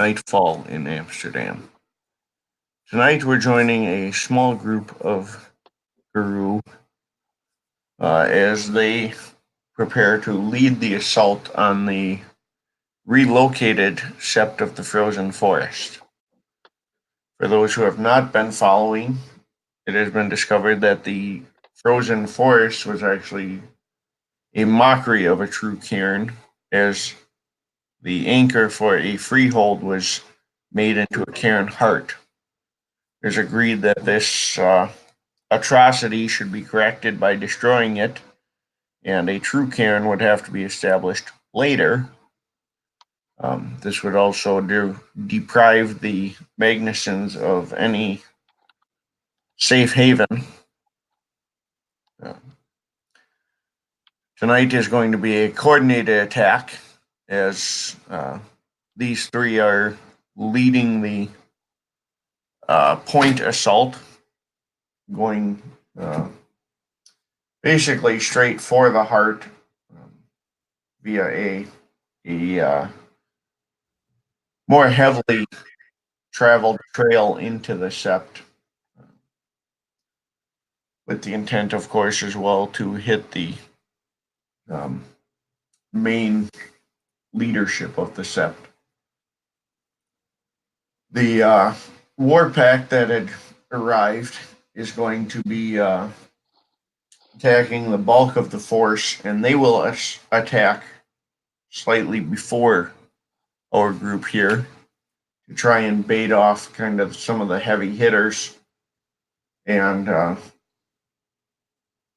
Nightfall in Amsterdam. Tonight we're joining a small group of Guru as they prepare to lead the assault on the relocated Sept of the Frozen Forest. For those who have not been following, it has been discovered that the Frozen Forest was actually a mockery of a true cairn, as the anchor for a freehold was made into a cairn heart. It is agreed that this atrocity should be corrected by destroying it, and a true cairn would have to be established later. This would also deprive the Magnusons of any safe haven. Uh, Tonight is going to be a coordinated attack, as these three are leading the point assault, going basically straight for the heart via a more heavily traveled trail into the sept, with the intent, of course, as well to hit the um, main leadership of the sept. The war pack that had arrived is going to be attacking the bulk of the force, and they will attack slightly before our group here to try and bait off kind of some of the heavy hitters and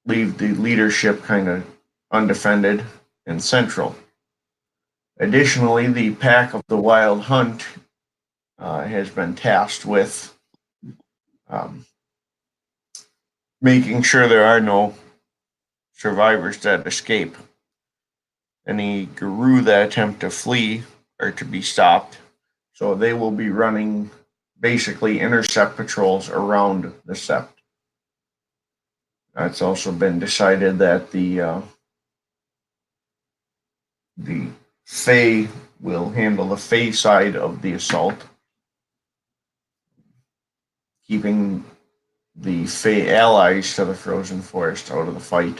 leave the leadership kind of undefended and central. Additionally, the pack of the Wild Hunt has been tasked with making sure there are no survivors that escape. Any Guru that attempt to flee are to be stopped, so they will be running basically intercept patrols around the sept. It's also been decided that the Fae will handle the Fae side of the assault, keeping the Fae allies to the Frozen Forest out of the fight.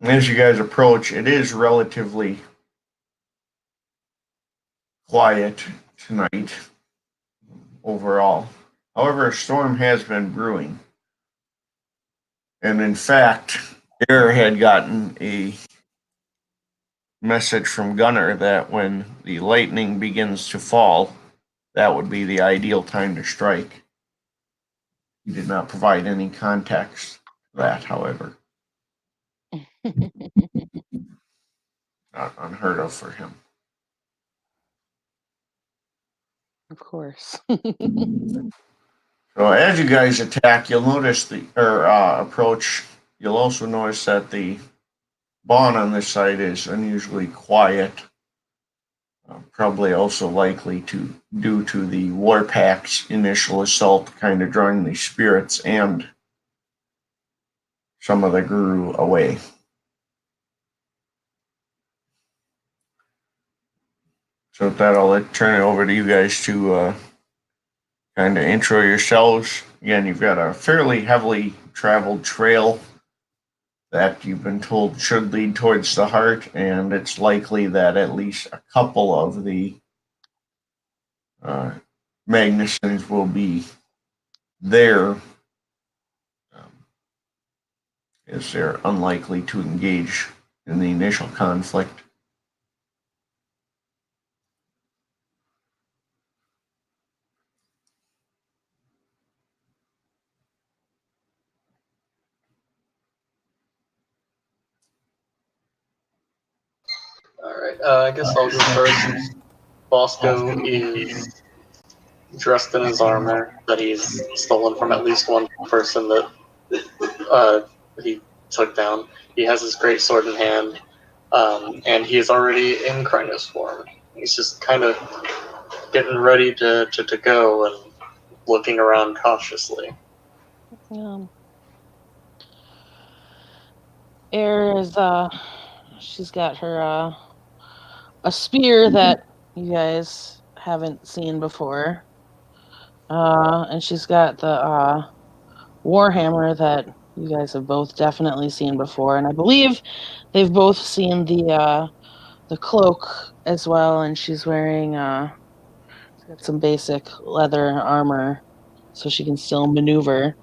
As you guys approach, it is relatively quiet tonight overall. However, a storm has been brewing. And in fact, Air had gotten a message from Gunner that when the lightning begins to fall, that would be the ideal time to strike. He did not provide any context to that, however. Not unheard of for him. Of course. So as you guys attack, you'll notice approach. You'll also notice that the Bond on this side is unusually quiet. Probably also likely to due to the Warpack's initial assault, kind of drawing the spirits and some of the Guru away. So with that, I'll turn it over to you guys to kind of intro yourselves. Again, you've got a fairly heavily traveled trail that you've been told should lead towards the heart, and it's likely that at least a couple of the Magnusons will be there, as they're unlikely to engage in the initial conflict. Alright, I guess I'll go first. Bosco is dressed in his armor that he's stolen from at least one person that he took down. He has his great sword in hand, and he is already in Krynos form. He's just kind of getting ready to go and looking around cautiously. Air is she's got her a spear that you guys haven't seen before. And she's got the warhammer that you guys have both definitely seen before, and I believe they've both seen the cloak as well. And she's wearing she's got some basic leather armor, so she can still maneuver.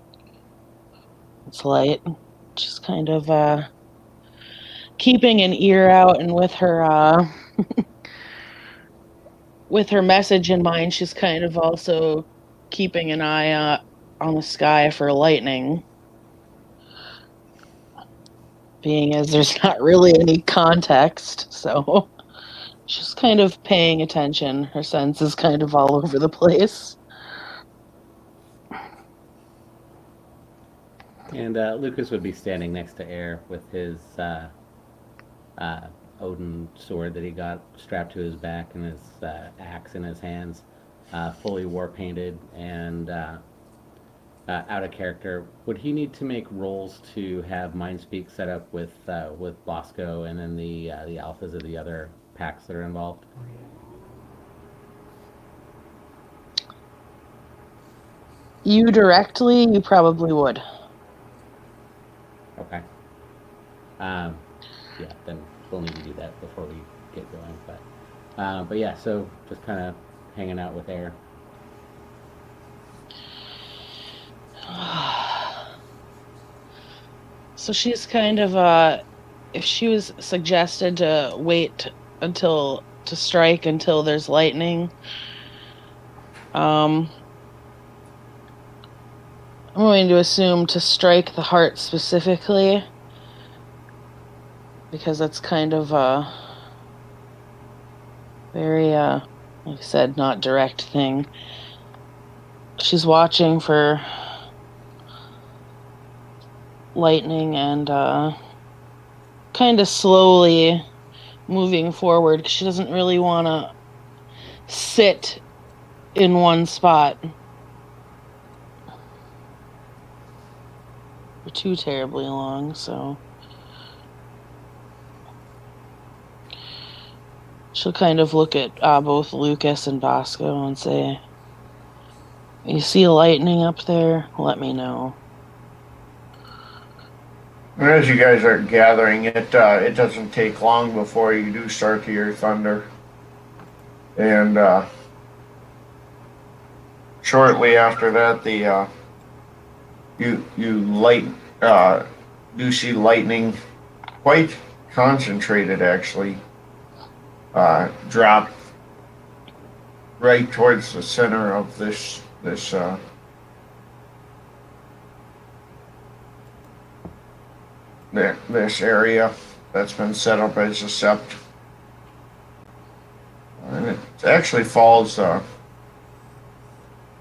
It's light. She's kind of keeping an ear out, and with her message in mind, she's kind of also keeping an eye on the sky for lightning, being as there's not really any context. So she's kind of paying attention. Her sense is kind of all over the place. And Lucas would be standing next to Air with his Odin sword that he got strapped to his back and his axe in his hands, fully war painted and out of character. Would he need to make rolls to have Mindspeak set up with Bosco and then the alphas of the other packs that are involved? You directly, you probably would. Okay. Yeah, then we'll need to do that before we get going. But yeah, so just kind of hanging out with Air. So she's kind of if she was suggested to wait to strike until there's lightning, I'm going to assume to strike the heart specifically, because that's kind of a very like I said, not direct thing. She's watching for lightning and kind of slowly moving forward, because she doesn't really want to sit in one spot for too terribly long. So she'll kind of look at both Lucas and Bosco and say, "You see lightning up there? Let me know." As you guys are gathering, it doesn't take long before you do start to hear thunder, and shortly after that, you do see lightning, quite concentrated actually, drop right towards the center of this area that's been set up as a sept, and it actually falls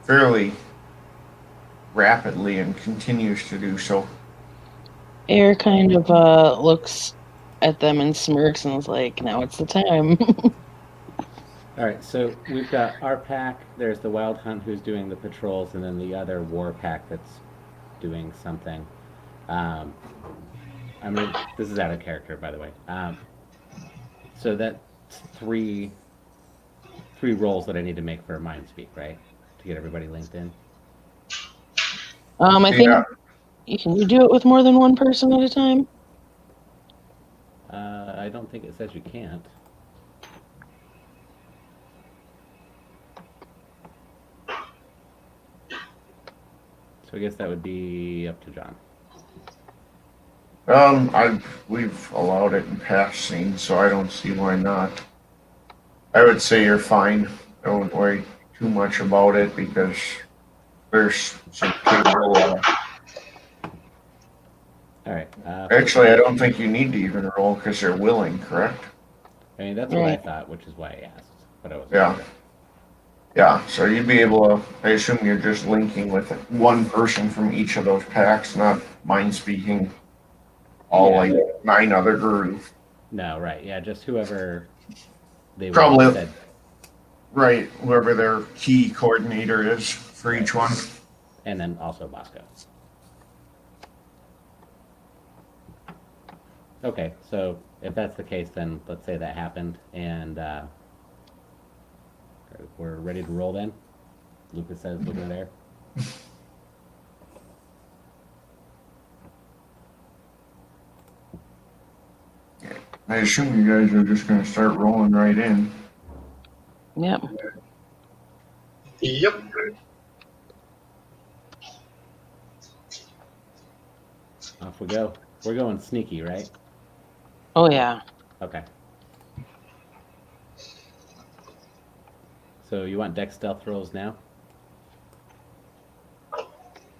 fairly rapidly and continues to do so. Air kind of looks at them and smirks and is like, "Now it's the time." All right, so we've got our pack. There's the Wild Hunt who's doing the patrols, and then the other war pack that's doing something. Um, I mean, this is out of character, by the way. So that's three rolls that I need to make for Mindspeak, right? To get everybody linked in. I think Yeah. can you do it with more than one person at a time? I don't think it says you can't. So I guess that would be up to John. We've allowed it in past scenes, so I don't see why not. I would say you're fine. Don't worry too much about it, because there's some capable. All right. Actually, I don't think you need to even roll because they're willing, correct? I mean, that's what I Right. thought, which is why I asked. But I wasn't Yeah. sure. Yeah, so you'd be able to. I assume you're just linking with one person from each of those packs, not mind speaking all Yeah. like 9 other groups. No, right. Yeah, just whoever they Probably. would have said. Right, whoever their key coordinator is for each one. And then also Bosco. Okay, so if that's the case, then let's say that happened, and we're ready to roll then. Lucas says, looking at air. I assume you guys are just going to start rolling right in. Yep. Yep. Off we go. We're going sneaky, right? Oh yeah. Okay. So you want dex stealth rolls now?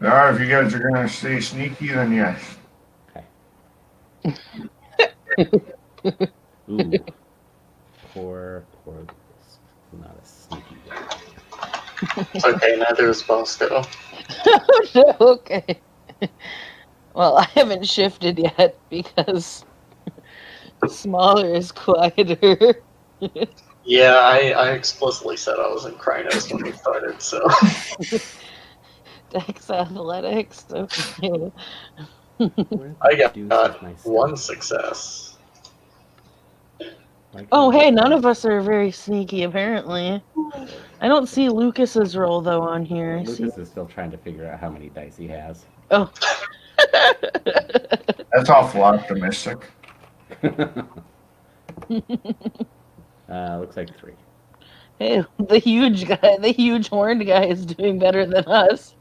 If you guys are going to stay sneaky, then yes. Ooh. Poor Lucas. Not a sneaky guy. It's okay, neither is Bosco. Okay. Well, I haven't shifted yet because smaller is quieter. Yeah, I explicitly said I was in Krynos when we started, so. Dex athletics. Okay. Where I the deuce got is my stealth? one success. Why Oh, can't hey, I- none of us are very sneaky, apparently. I don't see Lucas's roll, though, on here. I see. Lucas is still trying to figure out how many dice he has. Oh. That's awful optimistic. Looks like 3. Hey, the huge horned guy is doing better than us.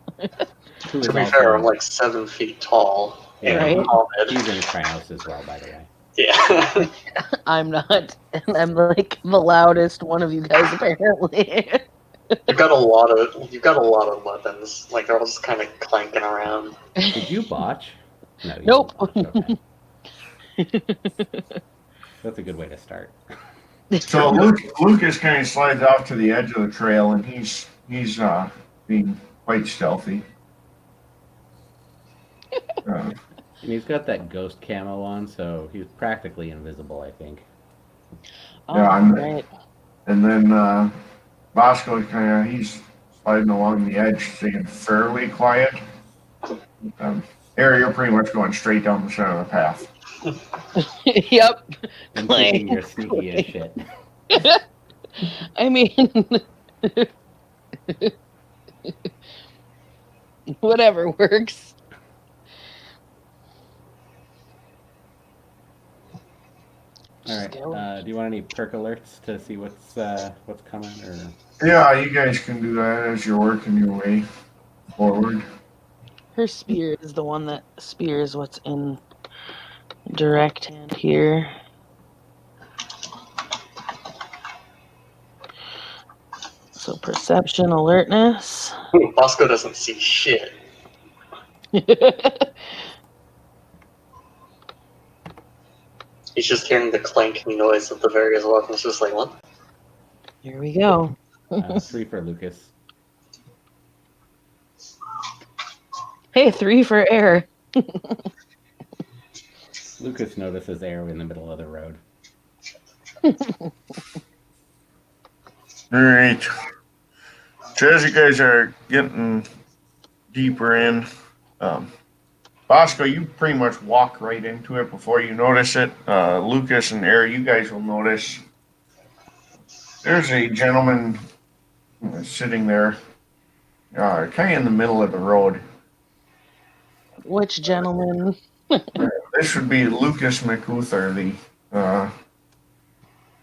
Who is To be also, fair, I'm like 7 feet tall. Yeah, And Right. Mohammed. he's in Krynos as well, by the way. Yeah. I'm not, and I'm like the loudest one of you guys, apparently. You've got a lot of weapons. Like they're all just kind of clanking around. Did you botch? No, you Nope. didn't botch. Okay. That's a good way to start. So Lucas kind of slides off to the edge of the trail, and he's being quite stealthy. And he's got that ghost camo on, so he's practically invisible, I think. Yeah, I'm- right. and then Bosco he's sliding along the edge, staying fairly quiet. Harry, you're pretty much going straight down the center of the path. Yep. And Clang. thinking you're sneaky as shit. I mean, whatever works. Alright, do you want any perk alerts to see what's coming, or... Yeah, you guys can do that as you're working your way forward. Her spear is the one that spears what's in direct hand here. So perception, alertness. Bosco doesn't see shit. He's just hearing the clanking noise of the various weapons, just like, what? Here we go. 3 for Lucas. Hey, 3 for air. Lucas notices air in the middle of the road. All right. So as you guys are getting deeper in, Bosco, you pretty much walk right into it before you notice it. Lucas and Air, you guys will notice there's a gentleman sitting there, kind of in the middle of the road. Which gentleman? This would be Lucas McUther, the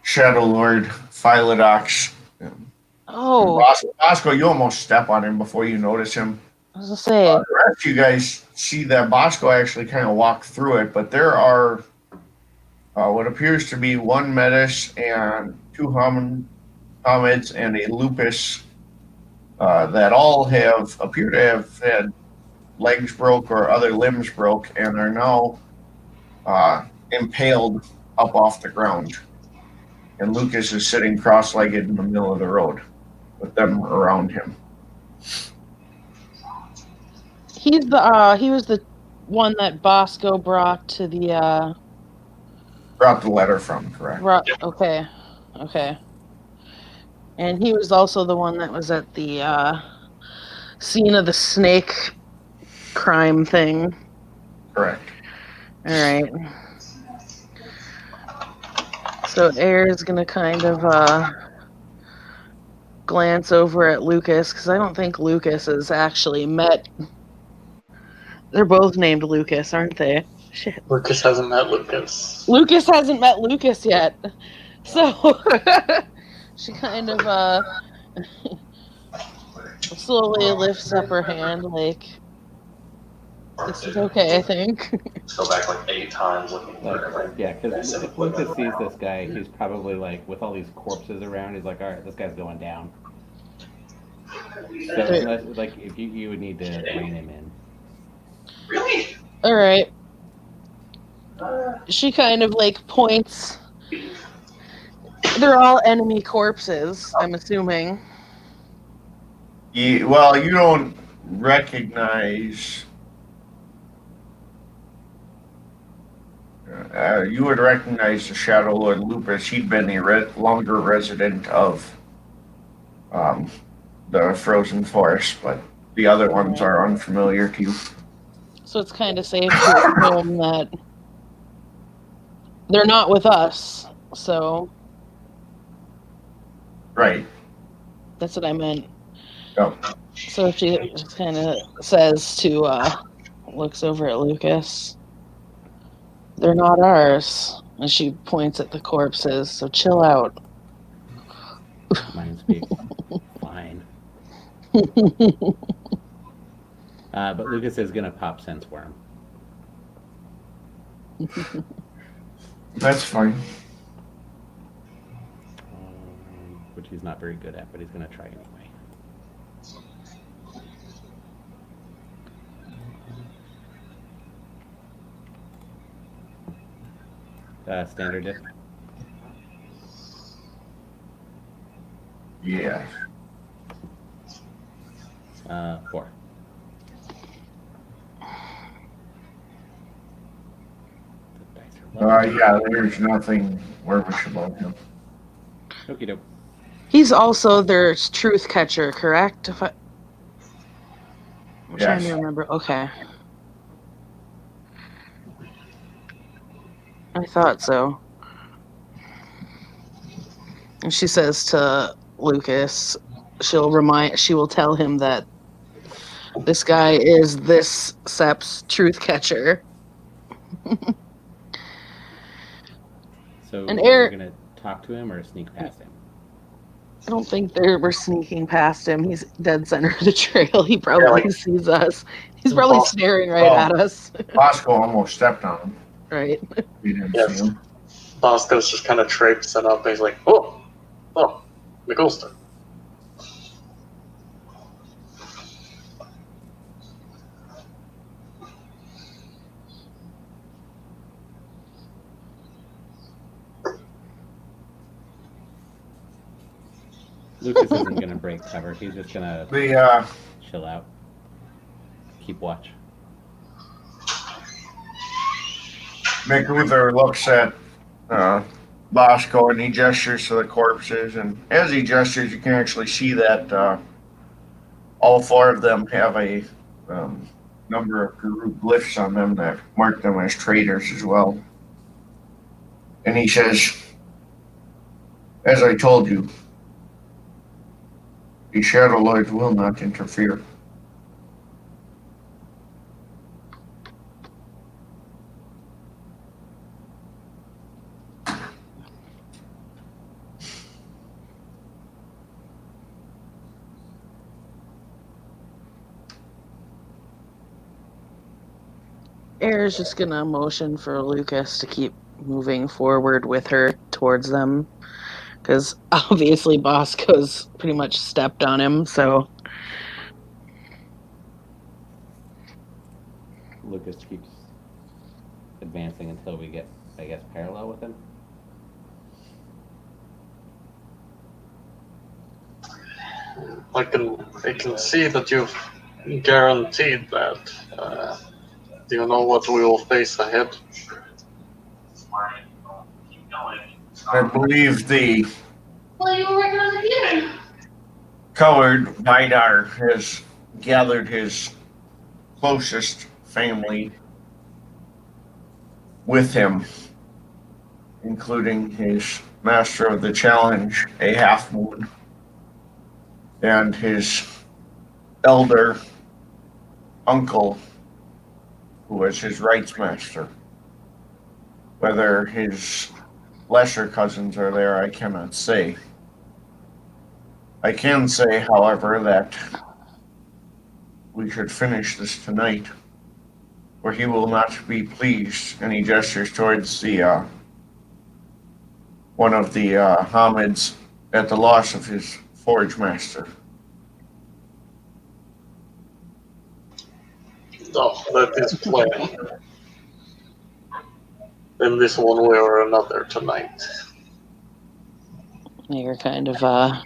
Shadow Lord Philodox. Oh, Bosco, you almost step on him before you notice him. I was gonna say. The rest of you guys see that Bosco actually kind of walked through it, but there are what appears to be 1 Metis and 2 Hominids and a Lupus that all appear to have had legs broke or other limbs broke and are now impaled up off the ground. And Lucas is sitting cross-legged in the middle of the road with them around him. He was the one that Bosco brought to the Brought the letter from, correct? Okay. And he was also the one that was at the scene of the snake crime thing. Correct. All right. So Air is gonna kind of glance over at Lucas, because I don't think Lucas has actually met. They're both named Lucas, aren't they? Shit. Lucas hasn't met Lucas. Lucas hasn't met Lucas yet. So she kind of slowly lifts up her hand like, this is okay, I think. Go back like 8 times looking Like, for it. yeah, because if Lucas sees this guy, he's probably like, with all these corpses around, he's like, all right, this guy's going down. So, unless, like, if you would need to rein him in. Really? All right. She kind of like points. They're all enemy corpses, I'm assuming. Well, you don't recognize. You would recognize the Shadow Lord Lupus. He'd been a longer resident of the Frozen Forest, but the other ones are unfamiliar to you. So it's kind of safe to assume that they're not with us. So Right. that's what I meant. Yep. So she just kind of says to, looks over at Lucas, they're not ours. And she points at the corpses, so chill out. Mind speaks. Fine. But Lucas is going to pop sense worm. That's fine. Which he's not very good at, but he's going to try anyway. Standard diff. Yeah. 4. Yeah, there's nothing wormish about him. Okie doke. He's also their truth catcher, correct? I'm trying to remember. Okay. I thought so. And she says to Lucas, she will tell him that this guy is this Sep's truth catcher. So And you're going to talk to him or sneak past him? I don't think we're sneaking past him. He's dead center of the trail. He probably sees us. He's probably staring right at us. Bosco almost stepped on him. Right. We didn't see him. Bosco's just kind of traipsing up and he's like, oh, McGolster. Lucas isn't going to break cover. He's just going to chill out. Keep watch. McLuther looks at Bosco and he gestures to the corpses, and as he gestures, you can actually see that all 4 of them have a number of guru glyphs on them that mark them as traitors as well. And he says, as I told you, the Shadow Lords will not interfere. Air's just gonna motion for Lucas to keep moving forward with her towards them, because obviously Bosco's pretty much stepped on him, so Lucas keeps advancing until we get, I guess, parallel with him. I can see that you've guaranteed that. Do you know what we will face ahead? I believe the Well, you were working on the computer. colored Vidar has gathered his closest family with him, including his master of the challenge, a half moon, and his elder uncle, who was his rights master. Whether his lesser cousins are there, I cannot say. I can say, however, that we should finish this tonight, or he will not be pleased. And he gestures towards the one of the Hamids at the loss of his forge master. Oh, that is planned. In this one way or another tonight. You're kind of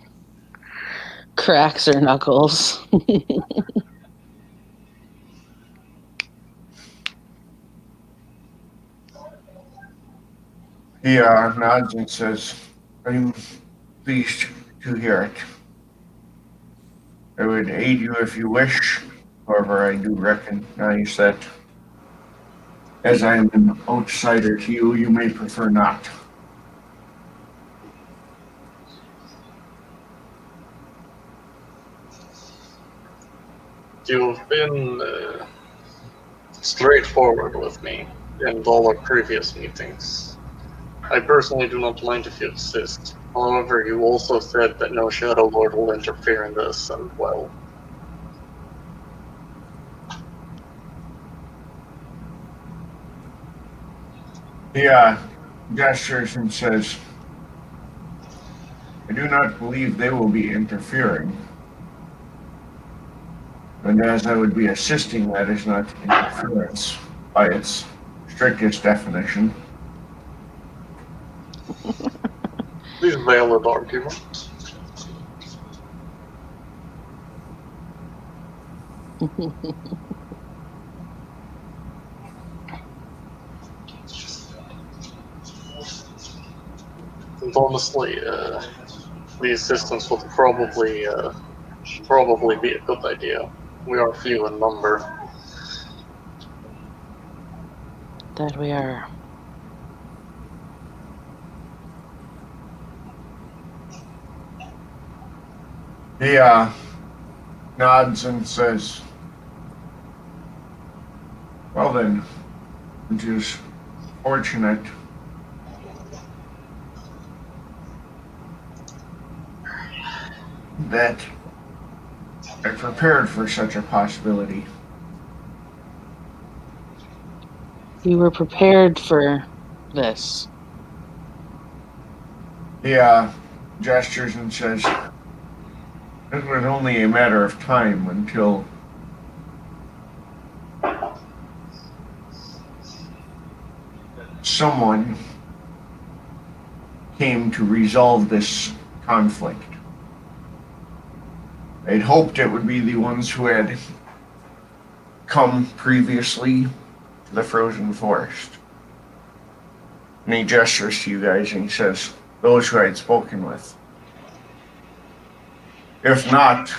cracks her knuckles. He nods and says, I'm pleased to hear it. I would aid you if you wish. However, I do recognize that as I am an outsider to you, you may prefer not. You've been straightforward with me in all our previous meetings. I personally do not mind if you insist. However, you also said that no Shadow Lord will interfere in this, and well... He gestures and says, I do not believe they will be interfering. And as I would be assisting, that is not interference by its strictest definition. These valid arguments. And honestly, the assistance would probably be a good idea. We are few in number. That we are. He nods and says, well then, it is fortunate that I prepared for such a possibility. You were prepared for this. He gestures and says, it was only a matter of time until someone came to resolve this conflict. I'd hoped it would be the ones who had come previously to the frozen forest. And he gestures to you guys and he says, those who I'd spoken with. If not,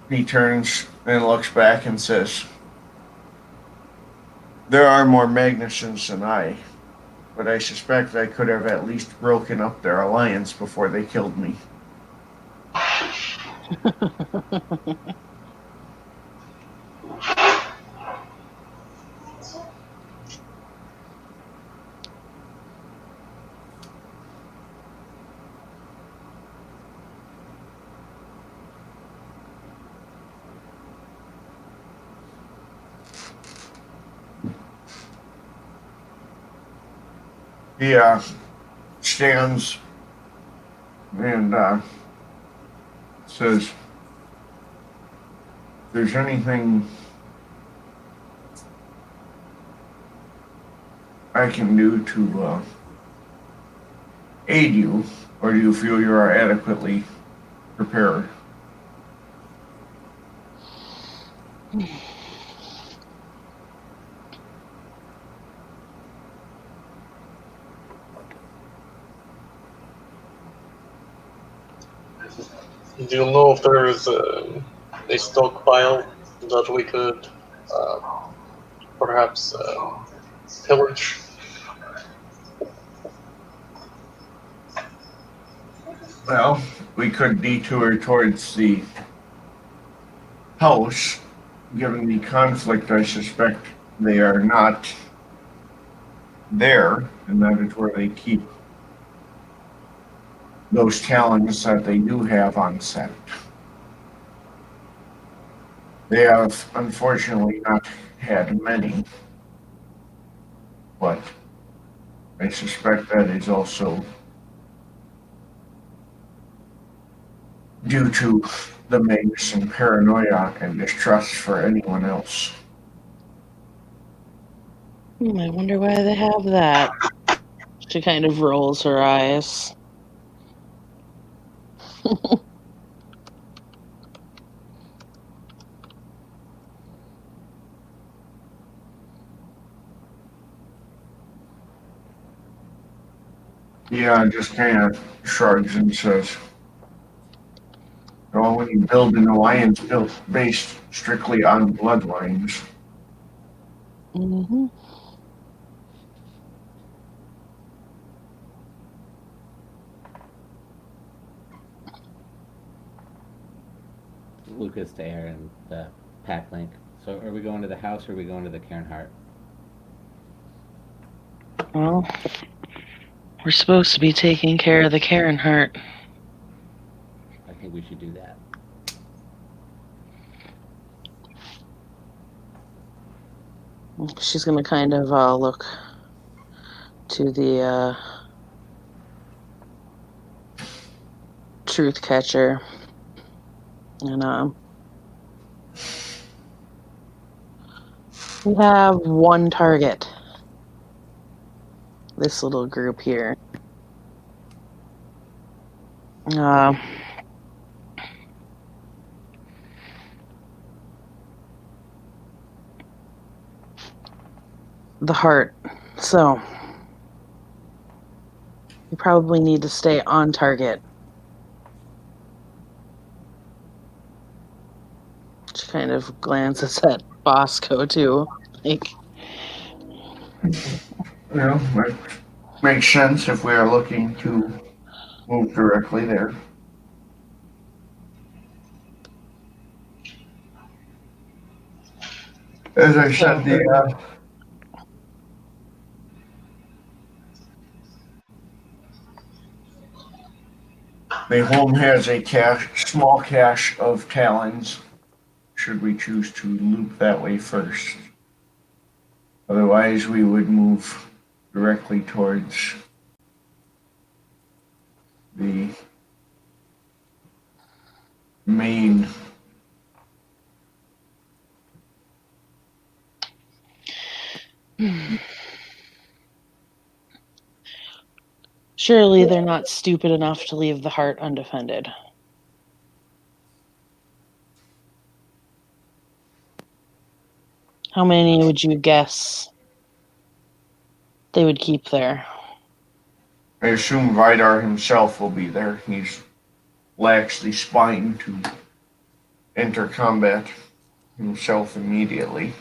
he turns and looks back and says, there are more Magnusons than I, but I suspect I could have at least broken up their alliance before they killed me. He stands and says, if there's anything I can do to aid you, or do you feel you are adequately prepared? Do you know if there is a stockpile that we could perhaps pillage? Well, we could detour towards the house. Given the conflict, I suspect they are not there, and that is where they keep those talents that they do have on set. They have unfortunately not had many, but I suspect that is also due to the mix and paranoia and distrust for anyone else. I wonder why they have that. She kind of rolls her eyes. Yeah, just kind of shrugs and says, well, when you build an alliance built based strictly on bloodlines, Mm-hmm. Lucas to Aaron, the pack link. So are we going to the house or are we going to the Cairn Heart? Well, we're supposed to be taking care of the Karen Heart. I think we should do that. She's gonna kind of look to the truth catcher, and we have one target. This little group here. The heart. So you probably need to stay on target. She kind of glances at Bosco too. Like, that makes sense if we are looking to move directly there. As I said, the home has a small cache of talons, should we choose to loop that way first. Otherwise, we would move directly towards the main. surely they're not stupid enough to leave the heart undefended. How many would you guess they would keep there? I assume Vidar himself will be there. He's lacks the spine to enter combat himself immediately.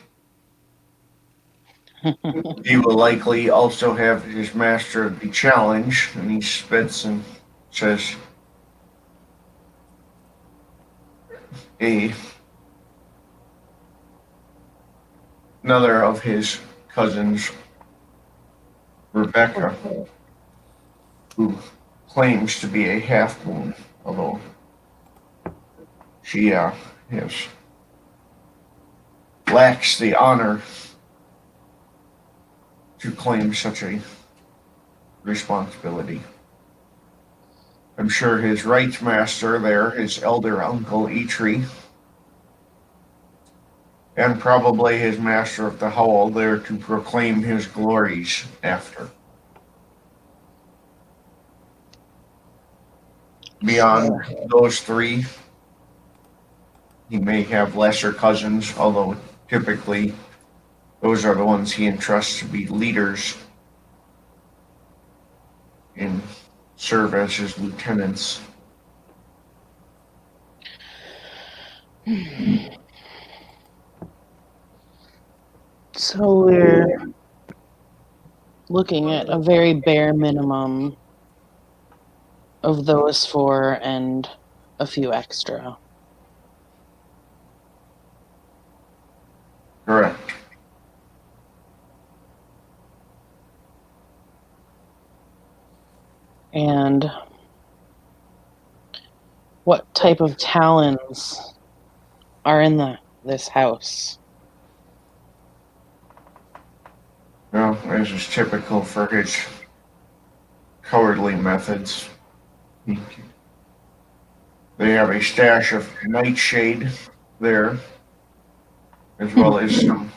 He will likely also have his master of the challenge, and he spits and says, another of his cousins, Rebecca, who claims to be a half-moon, although she lacks the honor to claim such a responsibility. I'm sure his rights master there, his elder uncle Eitri, and probably his master of the howl there to proclaim his glories after. Beyond those three, he may have lesser cousins, although typically those are the ones he entrusts to be leaders and serve as his lieutenants. So we're looking at a very bare minimum of those 4 and a few extra. Correct. And what type of talons are in this house? Well, as is typical for his cowardly methods, they have a stash of nightshade there, as well as some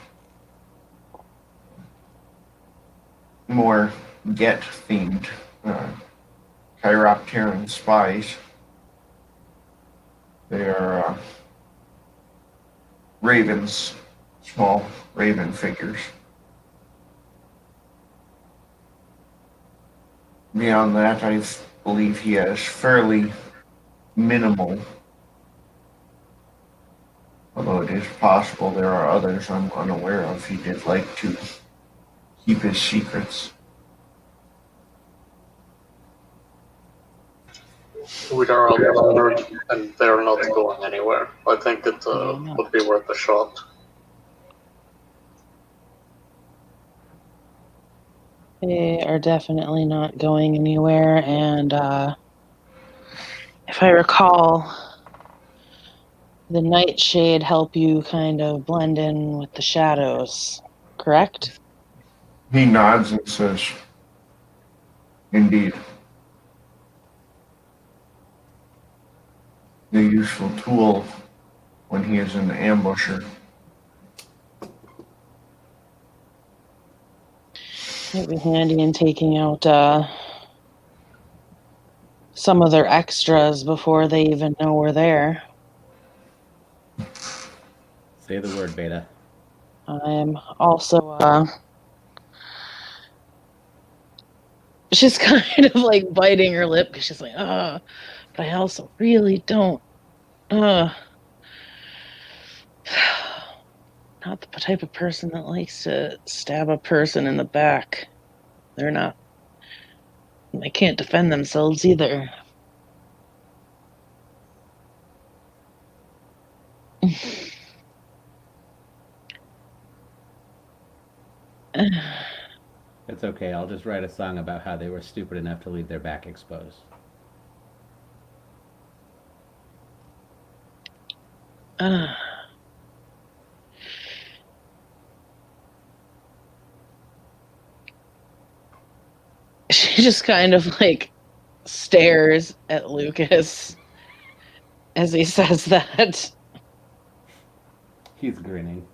more Get-themed Chiropteran spies. They are ravens, small raven figures. Beyond that, I believe he has fairly minimal, although it is possible there are others I'm unaware of. He did like to keep his secrets. We are outnumbered, and they're not going anywhere. I think it would be worth a shot. They are definitely not going anywhere, and if I recall, the nightshade help you kind of blend in with the shadows, correct? He nods and says, "Indeed. A useful tool when he is an ambusher." It'd be handy in taking out some of their extras before they even know we're there. Say the word, Beta. I'm also she's kind of like biting her lip because she's like, but I also really don't not the type of person that likes to stab a person in the back. They can't defend themselves either. It's okay. I'll just write a song about how they were stupid enough to leave their back exposed. She just kind of like stares at Lucas as he says that. He's grinning.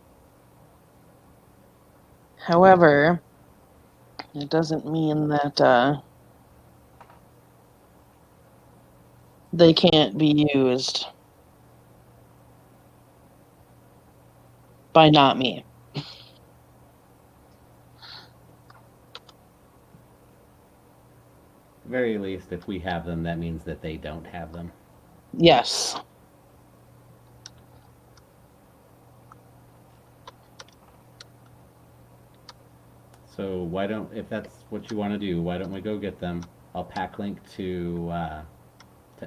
However, it doesn't mean that they can't be used by not me. Very least, if we have them, that means that they don't have them. Yes. So why don't, if that's what you want to do, why don't we go get them? I'll pack link to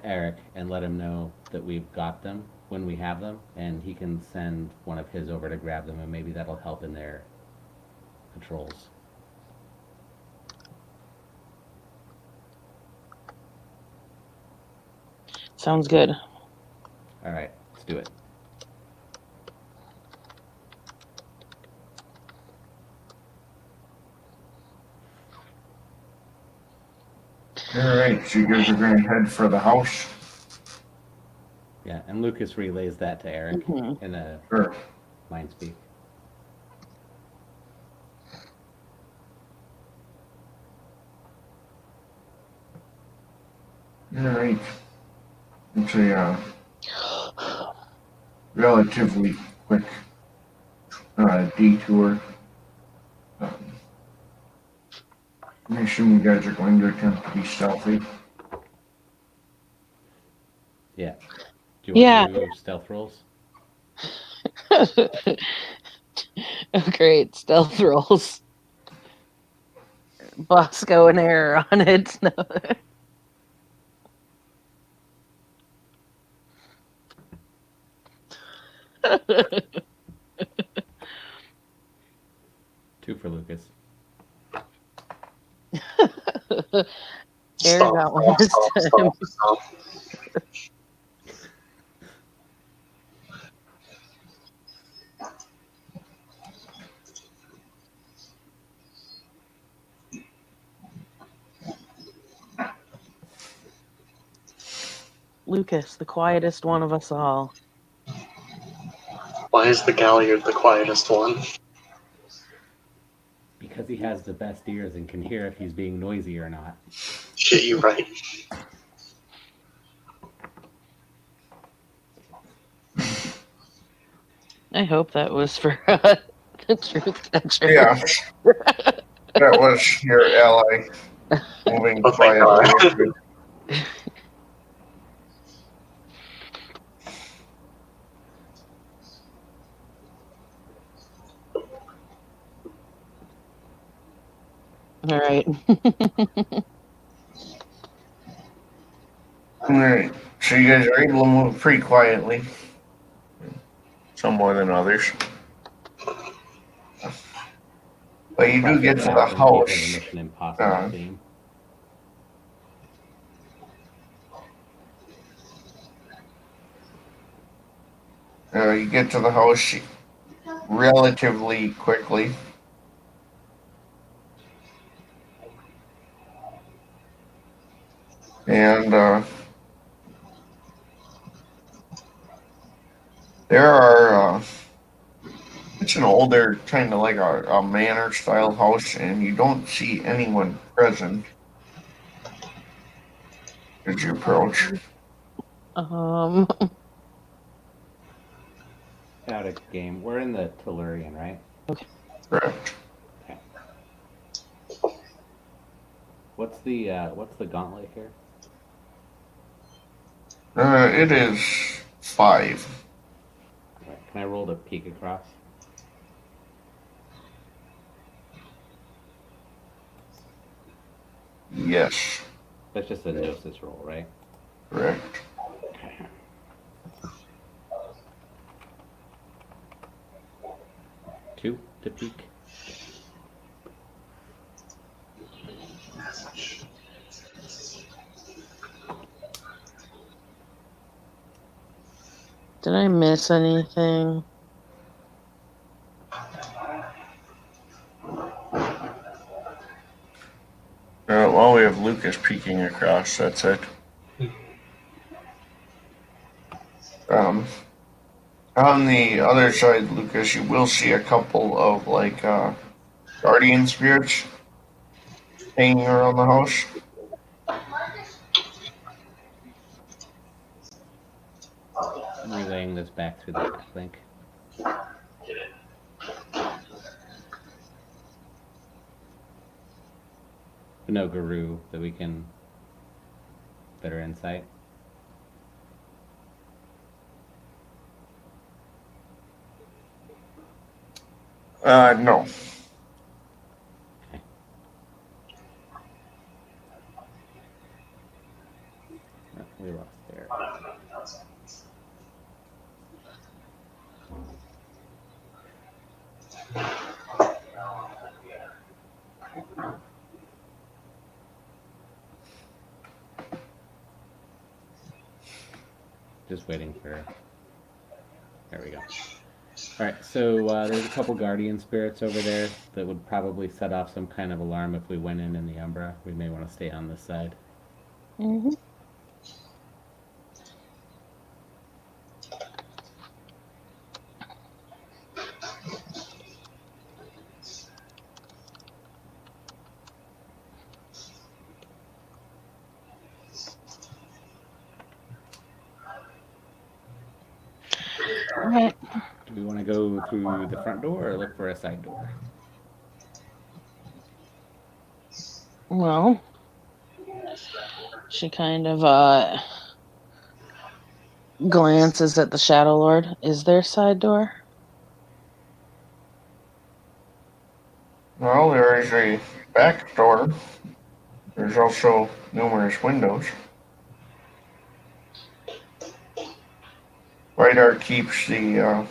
Eric and let him know that we've got them when we have them, and he can send one of his over to grab them, and maybe that'll help in their patrols. Sounds good. All right, let's do it. Alright, so you guys are going to head for the house? Yeah, and Lucas relays that to Eric Mhm. in a Sure. mind speak. Alright. It's a relatively quick detour. I assume you guys are going to attempt to be stealthy. Yeah. Do you want to do stealth rolls? Great stealth rolls. Bosco and error on it. Two for Lucas. Air got one this time. Stop. Lucas, the quietest one of us all. Why is the Galliard the quietest one? Because he has the best ears and can hear if he's being noisy or not. Shit, you right. I hope that was for the truth catcher. Yeah, that was your ally moving Oh, thank God. quietly. All right. Alright, so you guys are able to move pretty quietly. Some more than others. But you do get to the Flashback when we gave him house. the Mission Impossible theme. You get to the house relatively quickly. And there are, it's an older, kind of like a manor style house, and you don't see anyone present as you approach. Out of game. We're in the Tellurian, right? Correct. Okay. What's the gauntlet here? It is 5. Right. Can I roll to peek across? Yes, That's just a Gnosis roll, right? correct. Okay. Two to peek. Did I miss anything? Well, we have Lucas peeking across. That's it. On the other side, Lucas, you will see a couple of guardian spirits hanging around the house. I'm relaying this back through the link. No guru that we can better insight. No. Okay. Oh, we lost there. Just waiting for. There we go. All right, so there's a couple guardian spirits over there that would probably set off some kind of alarm if we went in the Umbra. We may want to stay on this side. Mm-hmm. All right. Do we want to go through the front door or look for a side door? Well, she kind of glances at the Shadow Lord. Is there a side door? Well, there is a back door. There's also numerous windows. Vidar keeps the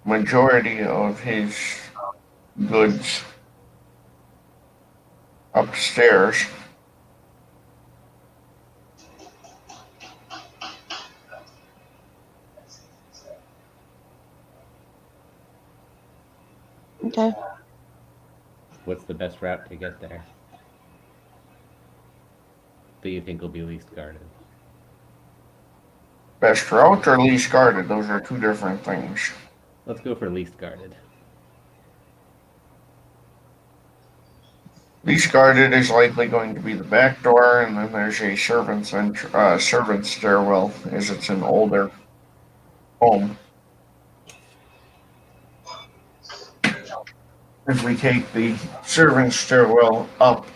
majority of his goods upstairs. Okay. What's the best route to get there? That you think will be least guarded? Best route or least guarded? Those are two different things. Let's go for least guarded. Least guarded is likely going to be the back door, and then there's a servant stairwell, as it's an older home. If we take the servant stairwell up,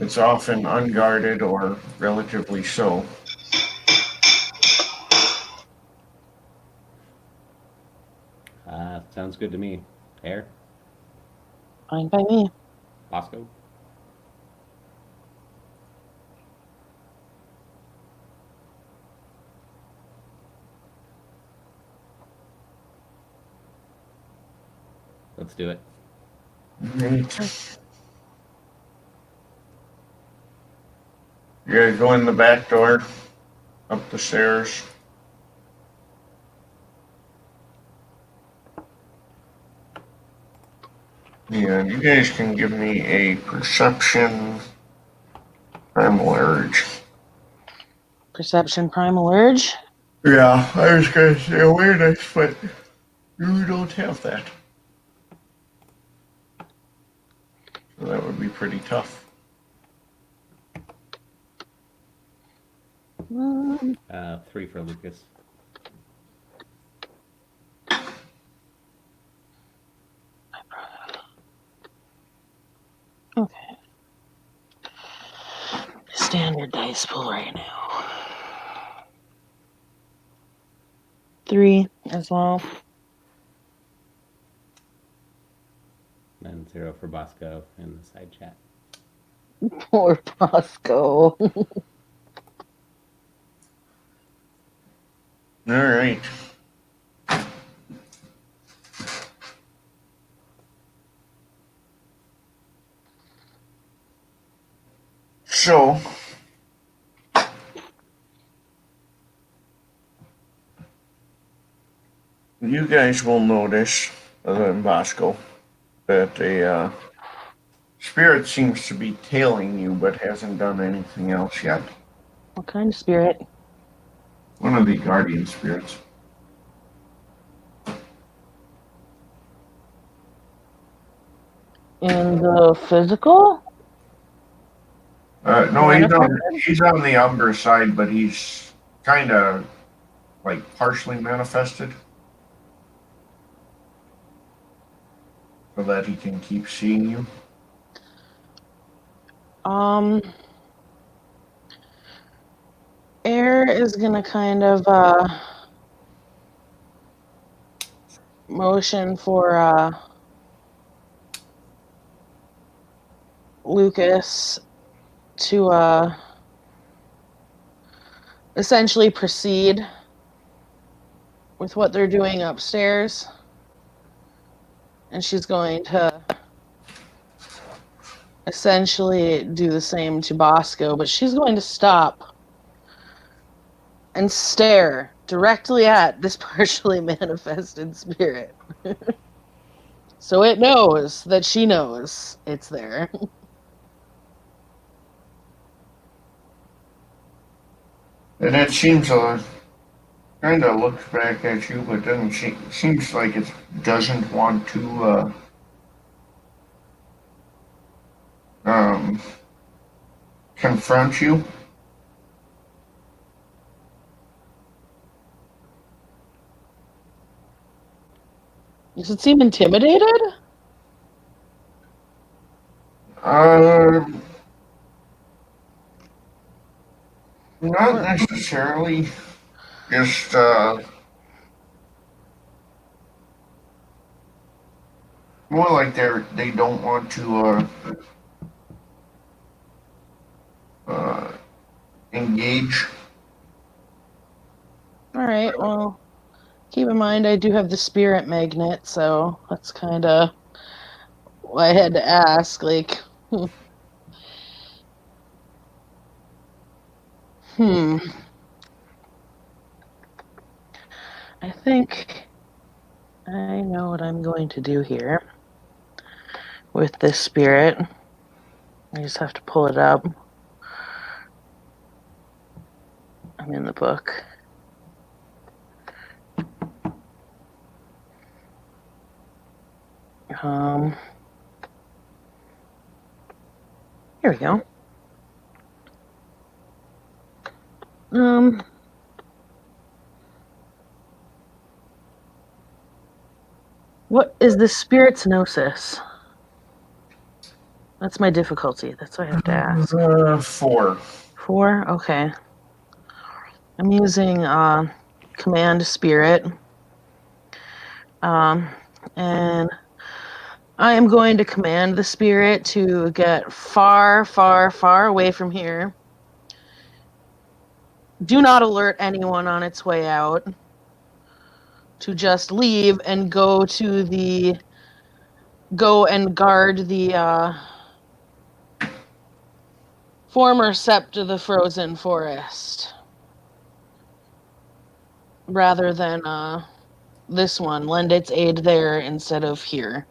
it's often unguarded or relatively so. Sounds good to me. Air? Fine by me. Bosco? Let's do it. Right. You guys go in the back door, up the stairs. Yeah, you guys can give me a perception primal urge. Perception primal urge. Yeah, I was gonna say awareness, but you don't have that. So that would be pretty tough. Um, 3 for Lucas. okay. Standard dice pool right now. 3 as well. And 0 for Bosco in the side chat. Poor Bosco. All right. So, you guys will notice, other than Bosco, that a spirit seems to be tailing you, but hasn't done anything else yet. What kind of spirit? One of the guardian spirits. In the physical? No, he's on the Umbra side, but he's kind of like partially manifested, so that he can keep seeing you. Air is gonna kind of motion for Lucas to essentially proceed with what they're doing upstairs. And she's going to essentially do the same to Bosco, but she's going to stop and stare directly at this partially manifested spirit. So it knows that she knows it's there. And it seems kind of looks back at you, but doesn't seems like it doesn't want to confront you. Does it seem intimidated? Not necessarily. Just more like they don't want to engage. All right. Well, keep in mind I do have the spirit magnet, so that's kind of why I had to ask. Like, hmm. I think I know what I'm going to do here with this spirit. I just have to pull it up. I'm in the book. Here we go. What is the spirit's gnosis? That's my difficulty. That's what I have to ask. 4. 4? Okay. I'm using command spirit. And I am going to command the spirit to get far, far, far away from here. Do not alert anyone on its way out. To just leave and go and guard the former sept of the frozen forest. Rather than this one. Lend its aid there instead of here.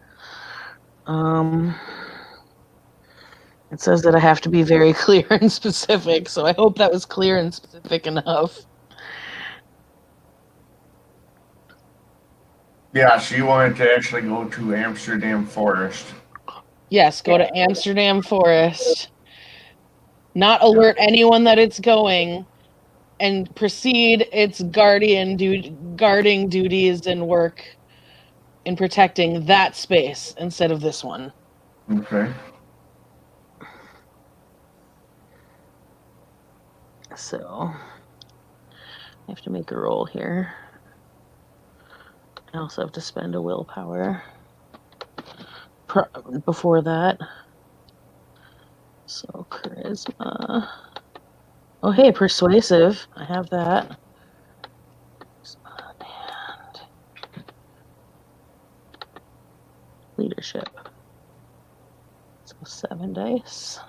It says that I have to be very clear and specific, so I hope that was clear and specific enough. Yeah, so you wanted to actually go to Amsterdam Forest. Yes, go to Amsterdam Forest. Not alert anyone that it's going, and proceed its guarding duties and work in protecting that space instead of this one. Okay. So I have to make a roll here. I also have to spend a willpower before that. So charisma. Oh, hey, persuasive. I have that. And leadership. So 7 dice.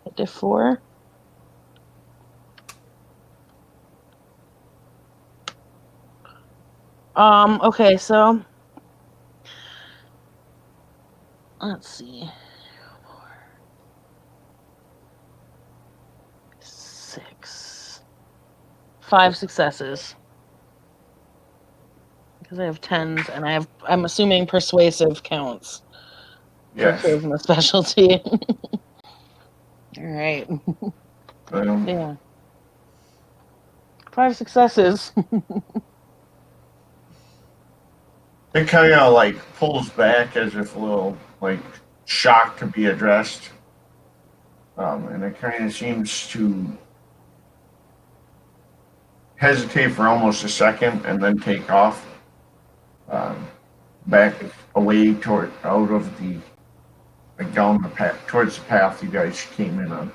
Hit to 4. Okay, so let's see. 6. 5 successes. Because I have 10s and I'm assuming persuasive counts. Yes. For charisma specialty. All right. Yeah. 5 successes. It kind of like pulls back as if a little like shocked to be addressed. And it kind of seems to hesitate for almost a second and then take off back away out of the like down the path towards the path you guys came in on.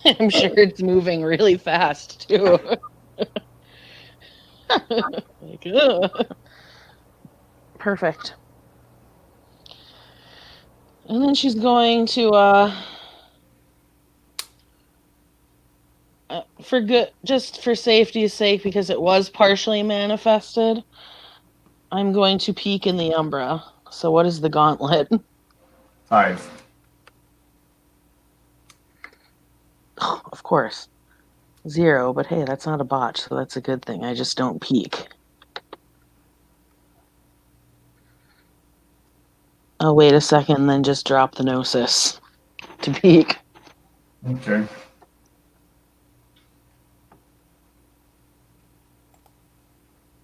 I'm sure it's moving really fast too. Like, perfect. And then she's going to just for safety's sake, because it was partially manifested, I'm going to peek in the Umbra. So what is the gauntlet? 5. Of course. 0, but hey, that's not a botch, so that's a good thing. I just don't peek. Oh, wait a second, then just drop the gnosis to peek. Okay.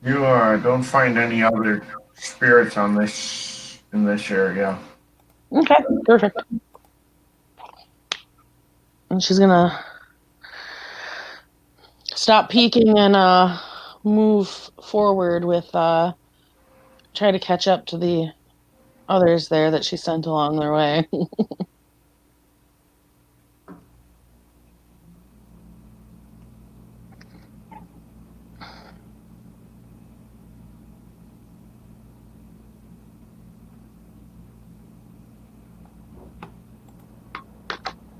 You don't find any other spirits in this area. Okay, perfect. And she's gonna stop peeking and move forward with try to catch up to the others there that she sent along their way.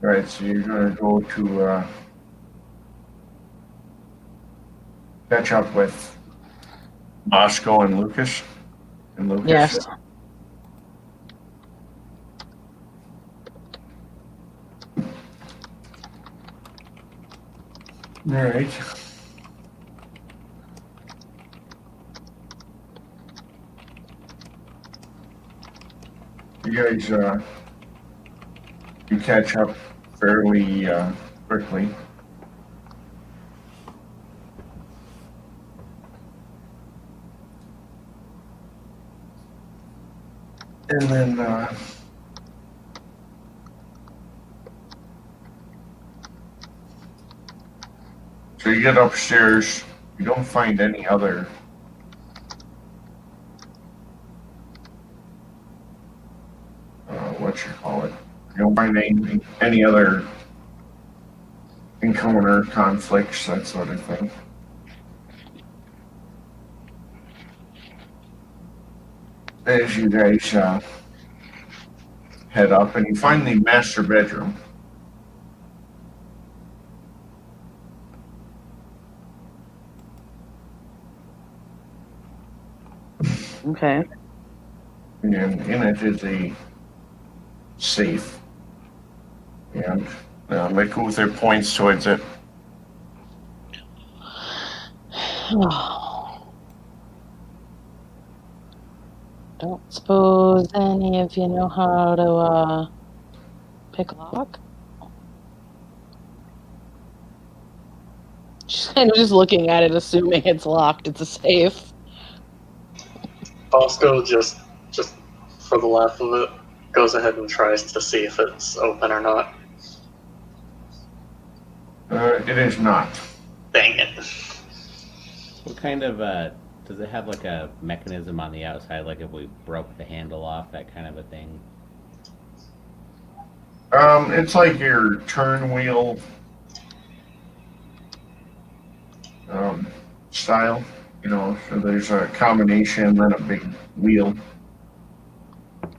Right, so you're gonna go to catch up with Bosco and Lucas. And Lucas. Yes. All right. You guys, you catch up fairly quickly. And then so you get upstairs, you don't find any other what you call it. You don't find any other encounter, conflicts, that sort of thing. As you guys head up, and you find the master bedroom. Okay. And in it is a safe. And Luther points towards it. Don't suppose any of you know how to pick a lock? She's kind of just looking at it, assuming it's locked. It's a safe. Bosco just for the laugh of it goes ahead and tries to see if it's open or not. It is not. Dang it. What kind of does it have like a mechanism on the outside, like if we broke the handle off, that kind of a thing? It's like your turn wheel style, you know, so there's a combination, then a big wheel. Okay.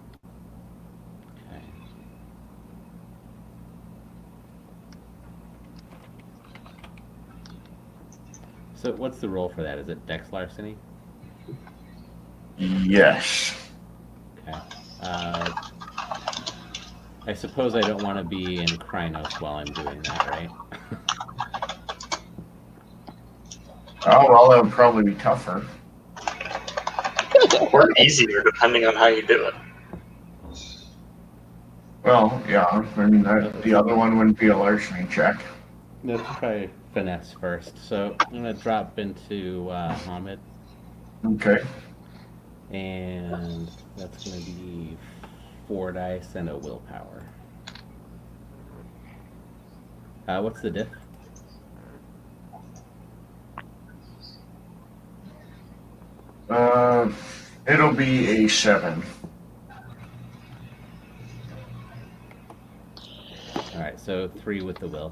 So what's the role for that? Is it Dex larceny? Yes. Okay. I suppose I don't want to be in Krynos while I'm doing that, right? Oh, well, that would probably be tougher. Or easier, depending on how you do it. Well, yeah, I mean, the other one wouldn't be a larceny check. Let's try finesse first. So I'm gonna drop into Hamid, Okay. and that's gonna be 4 dice and a willpower. What's the diff? It'll be a 7. All right, so 3 with the will.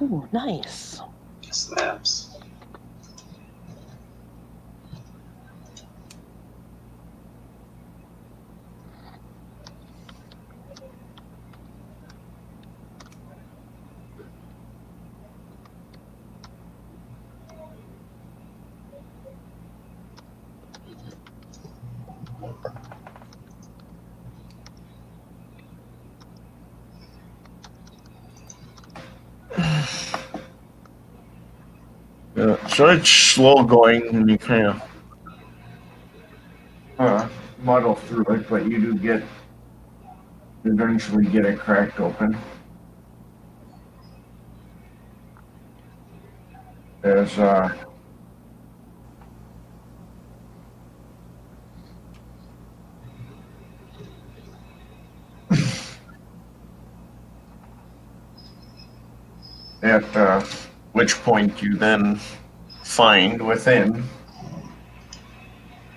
Ooh, nice. Snaps. So it's slow going, and you kind of muddle through it, but you do eventually get it cracked open. As at which point you then find within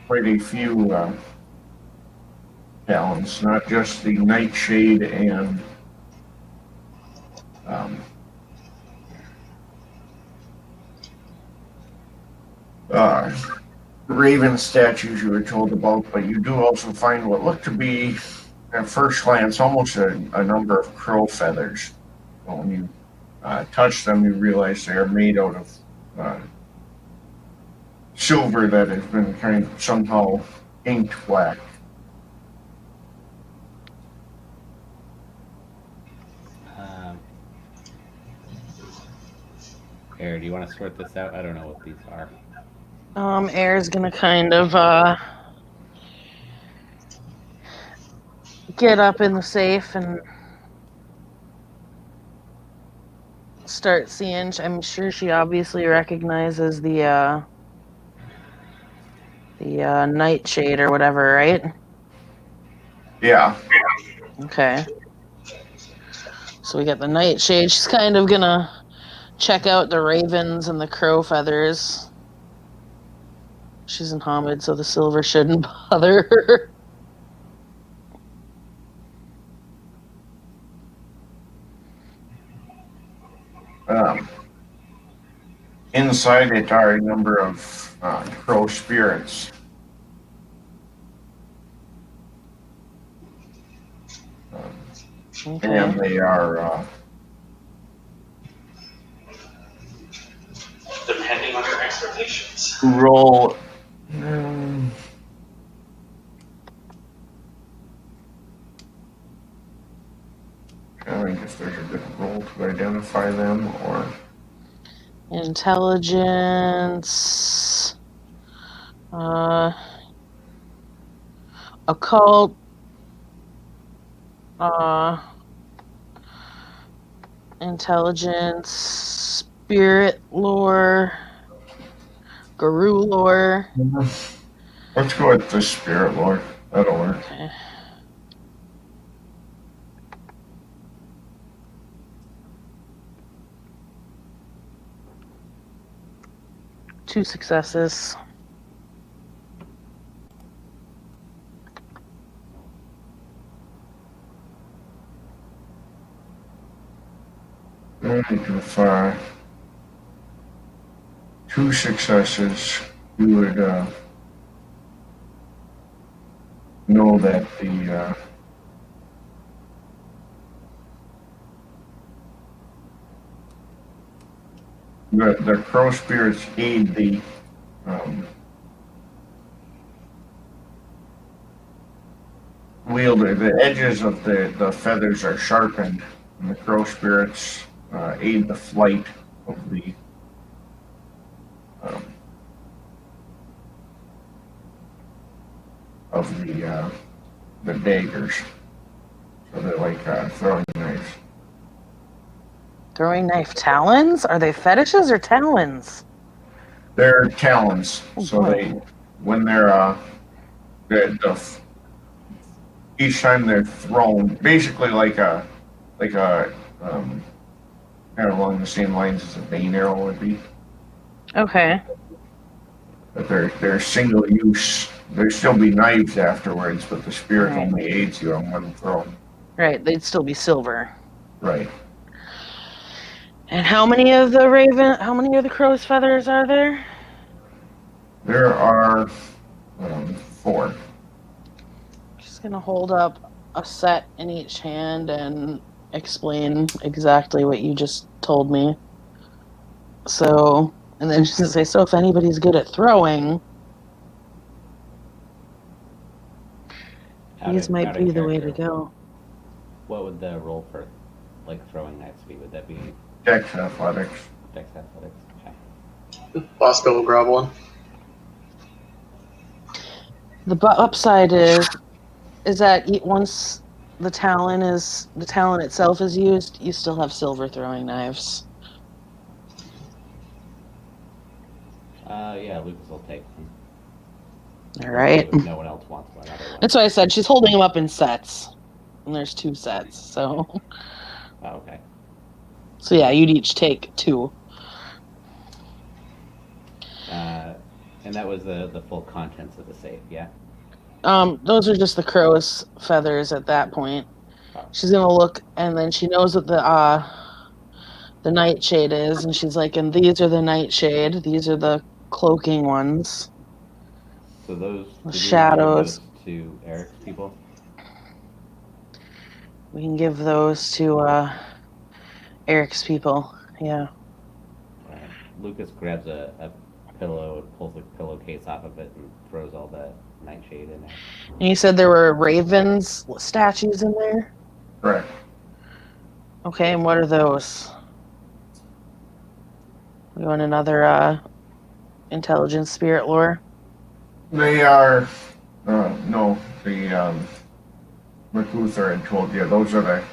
quite a few talents, not just the nightshade and raven statues you were told about, but you do also find what look to be at first glance almost a number of crow feathers. But when you touch them, you realize they are made out of silver that has been kind of somehow inked black. Air, do you want to sort this out? I don't know what these are. Air's gonna kind of get up in the safe and start seeing. I'm sure she obviously recognizes the nightshade or whatever, right? Yeah. Okay. So we got the nightshade. She's kind of gonna check out the ravens and the crow feathers. She's in Hamid, so the silver shouldn't bother her. Inside it are a number of crow spirits. Okay. And they are Depending on your expectations. roll. I guess there's a good roll to identify them, or Intelligence, occult, intelligence, spirit lore, guru lore. let's go with the spirit lord. That'll work. Okay. Two successes. And with two successes, you would know that the crow spirits aid the wielder. The edges of the feathers are sharpened, and the crow spirits aid the flight of the daggers. So they're like throwing knives. Throwing knife talons? Are they fetishes or talons? They're talons. Oh, So boy. when they're each time they're thrown, basically like a kind of along the same lines as a bane arrow would be. Okay. But they're single use. There still be knives afterwards, but the spirit Right. only aids you on one throw. Right, they'd still be silver. Right. And how many of the crow's feathers are there? There are 4. Just gonna hold up a set in each hand and explain exactly what you just told me. So, and then she's gonna say, so if anybody's good at throwing, these might be the way to go. What would the roll for like throwing knives be? Would that be Dex athletics. Dex athletics? Okay. Bosco will grab one. The upside is that once the talon itself is used, you still have silver throwing knives. Yeah, Lucas will take them. All right. If no one else wants one. That's why I said she's holding them up in sets, and there's 2 sets. So. Oh, okay. So yeah, you'd each take 2. And that was the full contents of the safe, yeah? Those are just the crow's feathers at that point. Oh. She's gonna look, and then she knows what the nightshade is, and she's like, and these are the nightshade. These are the cloaking ones. So those The did you give shadows. those to Eric's people? We can give those to Eric's people. Yeah. Lucas grabs a pillow and pulls the pillowcase off of it and throws all the nightshade in there. And you said there were ravens statues in there? Correct. Okay, and what are those? We want another intelligence spirit lore? They are, no, the MacUther had told you, those are the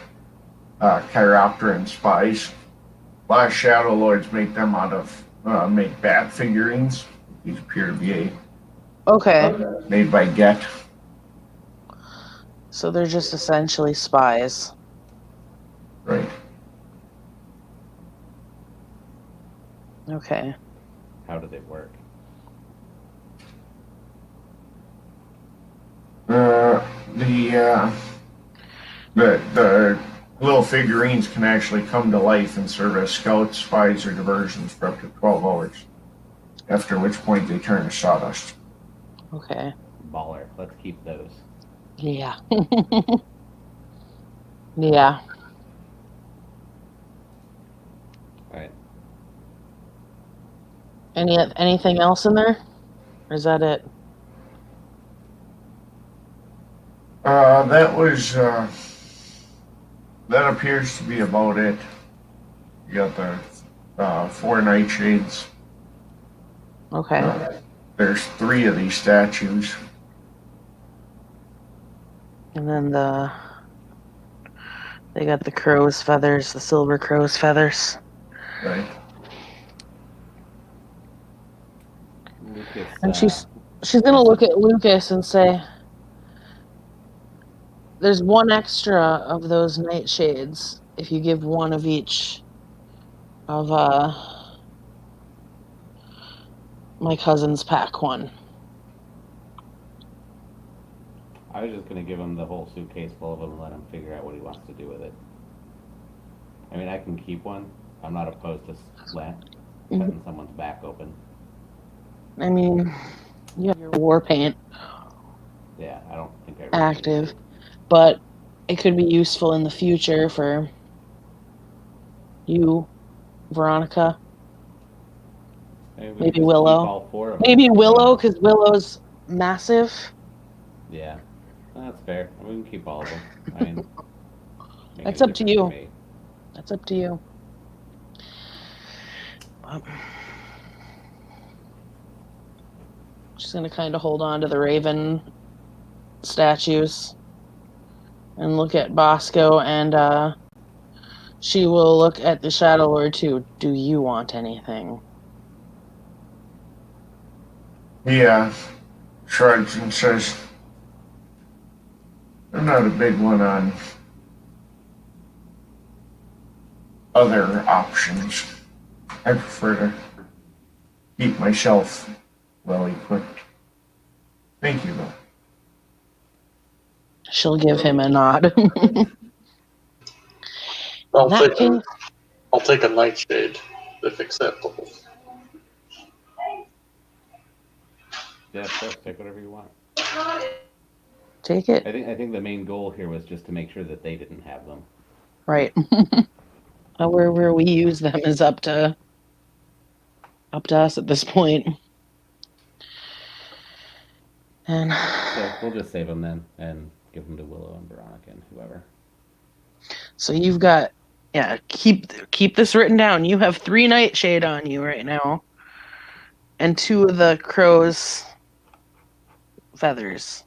Chiropteran spies. A lot of Shadow Lords make them out of, make bat figurines. These appear to be Okay. made by Get. So they're just essentially spies. Right. Okay. How do they work? The little figurines can actually come to life and serve as scouts, spies, or diversions for up to 12 hours. After which point they turn to sawdust. Okay. Baller. Let's keep those. Yeah. Yeah. Alright. Anything else in there? Or is that it? That appears to be about it. You got the 4 nightshades. Okay. There's 3 of these statues. And then they got the crow's feathers, the silver crow's feathers. Right. Lucas. And she's gonna look at Lucas and say, "There's one extra of those nightshades if you give one of each of my cousin's pack one." I was just gonna give him the whole suitcase full of them and let him figure out what he wants to do with it. I mean, I can keep one. I'm not opposed to cutting someone's back open. I mean, you have your war paint Yeah, I don't think I really active, need to. but it could be useful in the future for you, Veronica. Maybe, Maybe just Willow. Keep all 4 of them. Maybe Willow, because Willow's massive. Yeah, that's fair. We can keep all of them. I mean, That's up to you. That's up to you. She's gonna kind of hold on to the raven statues and look at Bosco, and she will look at the Shadow Lord too. Do you want anything? He shrugs and says, I'm not a big one on other options. I prefer to keep myself well equipped. Thank you, though. She'll give him a nod. I'll take a nightshade if acceptable. Yeah, of course. Take whatever you want. Take it. I think the main goal here was just to make sure that they didn't have them. Right. Where we use them is up to us at this point. And so we'll just save them then and give them to Willow and Veronica and whoever. So you've got, keep this written down. You have 3 nightshade on you right now, and 2 of the crow's feathers.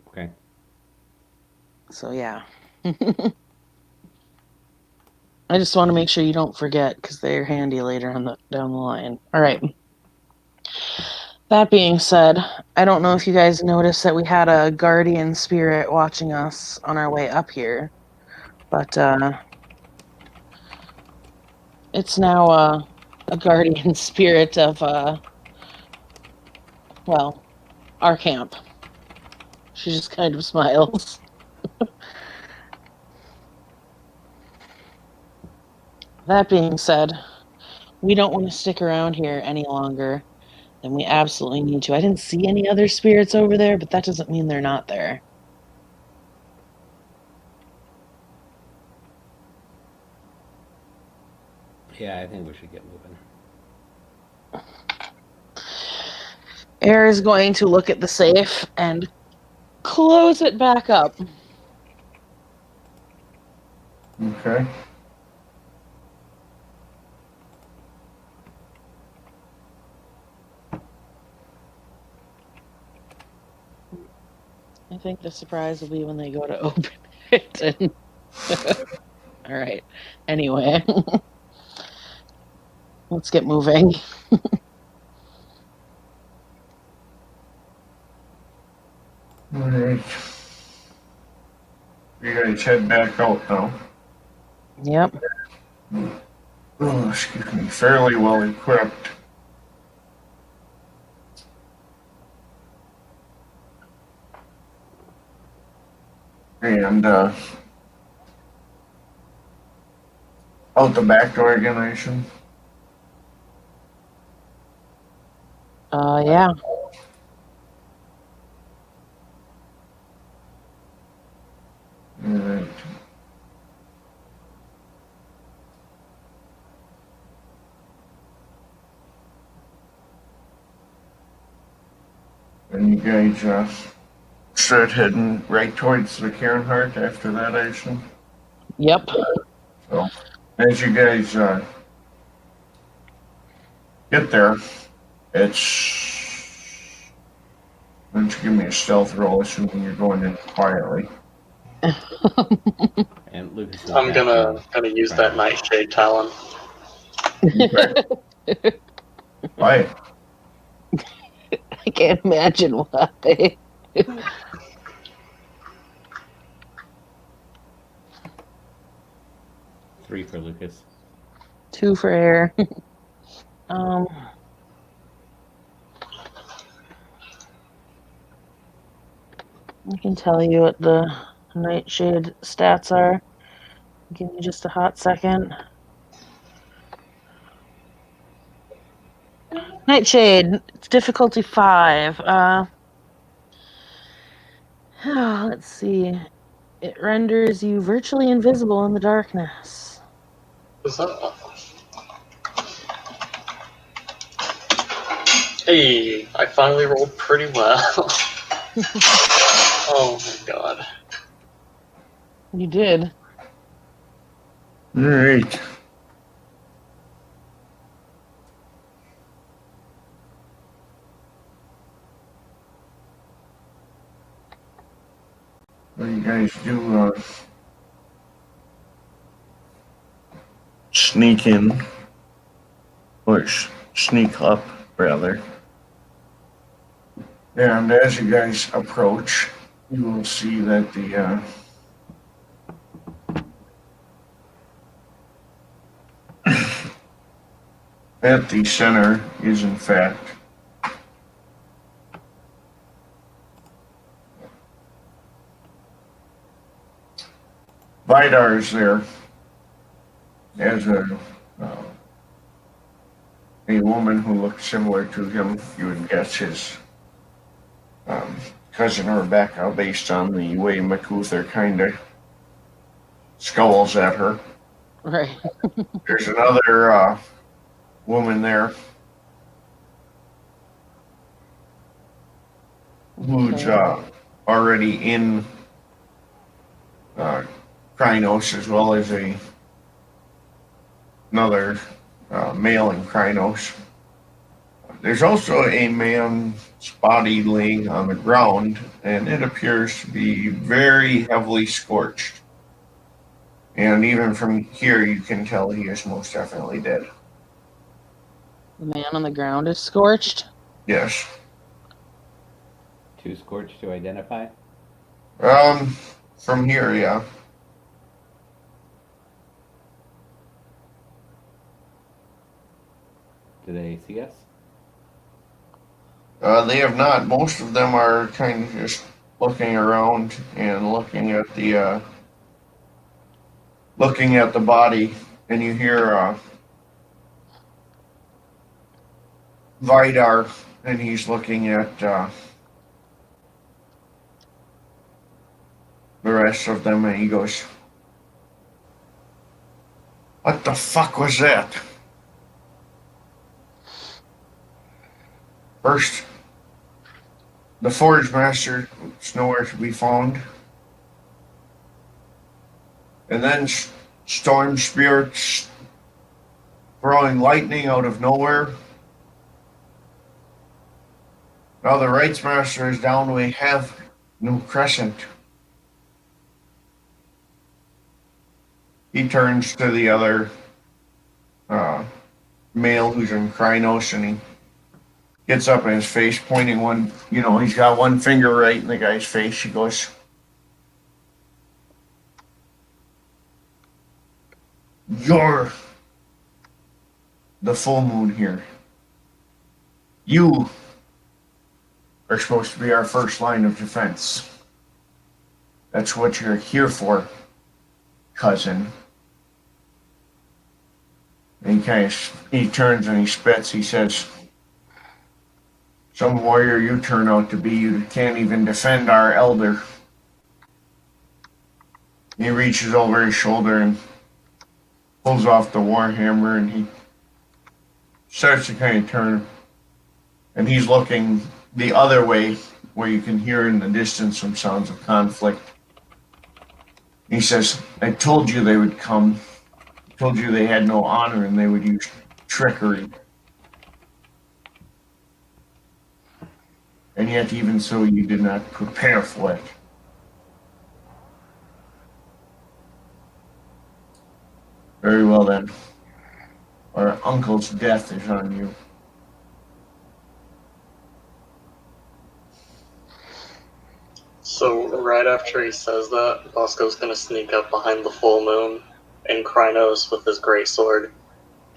Okay. So yeah. I just want to make sure you don't forget because they're handy later on down the line. All right. That being said, I don't know if you guys noticed that we had a guardian spirit watching us on our way up here, but it's now a guardian spirit of our camp. She just kind of smiles. That being said, we don't want to stick around here any longer. And we absolutely need to. I didn't see any other spirits over there, but that doesn't mean they're not there. Yeah, I think we should get moving. Air is going to look at the safe and close it back up. Okay. I think the surprise will be when they go to open it. And all right. Anyway, let's get moving. All right. You guys head back out now. Yep. Oh, excuse me. Fairly well equipped. And out the back door again, I assume. Yeah. All right. And you guys start heading right towards the Cairnheart after that, I assume. Yep. So, as you guys get there, it's. Why don't you give me a stealth roll, assuming you're going in quietly? And Lucas is I'm back gonna in use that front. Nightshade Talon. Okay. Why? I can't imagine why. 3 for Lucas. 2 for air. I can tell you what the Nightshade stats are. Give me just a hot second. Nightshade, it's difficulty 5. Let's see. It renders you virtually invisible in the darkness. Is that? Hey, I finally rolled pretty well. Oh my god. You did. All right. What do you guys do? Sneak in, or sneak up, rather. And as you guys approach, you will see that the at the center is in fact Vidar is there as a woman who looks similar to him. You would guess his cousin Rebecca, based on the way McCuther kind of scowls at her. Right. There's another woman there who's already in Krynos, as well as another male in Krynos. There's also a man's body laying on the ground, and it appears to be very heavily scorched. And even from here, you can tell he is most definitely dead. The man on the ground is scorched. Yes. Too scorched to identify? From here, yeah. Do they see us? They have not. Most of them are kind of just looking around and looking at the body, and you hear Vidar and he's looking at the rest of them, and he goes, "What the fuck was that?" First, the Forge Master is nowhere to be found. And then Storm Spirits throwing lightning out of nowhere. Now the Rights Master is down. We have New Crescent. He turns to the other male who's in Krynos, and he gets up in his face, pointing one, he's got one finger right in the guy's face. He goes, "You're the full moon here. You are supposed to be our first line of defense. That's what you're here for, cousin." And he turns and he spits. He says, "Some warrior you turn out to be. You can't even defend our elder." He reaches over his shoulder and pulls off the warhammer, and he starts to kind of turn, and he's looking the other way where you can hear in the distance some sounds of conflict. He says, "I told you they would come. I told you they had no honor and they would use trickery. And yet even so you did not prepare for it." "Very well then. Our uncle's death is on you." So right after he says that, Bosco's gonna sneak up behind the full moon and Krynos with his greatsword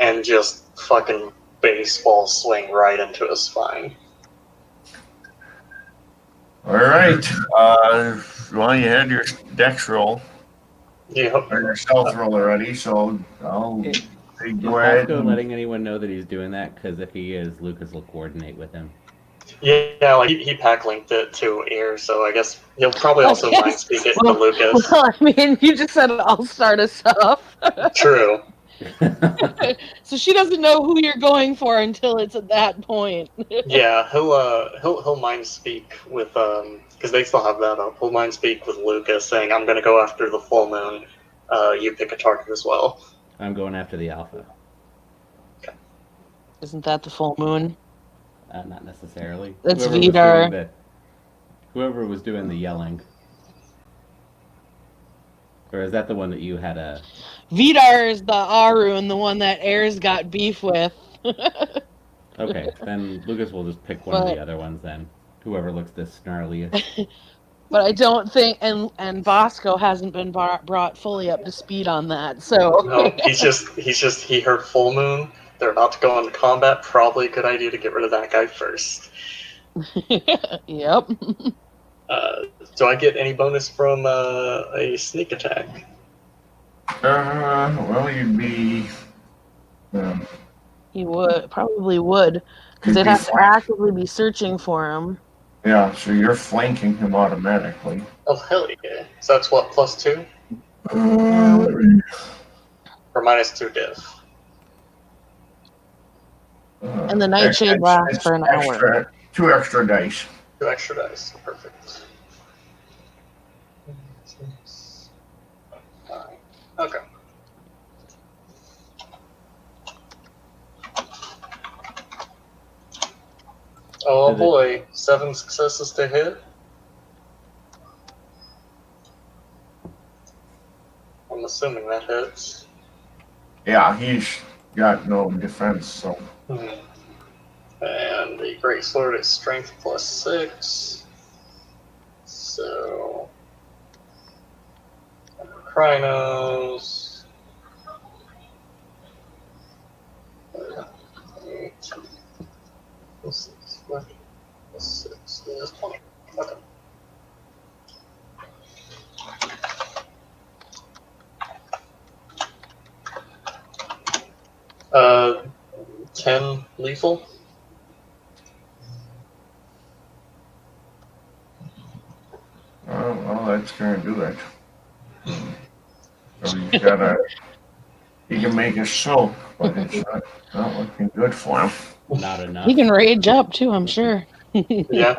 and just fucking baseball swing right into his spine. All right. Well, you had your dex roll Yep. or your stealth roll already, so I'll Is go ahead. Bosco letting anyone know that he's doing that? Because if he is, Lucas will coordinate with him. Yeah, like he pack linked it to Air, so I guess he'll probably also Yes. mind speak it to Lucas. Well, I mean, you just said I'll start us off. True. So she doesn't know who you're going for until it's at that point. Yeah, he'll mind speak with because they still have that up. He'll mind speak with Lucas, saying, "I'm gonna go after the full moon. You pick a target as well." I'm going after the alpha. Isn't that the full moon? Not necessarily. That's Whoever Vidar. was doing the yelling. Or is that the one that you had a... Vidar is the Arun, the one that Air's got beef with. Okay, then Lucas will just pick one of But- the other ones then. Whoever looks this snarly. But I don't think, and Bosco hasn't been brought fully up to speed on that. So No, he heard full moon. They're about to go into combat. Probably a good idea to get rid of that guy first. Yep. Do I get any bonus from a sneak attack? Well, you'd be. He probably would, because they'd have to actively be searching for him. Yeah, so you're flanking him automatically. Oh hell yeah! So that's what, +2 or -2 diff? And the nightshade lasts for an hour. 2 extra dice. 2 extra dice. Perfect. Okay. Oh boy, 7 successes to hit. I'm assuming that hits. Yeah, he's got no defense, so. And the greatsword is strength +6. So Krynos. 8 +6 is 20. Okay. Uh, 10 lethal. Well, that's gonna do it. So he can make a soak, but it's not looking good for him. Not enough. He can rage up too, I'm sure. Yeah.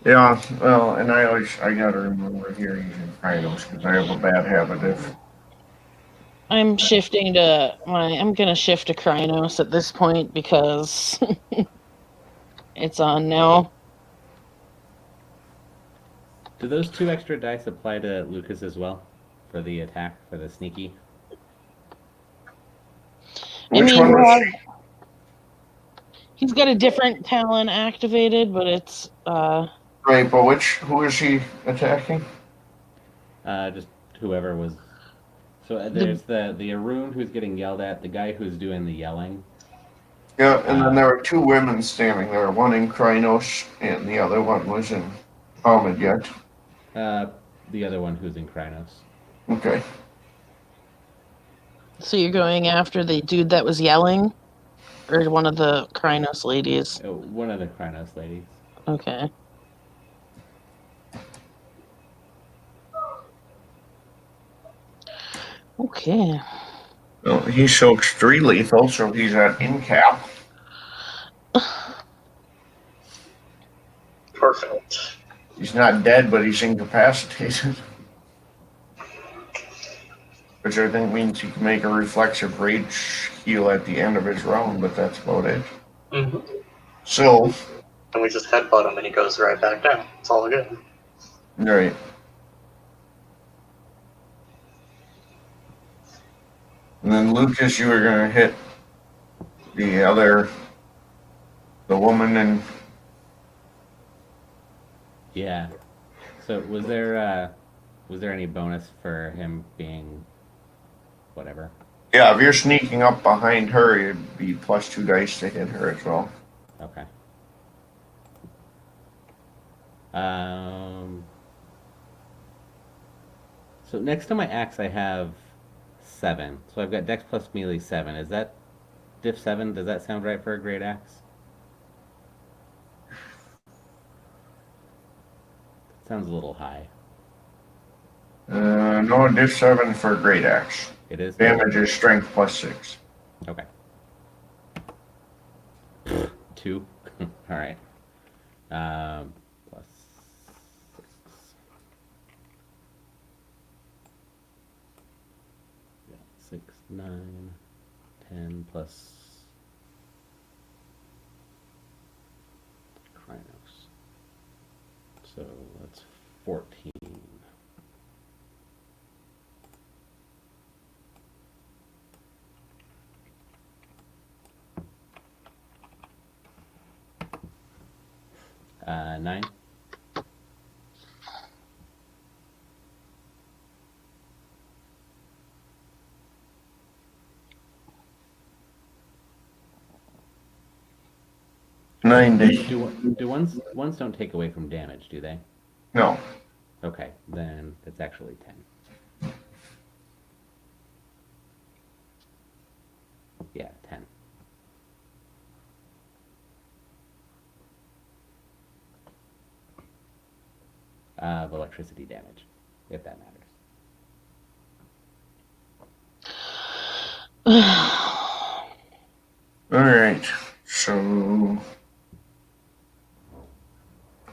Yeah, well, and I gotta remember here using Krynos because I have a bad habit of. I'm gonna shift to Krynos at this point because it's on now. Do those 2 extra dice apply to Lucas as well? For the attack, for the sneaky? Which one was she? He's got a different talent activated, but it's Right, but who is he attacking? Just whoever was. So there's the Arun who's getting yelled at, the guy who's doing the yelling. Yeah, and then there were 2 women standing there, one in Krynos and the other one was in Almad. The other one who's in Krynos. Okay. so you're going after the dude that was yelling, or one of the Krynos ladies. One of the Krynos ladies. Okay. Okay. Well, he soaks 3 lethal, so he's at incap. Perfect. He's not dead, but he's incapacitated. Which I think means he can make a reflexive rage heal at the end of his round, but that's about it. Mm-hmm. So, And we just headbutt him and he goes right back down. It's all good. right. And then Lucas, you were gonna hit the woman and Yeah. So was there any bonus for him being whatever? yeah, if you're sneaking up behind her, it'd be plus 2 dice to hit her as well. Okay. So next to my axe I have 7. So I've got Dex plus melee 7. Is that diff 7? Does that sound right for a great axe? Sounds a little high. No, diff 7 for great axe. It is? Damage is strength plus 6. Okay. 2. Alright. Plus 6. Yeah, 6, 9, 10 plus Krynos. So that's 14. Nine. Do ones don't take away from damage, do they? No. Okay, then it's actually 10. Yeah, 10. Of electricity damage, if that matters. Alright, so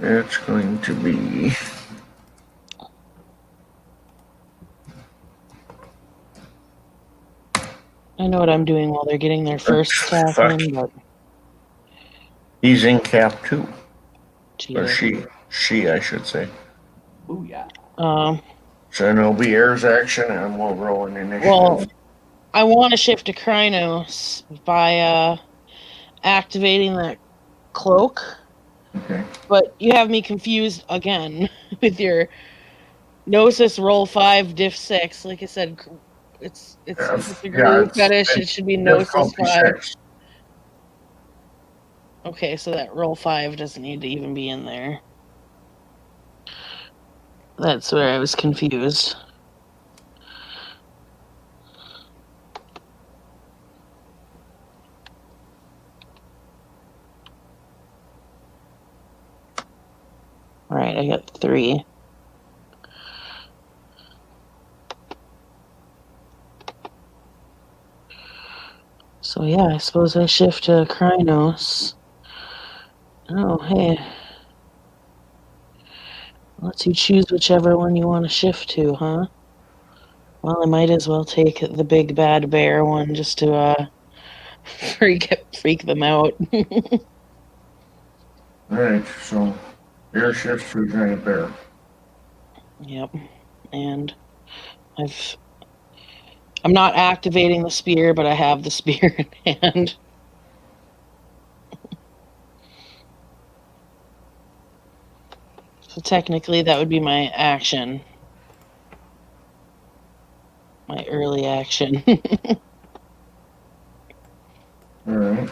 it's going to be I know what I'm doing while they're getting their first attack in, but he's in cap 2. Or Jesus. she, I should say. Booyah. So then it'll be Air's action, and we'll roll an initiative. Well, I want to shift to Krynos by activating that cloak. Okay. But you have me confused again with your Gnosis roll 5, diff 6. Like I said, it's a glue fetish. It should be Gnosis 5. 6. Okay, so that roll 5 doesn't need to even be in there. That's where I was confused. Alright, I got 3. So yeah, I suppose I shift to Krynos. Oh, hey. Lets you choose whichever one you want to shift to, huh? Well, I might as well take the big bad bear one just to freak them out. Alright, so bear shifts to giant bear. Yep. And I'm not activating the spear, but I have the spear in hand. So technically that would be my action. My early action. Alright.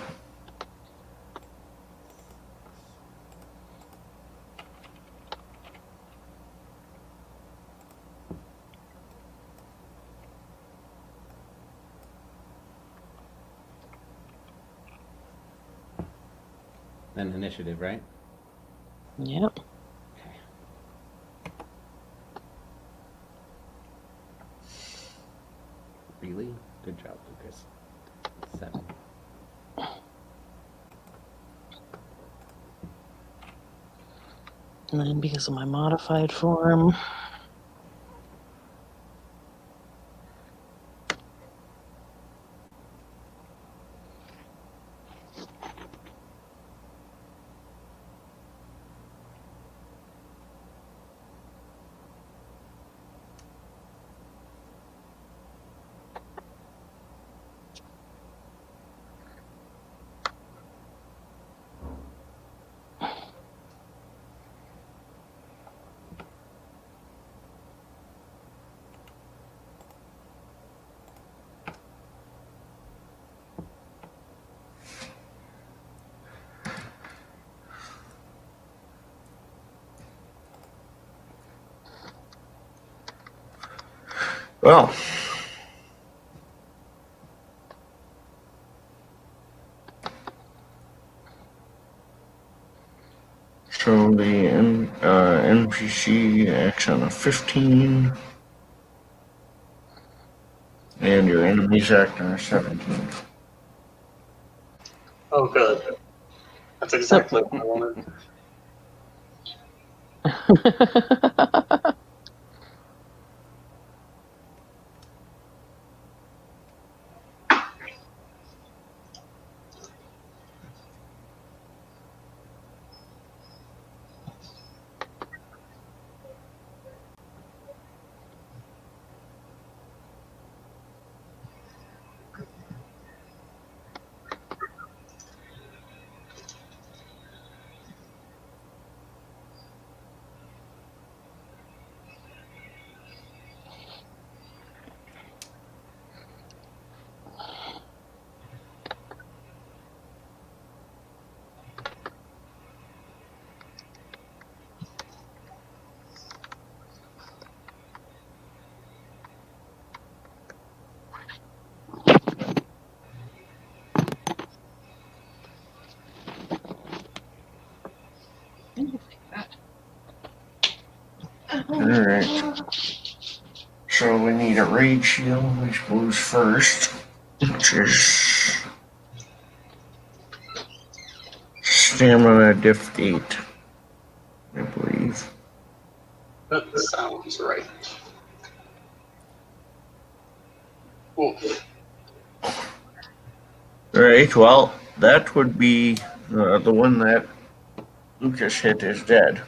Then initiative, right? Yep. Okay. Really? Good job, Lucas. 7. And then because of my modified form. Well, so the NPC acts on a 15, and your enemies act on a 17. Oh, good. That's exactly what I wanted. Alright. So we need a rage shield, which goes first, which is stamina diff 8, I believe. That sounds right. Oof. Alright, well, that would be the one that Lucas hit is dead.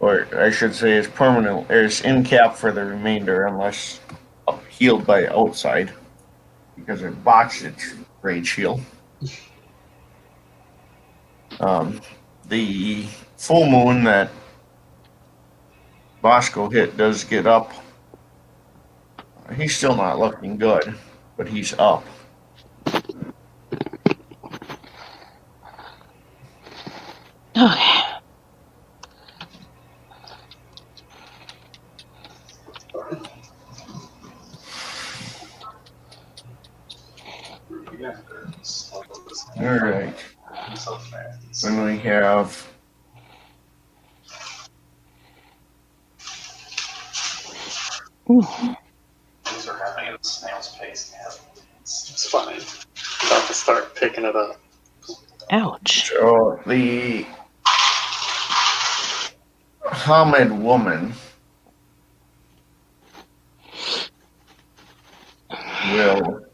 Or I should say is permanent, or is in cap for the remainder unless healed by outside. Because it boxed its rage shield. The full moon that Bosco hit does get up. He's still not looking good, but he's up. Okay. Alright. Then we have Ooh. These are happening at a snail's pace. It's fine. I'm about to start picking it up. Ouch. So the Hamid woman will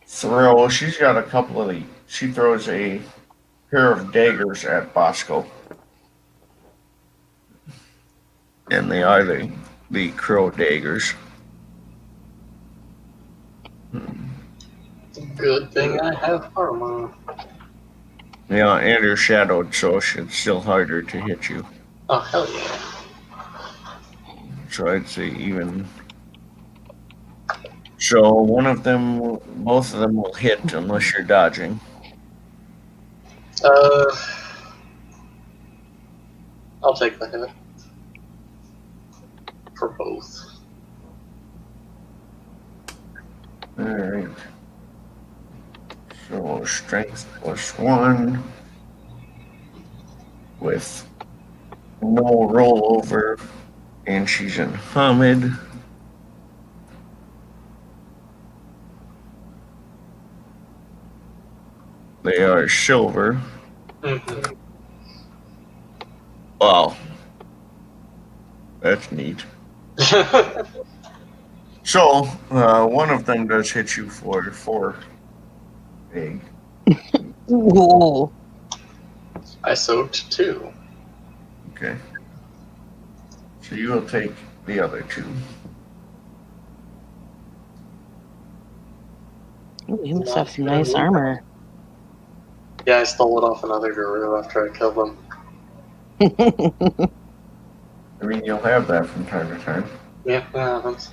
throw. She's got a couple of the. She throws a pair of daggers at Bosco, and they are the crow daggers. Good thing I have armor. Yeah, and you're shadowed, so it's still harder to hit you. Oh, hell yeah. So I'd say even. So one of them, both of them will hit unless you're dodging. I'll take the hit. For both. Alright. So strength +1 with no rollover, and she's in Hamid. They are silver. Mm-hmm. Wow. That's neat. So, one of them does hit you for 4 egg. Ooh. I soaked 2. Okay. So you will take the other 2. Ooh, you must have some nice armor. Yeah, I stole it off another guru after I killed him. I mean, you'll have that from time to time. Yeah, that happens.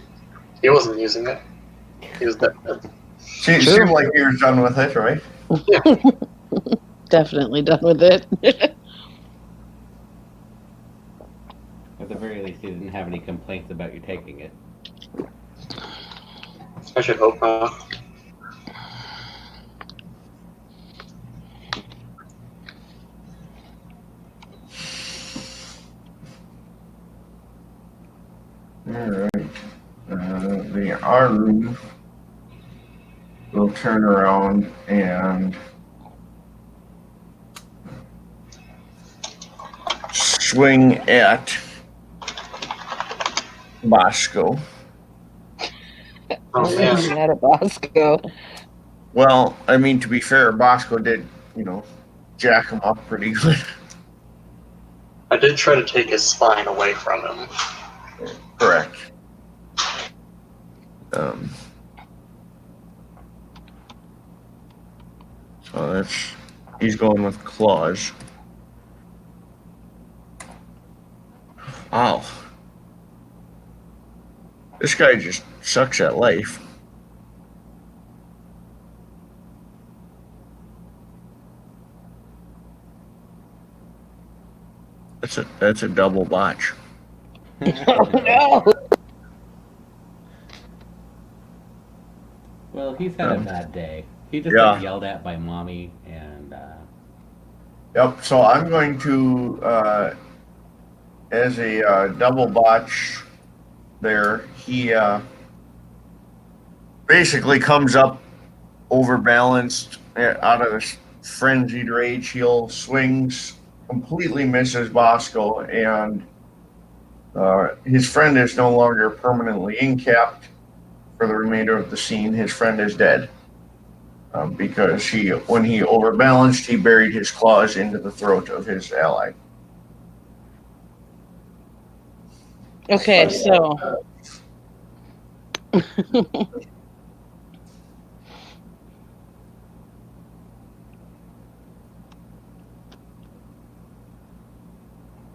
He wasn't using it. He was dead. Seems True. like you're done with it, right? Definitely done with it. At the very least, he didn't have any complaints about you taking it. I should hope not. Alright. The Aru will turn around and swing at Bosco. Oh man. Looking at a Bosco. Well, I mean, to be fair, Bosco did, jack him up pretty good. I did try to take his spine away from him. Correct. So he's going with claws. Wow. This guy just sucks at life. That's a double botch. Oh no! Well, he's had a bad day. He just Yeah. got yelled at by mommy, and Yep. So I'm going to, as a double botch there, he basically comes up overbalanced out of this frenzied rage. He'll swings, completely misses Bosco, and his friend is no longer permanently incapped for the remainder of the scene. His friend is dead. Because when he overbalanced, he buried his claws into the throat of his ally. Okay, so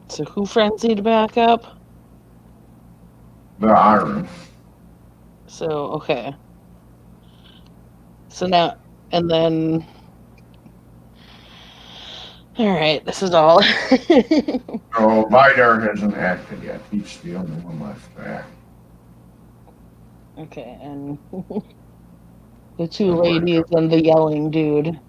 so who frenzied back up? The Iron. So okay. So now and then. All right, this is all. Oh, Vidar hasn't acted yet. He's the only one left to act. Okay, and the 2 ladies and the yelling dude.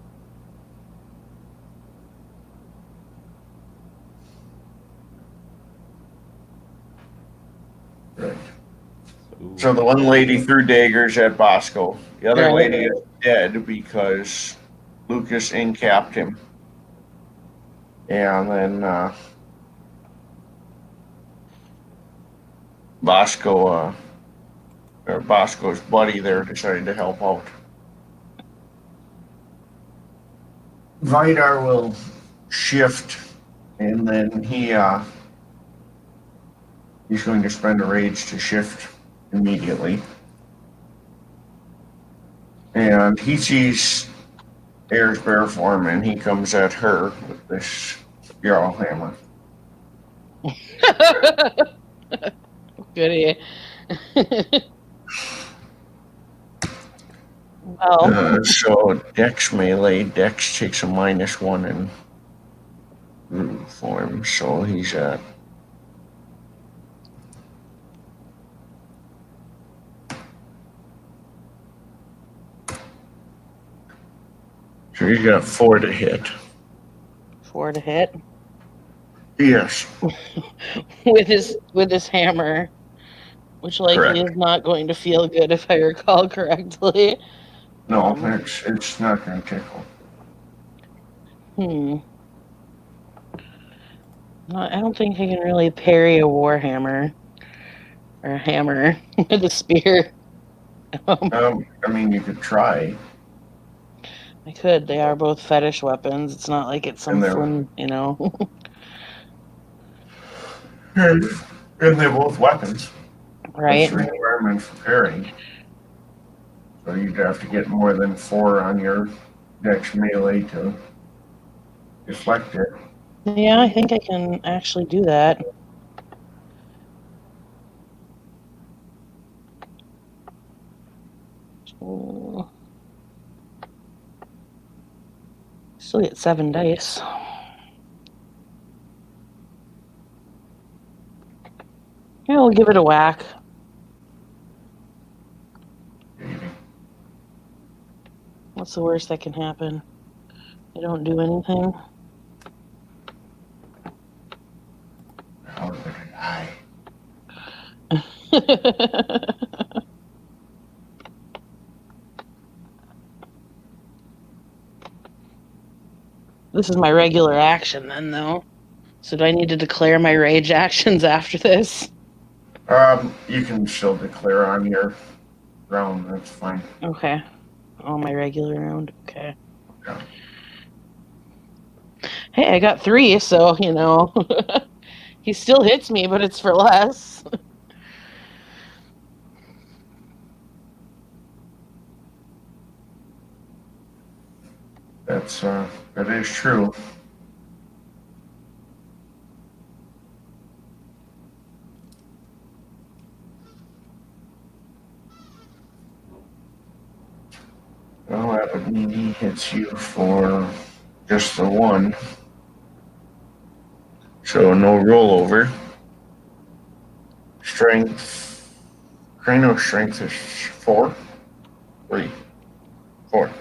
So the one lady threw daggers at Bosco. The other Right. lady is dead because Lucas incapped him. And then Bosco's buddy there decided to help out. Vidar will shift, and then he's going to spend a rage to shift immediately. And he sees Air's bear form, and he comes at her with this yarrow hammer. Goody. Well, So Dex melee, Dex takes a -1 in root form, so he's at so he's got 4 to hit. 4 to hit Yes, with his hammer, which likely correct. is not going to feel good if I recall correctly. No, it's not going to tickle. I don't think I can really parry a warhammer or a hammer with a spear. I mean, you could try. I could. They are both fetish weapons. It's not like it's some And they're- flim, And they're both weapons. right? That's the requirement for parrying. So you'd have to get more than 4 on your Dex melee to deflect it. Yeah, I think I can actually do that. Oh. Still get 7 dice. Yeah, we'll give it a whack. What's the worst that can happen? I don't do anything. How would I? This is my regular action then, though. So do I need to declare my rage actions after this? You can still declare on your round. That's fine. Okay. On my regular round. Okay. Yeah. Hey, I got 3, so, he still hits me, but it's for less. That is true. Well, that would mean he hits you for just the 1. So no rollover. Strength. Cranial strength is 4. 3. 4.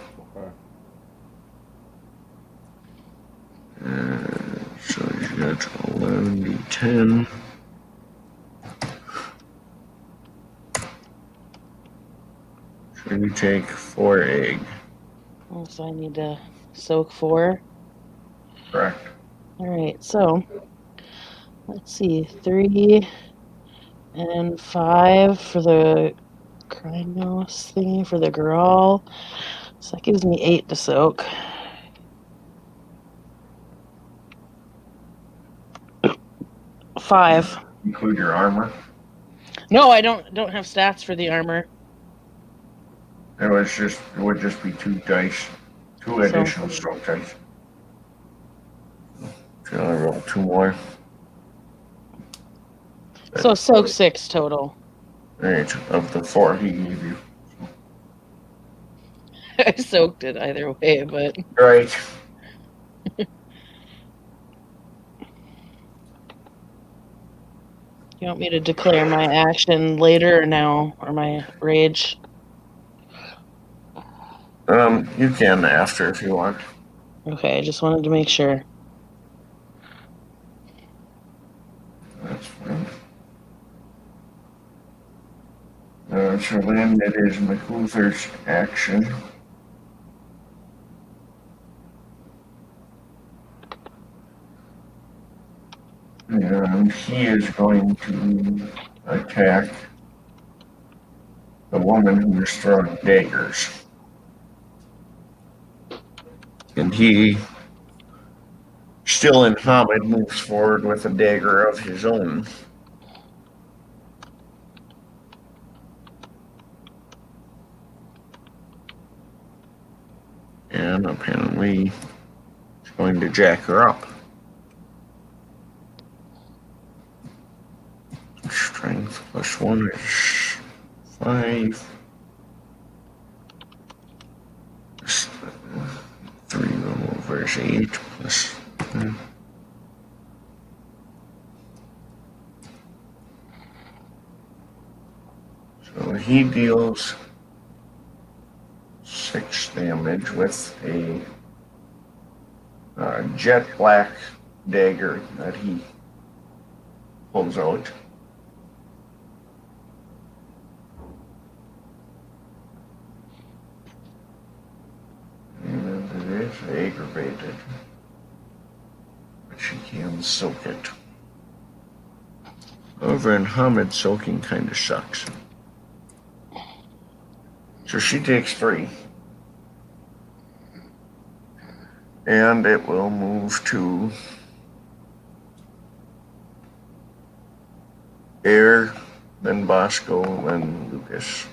So he's got 11d10. So you take 4 egg. So I need to soak 4. Correct. All right, so let's see, 3 and 5 for the Krynos thingy for the girl. So that gives me 8 to soak. Five. Include your armor. No, I don't have stats for the armor. It would just be 2 dice. 2 additional stroke dice. So I roll 2 more. So soak 6 total. Alright, of the 4 he gave you. I soaked it either way, but Right. you want me to declare my action later or now, or my rage? You can after if you want. Okay, I just wanted to make sure. That's fine. So then it is McLuther's action. And he is going to attack the woman who is throwing daggers. And he, still in Hamid, moves forward with a dagger of his own. And apparently he's going to jack her up. Strength plus 1 is 5. 3 over is 8 plus 10. So he deals 6 damage with a jet black dagger that he pulls out. And it is aggravated, but she can soak it. However, in Hamid, soaking kind of sucks. So she takes 3. And it will move to Air, then Bosco, then Lucas.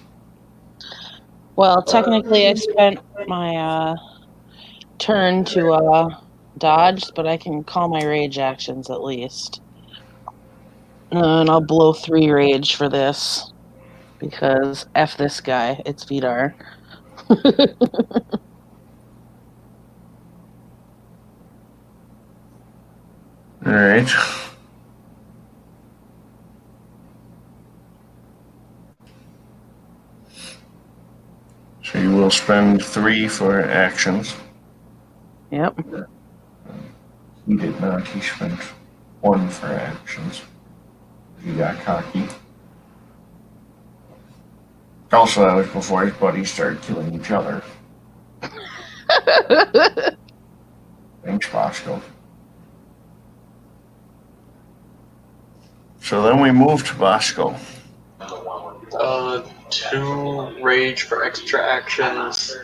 Well, technically, I spent my turn to dodge, but I can call my rage actions at least. And I'll blow 3 rage for this because F this guy. It's Vidar. All right. So you will spend 3 for actions. Yep. He did not. He spent 1 for actions. He got cocky. Also, that was before his buddies started killing each other. Thanks, Bosco. So then we move to Bosco. 2 rage for extra actions,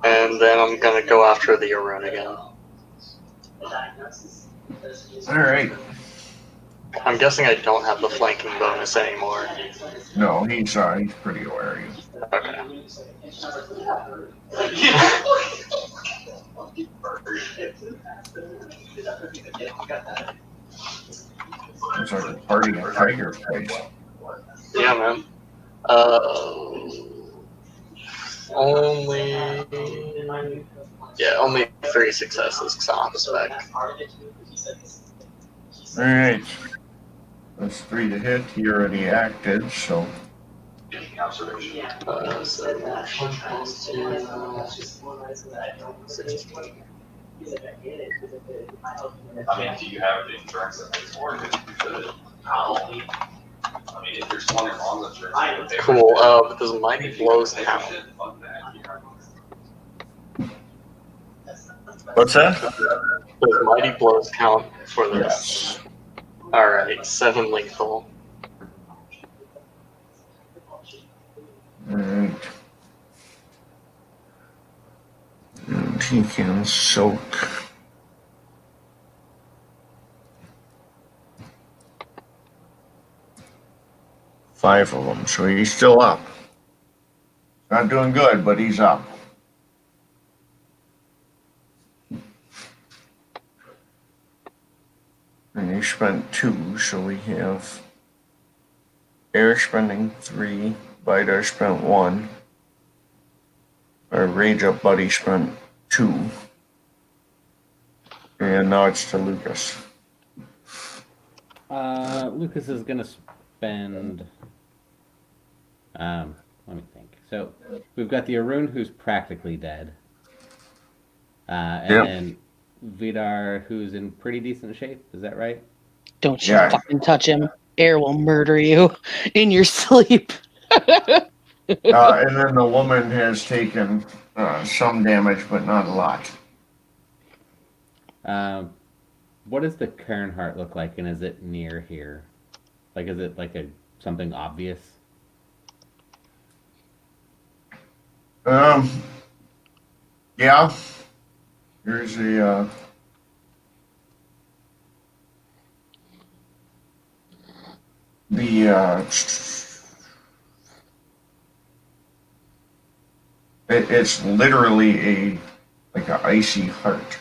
and then I'm gonna go after the Arun again. Alright. I'm guessing I don't have the flanking bonus anymore. No, he's pretty aware of you. Okay. It's like a party at Tiger's place. Yeah, man. Only 3 successes because I'm on the spec. Alright. That's 3 to hit. He already acted, so. I mean, do you have the insurance that pays for it? You should. I mean, if there's one wrong with insurance, Cool. But does Mighty Blows count? What's that? Does Mighty Blows count for this? Yes. Alright, 7 lethal. Alright. And he can soak. Five of them, so he's still up. Not doing good, but he's up. And he spent 2, so we have Eric spending 3, Vidar spent 1, our Rage Up buddy spent 2, and now it's to Lucas. Lucas is going to spend... let me think. So we've got the Arun who's practically dead. And then Vidar who's in pretty decent shape. Is that right? Don't you fucking touch him. Air will murder you in your sleep. And then the woman has taken some damage, but not a lot. What does the Kern heart look like, and is it near here? Like, is it like a something obvious? Um, yeah, here's the it's literally like an icy heart.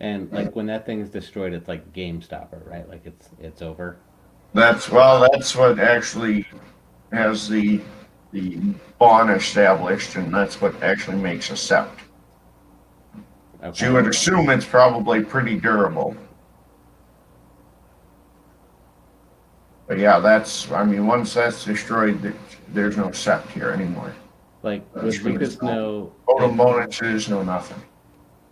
And like when that thing is destroyed, it's like game stopper, right? Like it's over. That's what actually has the bond established, and that's what actually makes a sept. So you Okay. would assume it's probably pretty durable. But yeah, I mean, once that's destroyed, there's no sept here anymore. Like Which would means Lucas no know if totem bonuses, no nothing.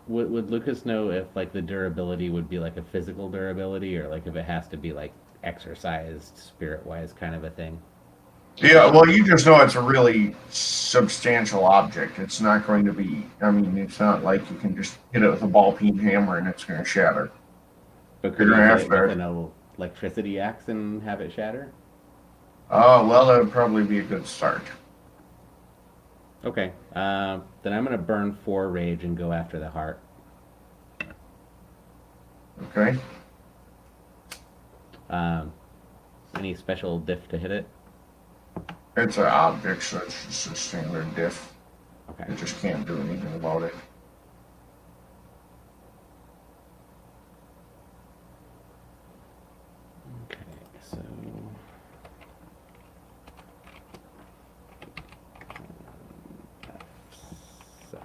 would Lucas know if like the durability would be like a physical durability or like if it has to be like exercised spirit wise kind of a thing? Yeah, well, you just know it's a really substantial object. It's not going to be, I mean, it's not like you can just hit it with a ball peen hammer and it's going to shatter. But could You're he going to hit have it with to, an electricity axe and have it shatter? well, that would probably be a good start. Okay. Then I'm gonna burn 4 rage and go after the heart. Okay. Um, any special diff to hit it? It's an object, so it's just a standard diff. Okay. You just can't do anything about it. Okay. So. F7.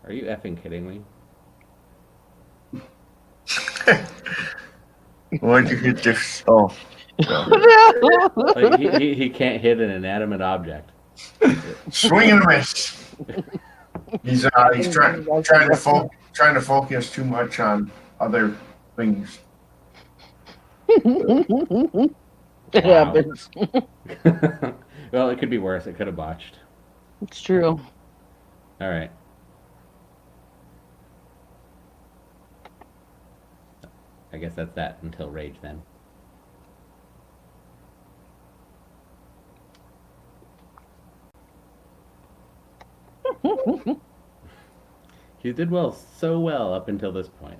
Are you effing kidding me? Why'd you hit this? Oh, no. Like he can't hit an inanimate object. Swing and a miss. He's trying to focus too much on other things. It Wow. happens. Well, it could be worse. It could have botched. It's true. All right. I guess that's that until rage then. You did well, so well up until this point.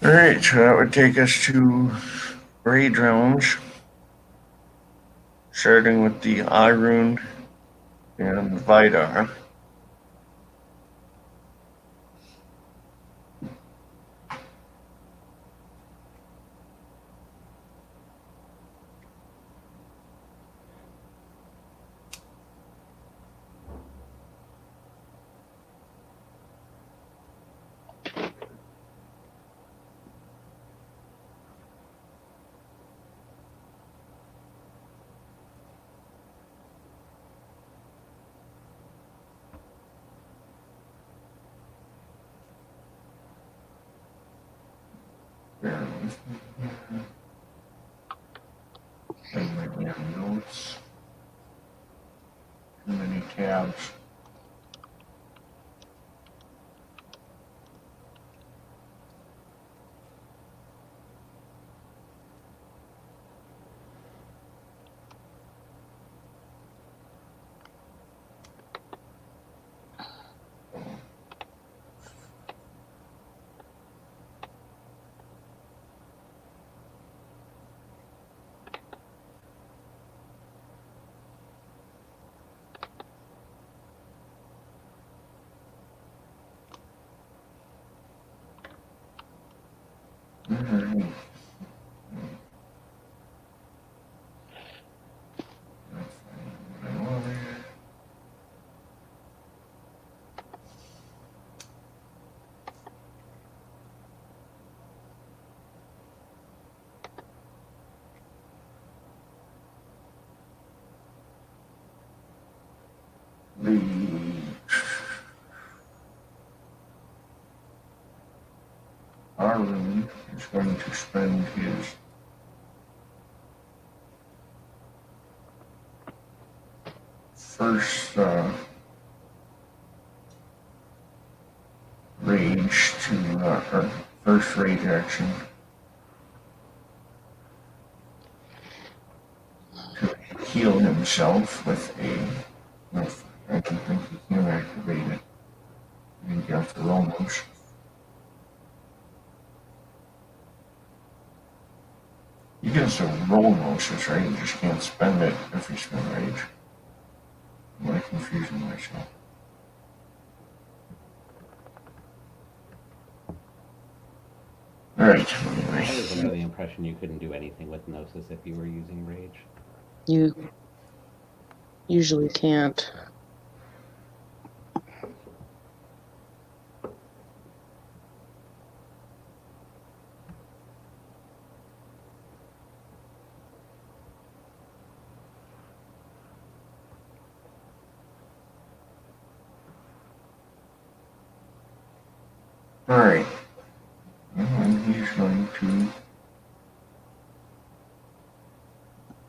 All right, so that would take us to raid rounds, starting with the Irun and Vidar. Notes. Too many tabs. All right. Arun is going to spend his first rage to, or first rage action to heal himself with a, I don't think he can activate it. I think you have to roll motion. You can still roll motions, right? You just can't spend it if you spend rage. Am I confusing myself? Alright, anyway. I was under the impression you couldn't do anything with Gnosis if you were using Rage. You usually can't. Alright. And he's going to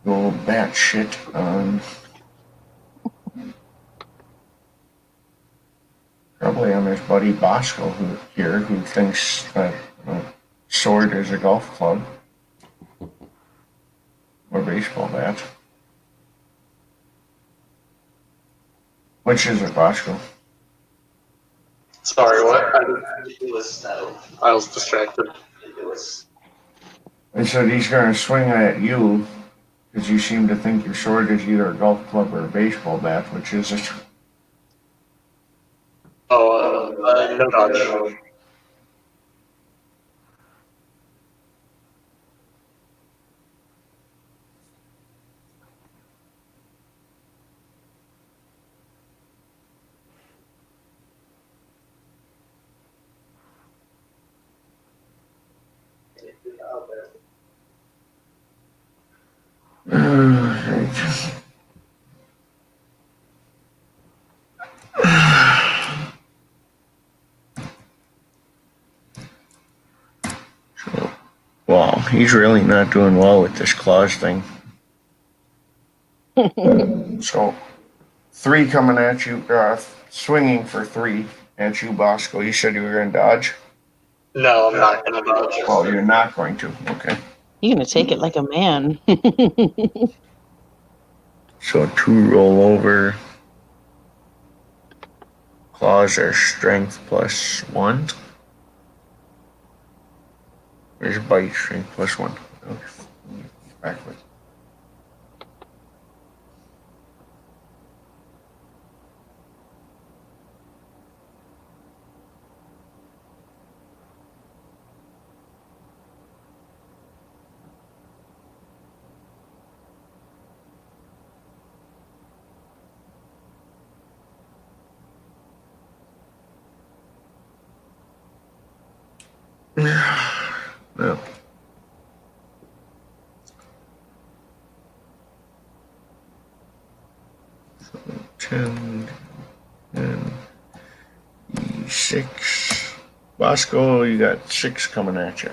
go batshit on probably on his buddy Bosco who thinks that sword is a golf club or baseball bat. Which is it, Bosco? Sorry, what? It was no. I was distracted. It was. I said he's going to swing at you because you seem to think your sword is either a golf club or a baseball bat, which is it? Oh, no dodge. Right. So, wow, he's really not doing well with this claws thing. So, 3 coming at you, swinging for 3 at you, Bosco. You said you were going to dodge? No, I'm not gonna dodge. Oh, you're not going to. Okay. You're gonna take it like a man. So 2 roll over. Claws are strength plus 1. Where's bite strength plus 1? Okay. Backwards. No. So 10 and E6. Bosco, you got 6 coming at you.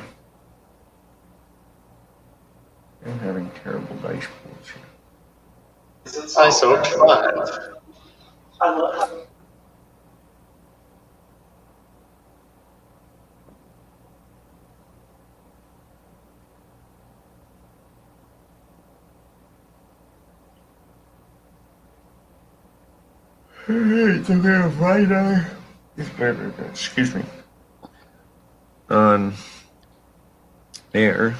I'm having terrible dice pulls here. I so tried. Alright, so we're gonna find our. Excuse me. On air.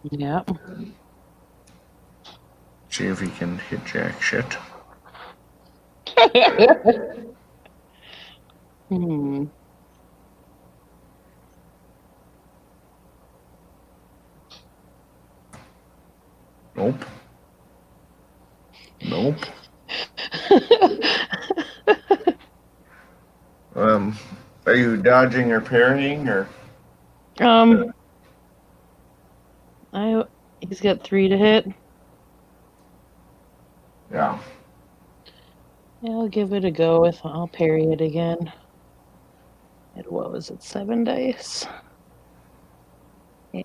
Yep. See if he can hit jack shit. Hmm. Nope. Nope. Are you dodging or parrying or? He's got 3 to hit. Yeah. Yeah, I'll give it a go. I'll parry it again. What was it? 7 dice.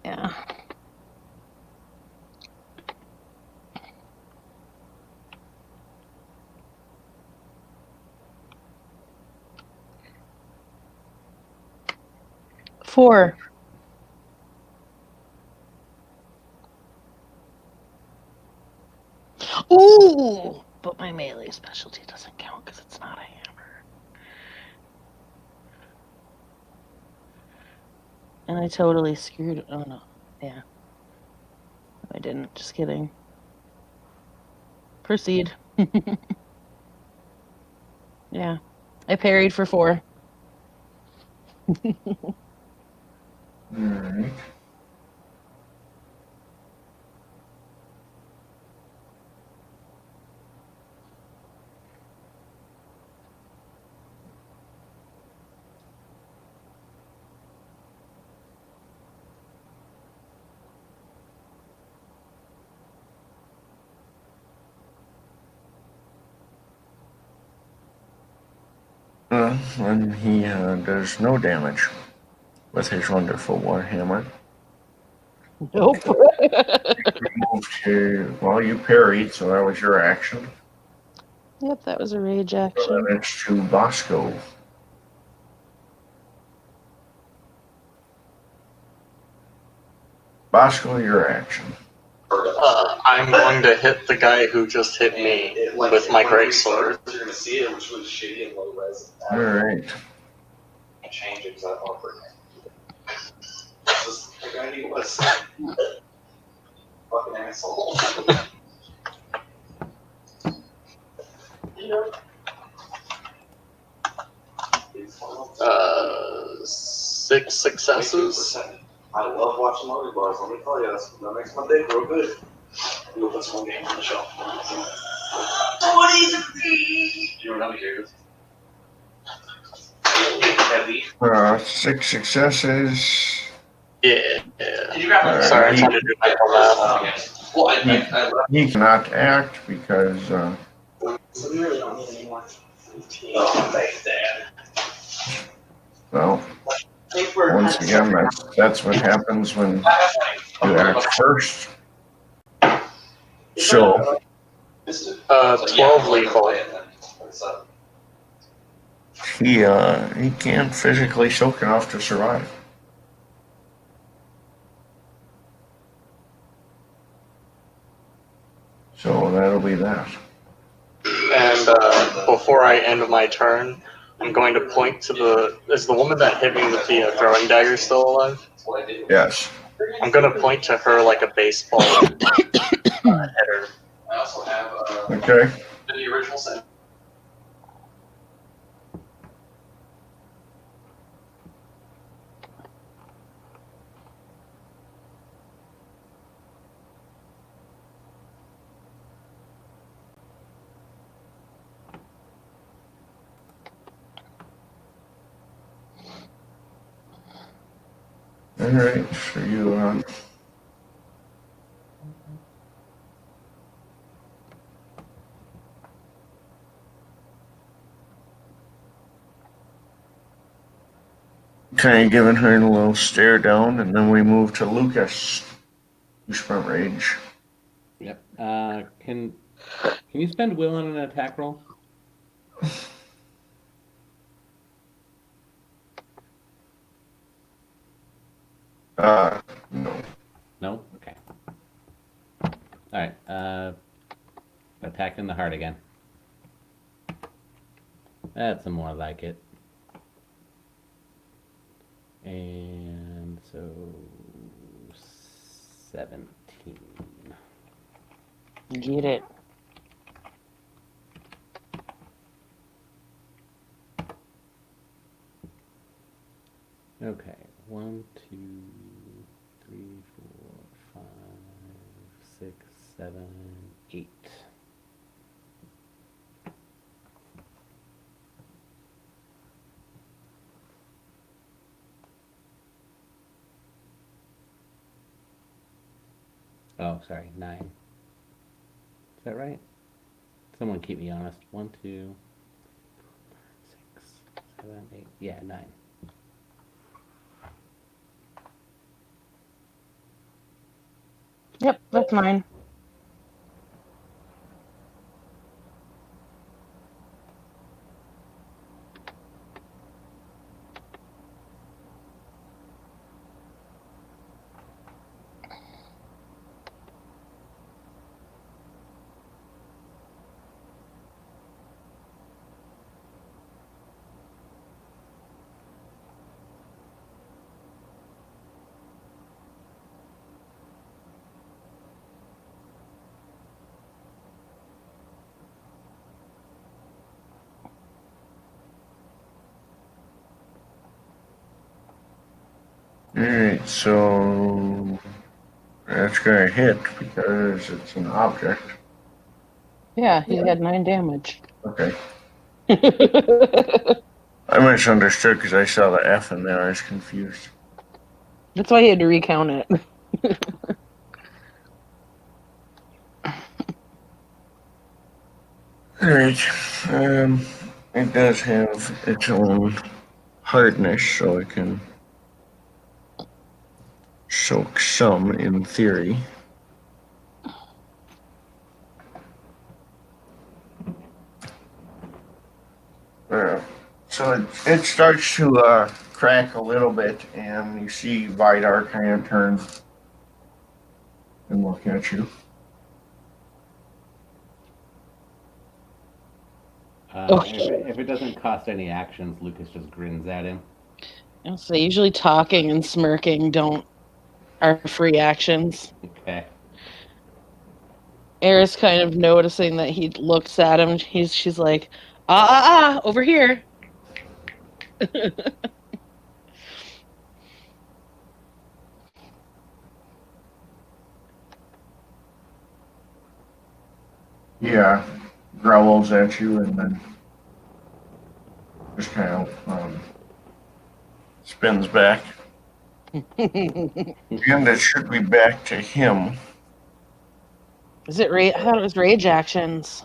Yeah. Four. Ooh! But my melee specialty doesn't count because it's not a hammer. And I totally screwed it. Oh no. Yeah. I didn't. Just kidding. Proceed. Yeah. I parried for 4. Alright. And he does no damage with his wonderful warhammer. Nope. Well, you parried, so that was your action. Yep, that was a rage So action. then it's to Bosco. Bosco, your action. I'm going to hit the guy who just hit me with my greatsword. You're gonna see it, which was shitty and low res. Alright. Change it because I want to. Just the guy he was. Fucking asshole. Six successes. I love watching loading bars. Let me tell you, that makes my day real good. We'll put some games on the shelf. You don't know here. Heavy. 6 successes. Yeah. Can you grab my Sorry, I he, tried to do my math. Well, I love he cannot act because so we really don't need any more. Oh, thanks, Dad. well, once again, that's what happens when you act first. So 12 lethal. he can't physically soak enough to survive. So that'll be that. And before I end my turn, I'm going to point to the. Is the woman that hit me with the throwing dagger still alive? Yes. I'm going to point to her like a baseball and hit her. I also have Okay. the original set. All right. So you kind of giving her a little stare down, and then we move to Lucas, who's front rage. Yep. Can you spend will on an attack roll? No. No. Okay. All right. Attack in the heart again. That's more like it. And so 17. Get it. Okay. 1, 2, 3, 4, 5, 6, 7, 8. Oh, sorry, 9. Is that right? Someone keep me honest. 1, 2, 6, 7, 8. 7, 8. Yeah, 9. Yep, that's mine. Alright, so that's gonna hit because it's an object. Yeah, he had 9 damage. Okay. I misunderstood because I saw the F in there. I was confused. That's why he had to recount it. Alright. It does have its own hardness, so it can soak some in theory. So it starts to crack a little bit, and you see Vidar kind of turn and look at you. If it doesn't cost any actions, Lucas just grins at him. So usually talking and smirking are free actions. Okay. Eris kind of noticing that he looks at him. She's like, over here. Yeah, growls at you and then just kind of spins back. And it should be back to him. Is it rage? I thought it was rage actions.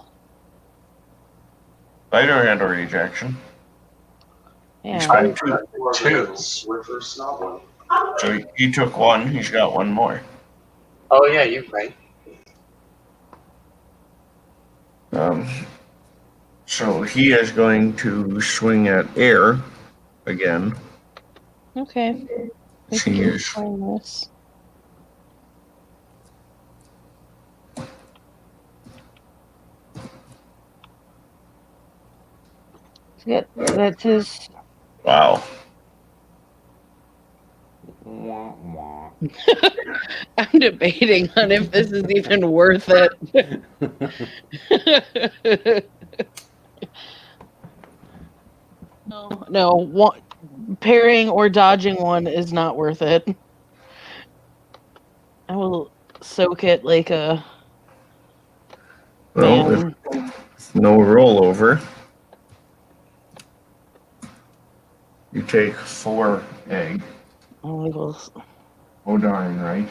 Vidar had a rage action. Yeah. Spent 2. Swiffer Snob one. So he took 1. He's got 1 more. Oh yeah, you're right. So he is going to swing at air again. Okay. We He can is explain this. Yeah, that's his. wow. Wah, wah. I'm debating on if this is even worth it. No, parrying or dodging one is not worth it. I will soak it like a Well, man. if no rollover, you take 4 egg. I will. Oh darn, right?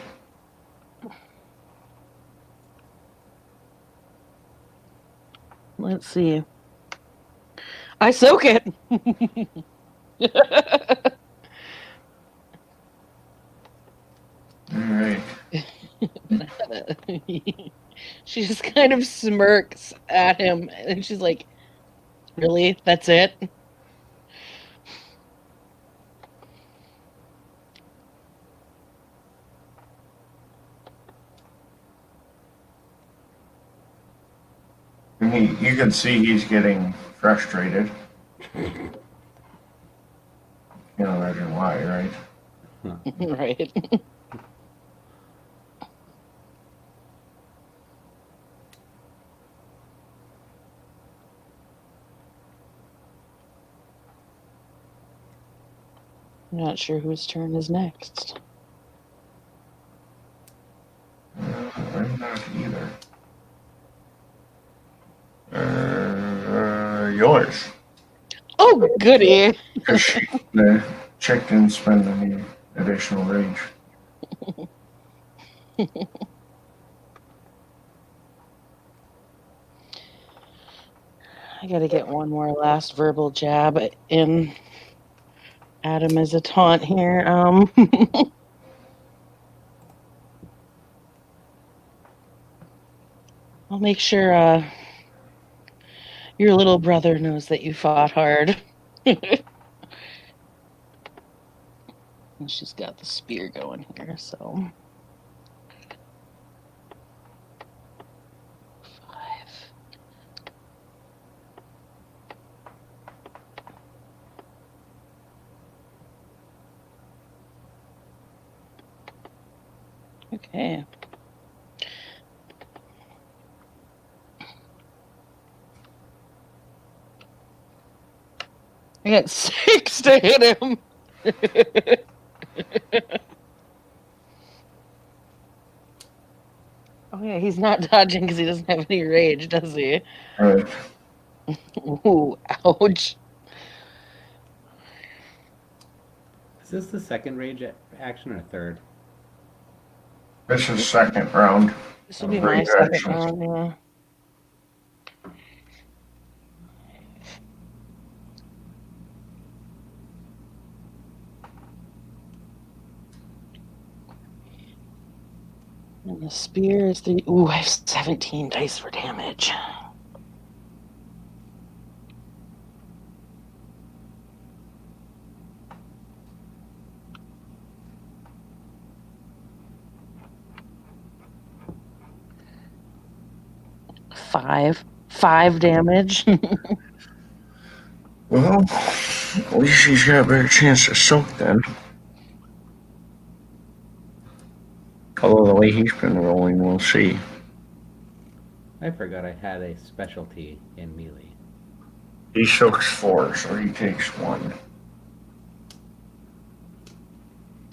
Let's see. I soak it. Alright. She just kind of smirks at him, and she's like, "Really? That's it?" And you can see he's getting frustrated. Can't imagine why, right? Right. I'm not sure whose turn is next. I'm not either. Yours. Oh, goody. Because the chick didn't spend any additional rage. I gotta get one more last verbal jab in Adam as a taunt here. I'll make sure your little brother knows that you fought hard. And she's got the spear going here, so 5. Okay. I got 6 to hit him. Oh yeah, he's not dodging because he doesn't have any rage, does he? Right. Ooh, ouch. Is this the second rage action or third? This is second round. This would be of my rage second actions. round, yeah. And the spear is 3. Ooh, I have 17 dice for damage. Five damage. Well, at least he's got a better chance to soak then. Although the way he's been rolling, we'll see. I forgot I had a specialty in melee. He soaks 4, so he takes 1.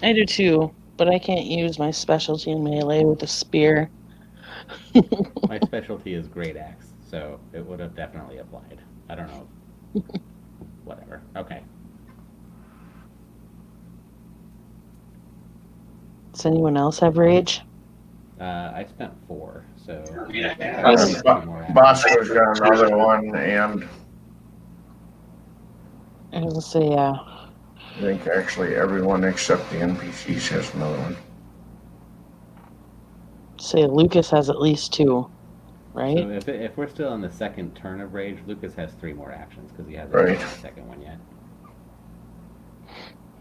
I do too, but I can't use my specialty in melee with a spear. My specialty is great axe, so it would have definitely applied. I don't know. Whatever. Okay. Does anyone else have rage? I spent 4, so Yes. 2 more actions. Bosco's got another one, and I was gonna say, yeah. I think actually everyone except the NPCs has another one. Say Lucas has at least 2, right? So if we're still on the second turn of rage, Lucas has 3 more actions because he hasn't Right. done the second one yet.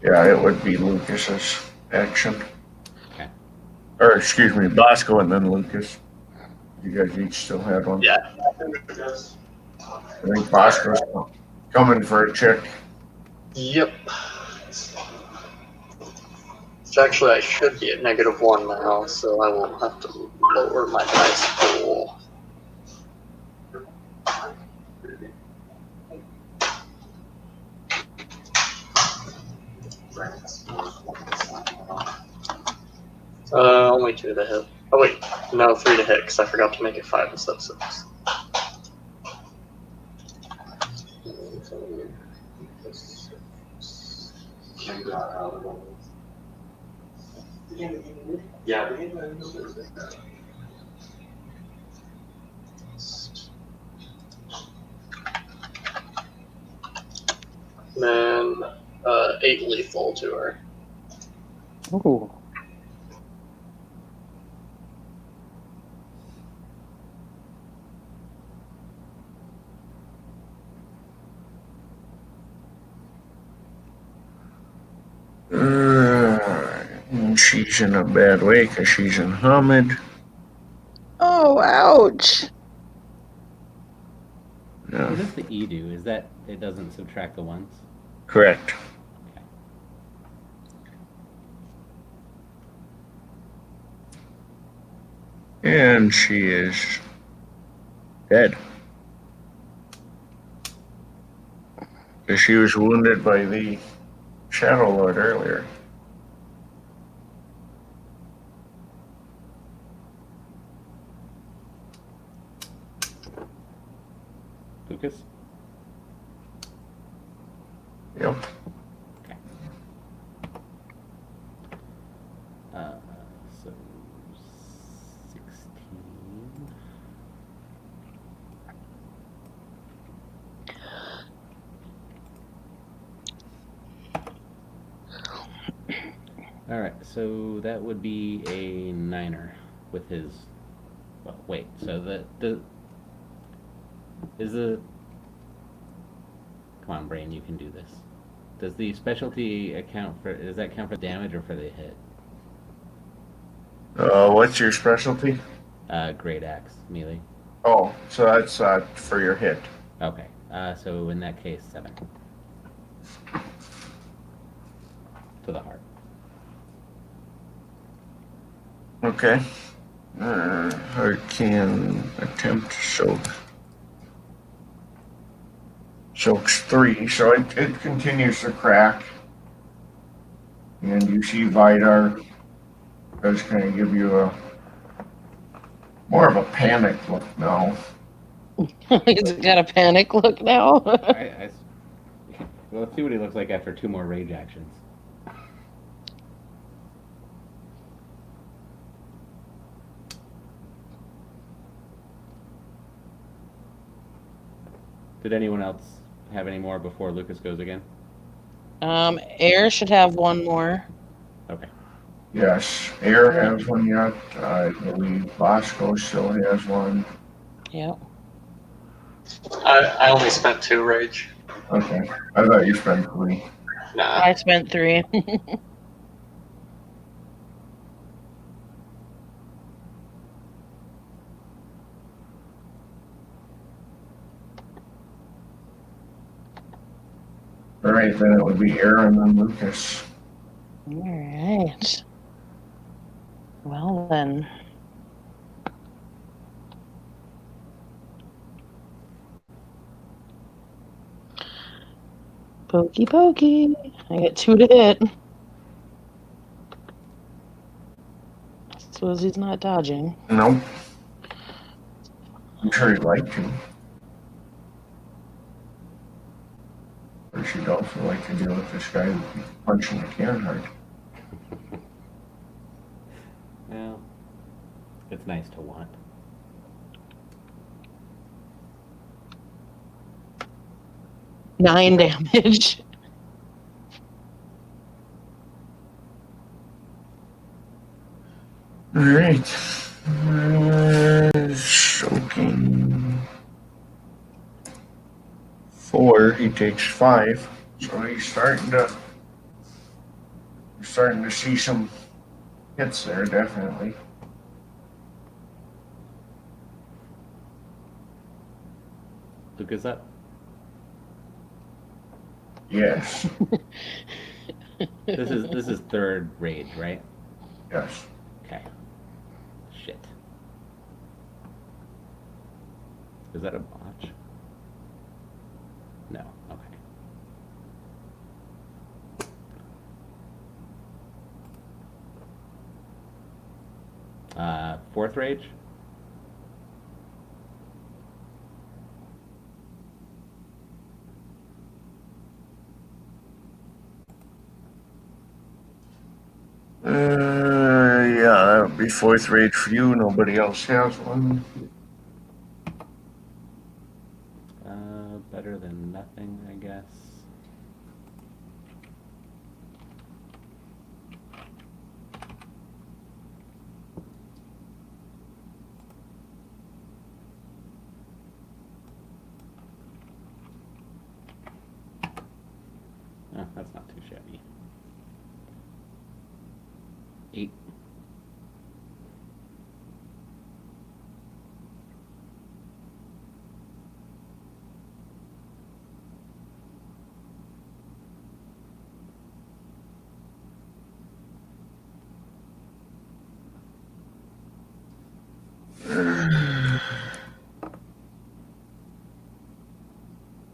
Yeah, it would be Lucas's action. Okay. Or excuse me, Bosco and then Lucas. You guys each still had one. Yeah. I think Bosco's coming for a check. Yep. Which actually I should be at -1 now, so I will have to lower my dice pool. Only 2 to hit. Oh wait, no, 3 to hit because I forgot to make it 5 instead of 6. Yeah. Then 8 lethal to her. Ooh. And she's in a bad way because she's in Hamid. Oh, ouch. No, What does the E do? Is that it doesn't subtract the ones? correct. And she is dead. Because she was wounded by the Shadow Lord earlier. Lucas? Yep. So 16. All right, so that would be a 9er with his Well, wait. So the is the come on, brain, you can do this. Does the specialty account for? Does that count for damage or for the hit? What's your specialty? Great axe melee. Oh, so that's for your hit. Okay. So in that case, 7 to the heart. Okay. Arcane attempt choke. Choke's 3, so it continues to crack. And you see Vidar does kind of give you a more of a panic look now. He's got a panic look now. Well, let's see what he looks like after 2 more rage actions. Did anyone else have any more before Lucas goes again? Air should have one more. Okay. Yes, Air has one yet. I believe Bosco still has one. Yep. I only spent 2 rage. Okay, I thought you spent 3. Nah. I spent 3. All right, then it would be Air and then Lucas. All right. Well then. Pokey pokey. I get 2 to hit. Suppose he's not dodging. Nope. I'm sure he'd like to. But she'd also like to deal with this guy who keeps punching the can hard. Well, it's nice to want. Nine damage. All right. Choking. 4. He takes 5. So he's starting to see some hits there, definitely. Lucas up. Yes. This is 3rd rage, right? Yes. Okay. Shit. Is that a botch? No. Okay. Fourth rage? Yeah, that would be 4th rage for you. Nobody else has one. Better than nothing, I guess. Oh, that's not too shabby. 8.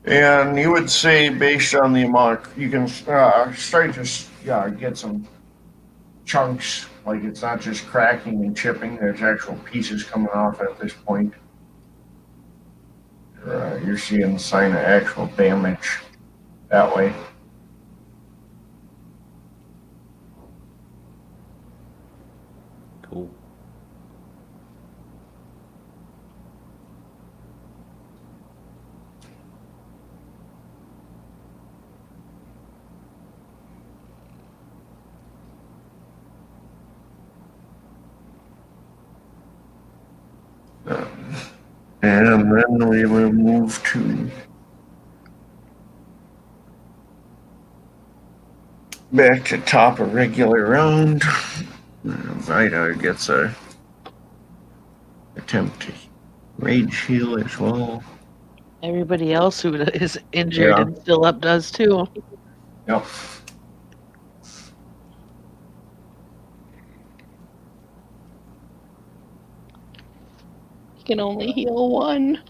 And you would say, based on the amount, you can start to get some chunks. Like it's not just cracking and chipping. There's actual pieces coming off at this point. You're seeing the sign of actual damage that way. Cool. And then we will move to back to top of regular round. Vidar gets a attempt to rage heal as well. Everybody else who is injured Yeah. and still up does too. Yep. He can only heal one.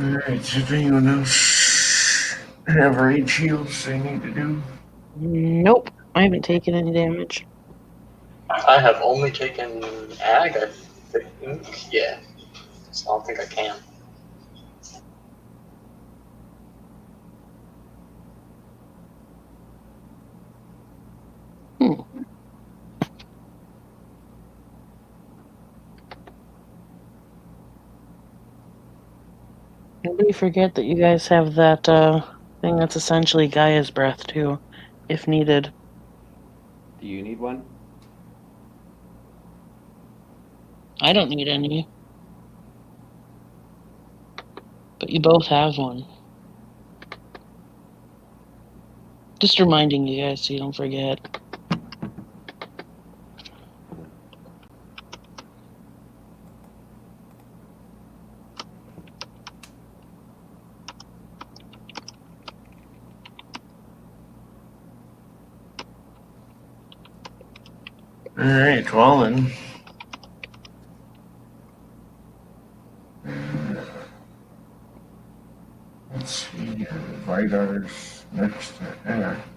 Alright, does anyone else have rage heals they need to do? Nope, I haven't taken any damage. I have only taken ag, I think. Yeah. So I don't think I can. Nobody forget that you guys have that thing that's essentially Gaia's breath too, if needed. Do you need one? I don't need any. But you both have one. Just reminding you guys so you don't forget. Alright, well then. Let's see here. Vidar's next to act.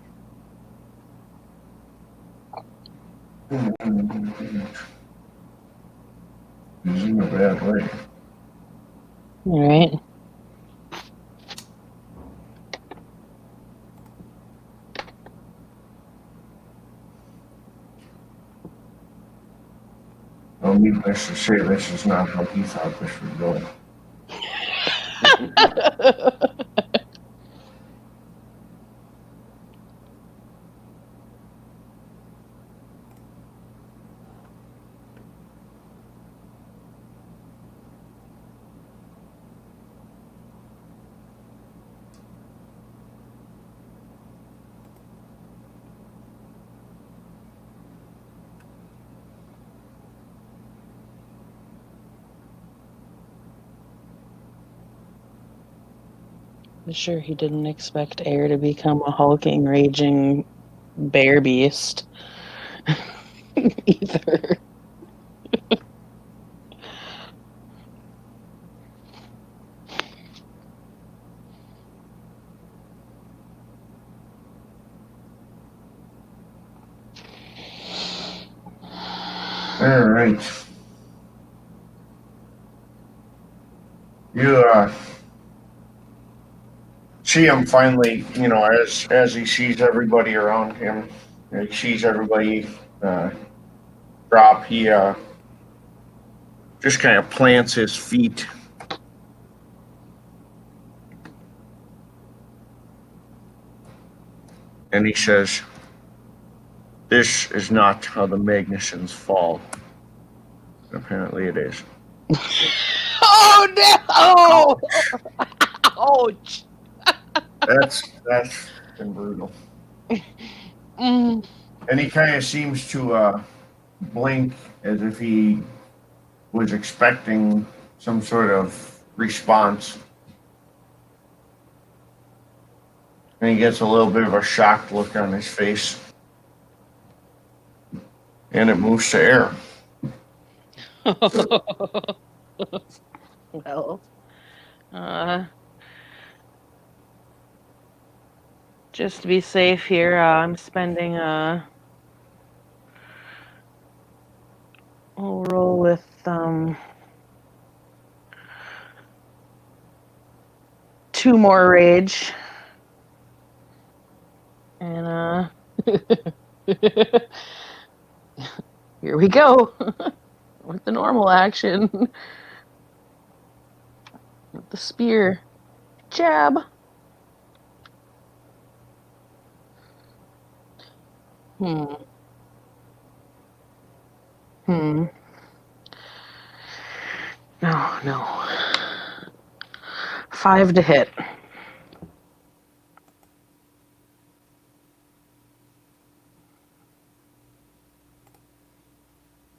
He's in a bad way. Alright. Well, needless to say, this is not how he thought this would go. I'm sure he didn't expect Air to become a hulking, raging bear beast. Either. Alright. You see him finally, as he sees everybody around him, he sees everybody drop, he just kind of plants his feet. And he says, "This is not how the Magnusons fall." Apparently it is. Oh no! Ouch! That's been brutal. Mm. And he kind of seems to blink as if he was expecting some sort of response. And he gets a little bit of a shocked look on his face. And it moves to Air. Well, just to be safe here, I'm spending I'll roll with 2 more rage. And here we go with the normal action. With the spear. Jab. Hmm. No. 5 to hit.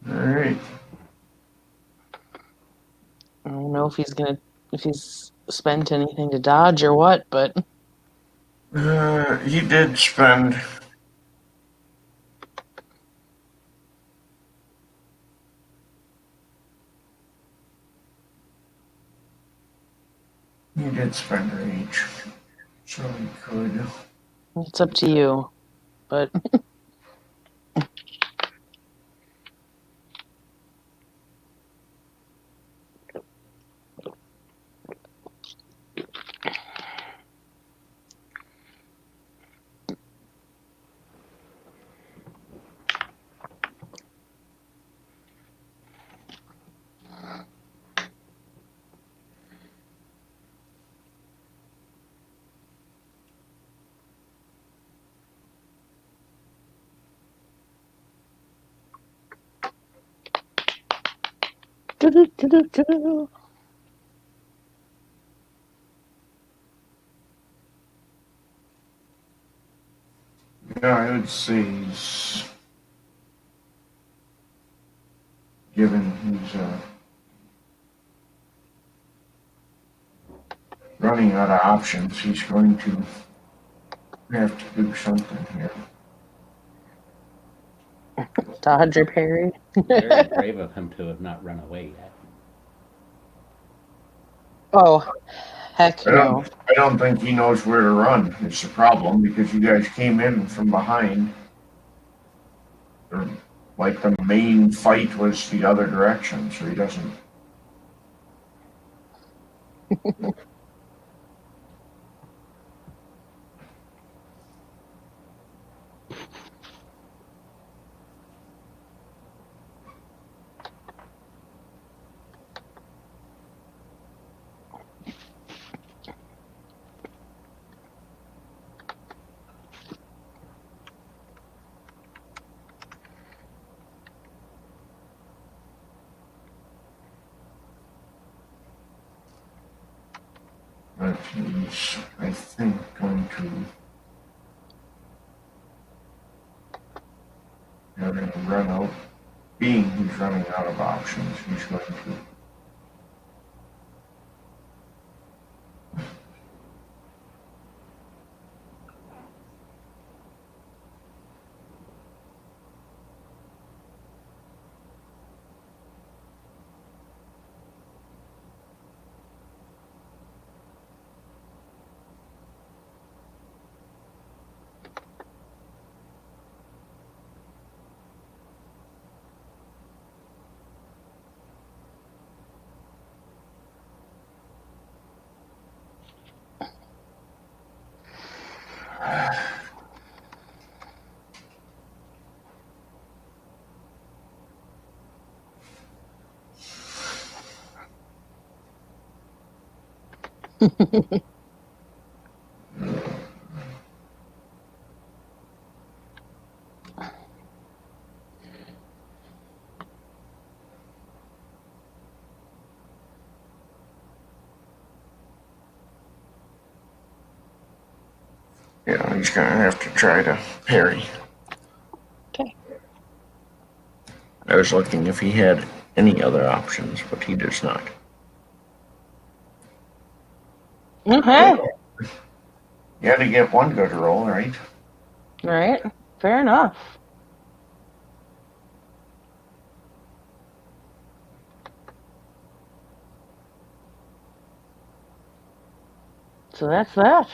All right. I don't know if he's spent anything to dodge or what, but He did spend. He did spend rage, so he could. it's up to you. But Yeah, I would say he's given he's running out of options. He's going to have to do something here. dodge or parry. Very brave of him to have not run away yet. Oh, heck no. I don't think he knows where to run. It's a problem because you guys came in from behind. Or, like the main fight was the other direction, so he doesn't. But he's, I think, going to having to run out. Being he's running out of options, he's going to. Yeah, he's gonna have to try to parry. Okay. I was looking if he had any other options, but he does not. Okay. You had to get one good roll, right? Right. Fair enough. So that's that.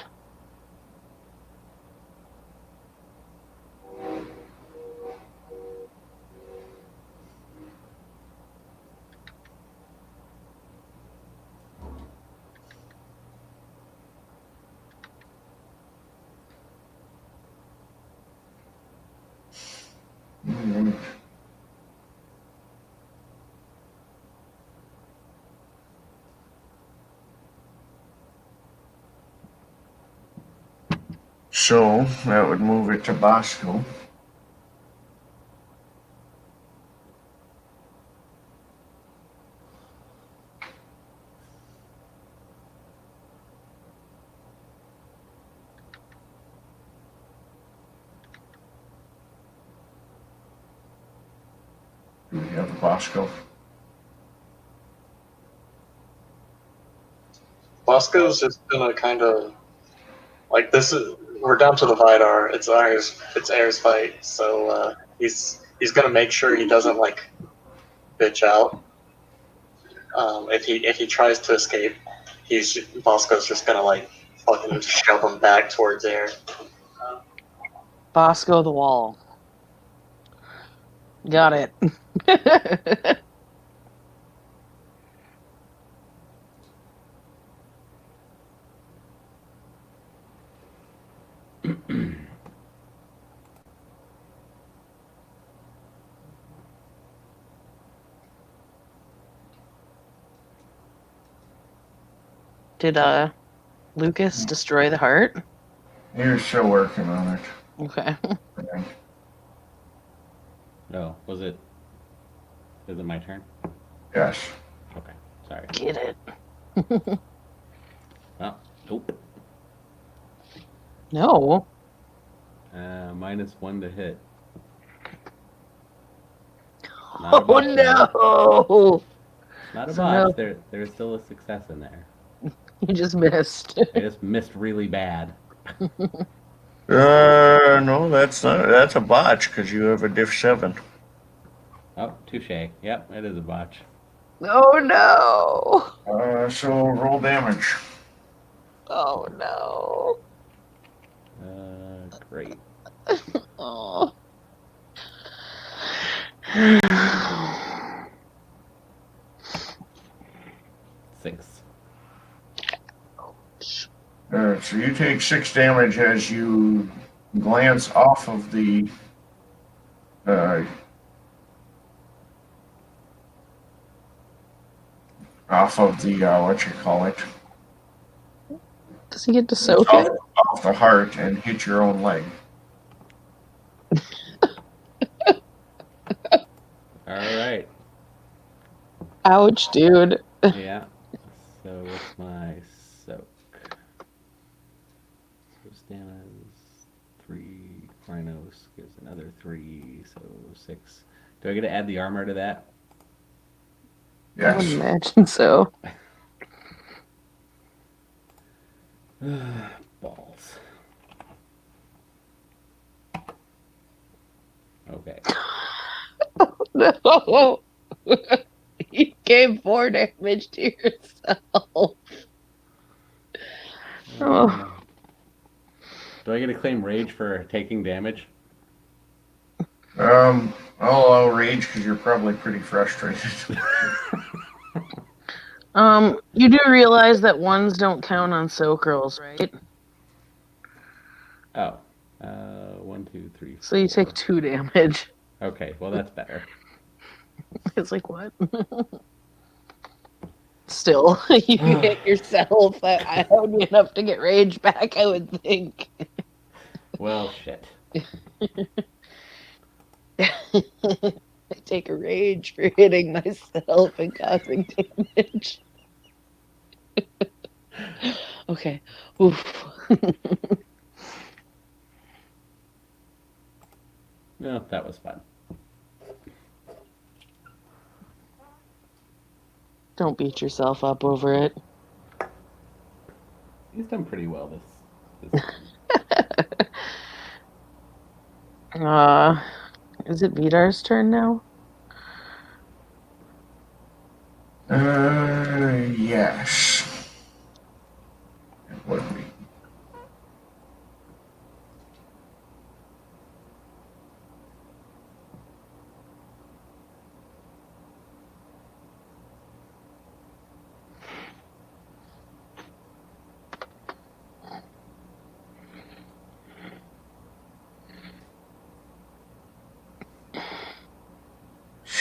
Alright. So that would move it to Bosco. Do we have Bosco? Bosco's just gonna kind of like this is we're down to the Vidar. It's Air's fight, so he's gonna make sure he doesn't like bitch out. If he tries to escape, Bosco's just gonna like fucking shove him back towards Air. Bosco the wall. Got it. Did Lucas destroy the heart? You're still working on it. Okay. Oh, was it? Is it my turn? Yes. Okay, sorry. Get it. Oh, nope. No. -1 to hit. Not a Oh botch, though. no! Not a So botch. no. There's still a success in there. You just missed. I just missed really bad. No, that's not. That's a botch because you have a diff 7. Oh, touche. Yep, it is a botch. Oh no! So roll damage. Oh no! Great. Oh. 6. So you take 6 damage as you glance off of the what you call it, Does he get to soak it? off the heart and hit your own leg. All right. Ouch, dude. Yeah. So what's my soak? So Stana's 3. Rhinos gives another 3, so 6. Do I get to add the armor to that? I would Yes. imagine so. Balls. Okay. No. You gave 4 damage to yourself. Oh. Do I get to claim rage for taking damage? I'll allow rage because you're probably pretty frustrated. You do realize that ones don't count on soak rolls, right? Oh. 1, 2, 3, 4. So you take 2 damage. Okay, well that's better. It's like, what? Still, you hit yourself. I would be enough to get rage back, I would think. Well, shit. I take a rage for hitting myself and causing damage. Okay. Oof. No, that was fun. Don't beat yourself up over it. He's done pretty well this Is it Vidar's turn now? Yes. It would be.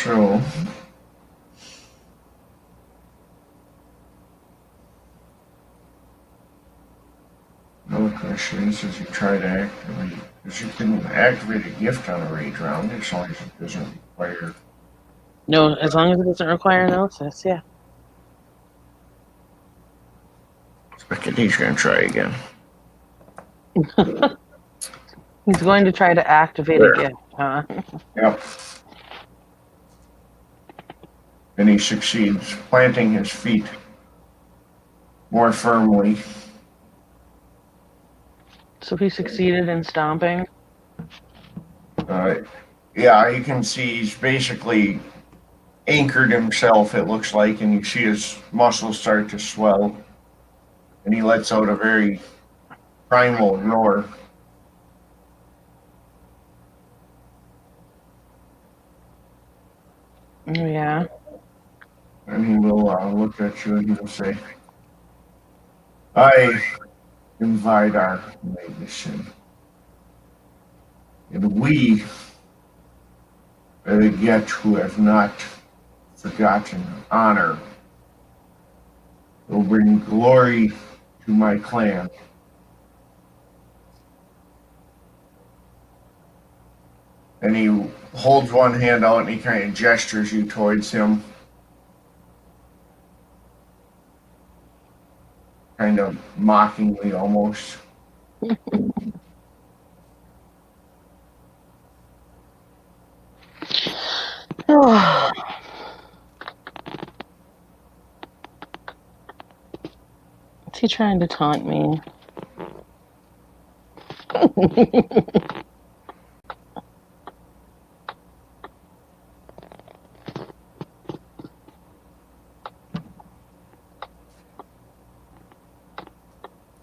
So, another question is, if you try to activate, because you can activate a gift on a rage round, as long as it doesn't require. No, as long as it doesn't require analysis, yeah. He's gonna try again. He's going to try to activate a gift, huh? Yep. And he succeeds, planting his feet more firmly. So he succeeded in stomping. Yeah, you can see he's basically anchored himself, it looks like, and you see his muscles start to swell. And he lets out a very primal roar. Oh, yeah. And he will look at you and he will say, I invite our medicine. And we are the yet who have not forgotten honor. Will bring glory to my clan. And he holds one hand out and he kind of gestures you towards him. Kind of mockingly almost. Is he trying to taunt me?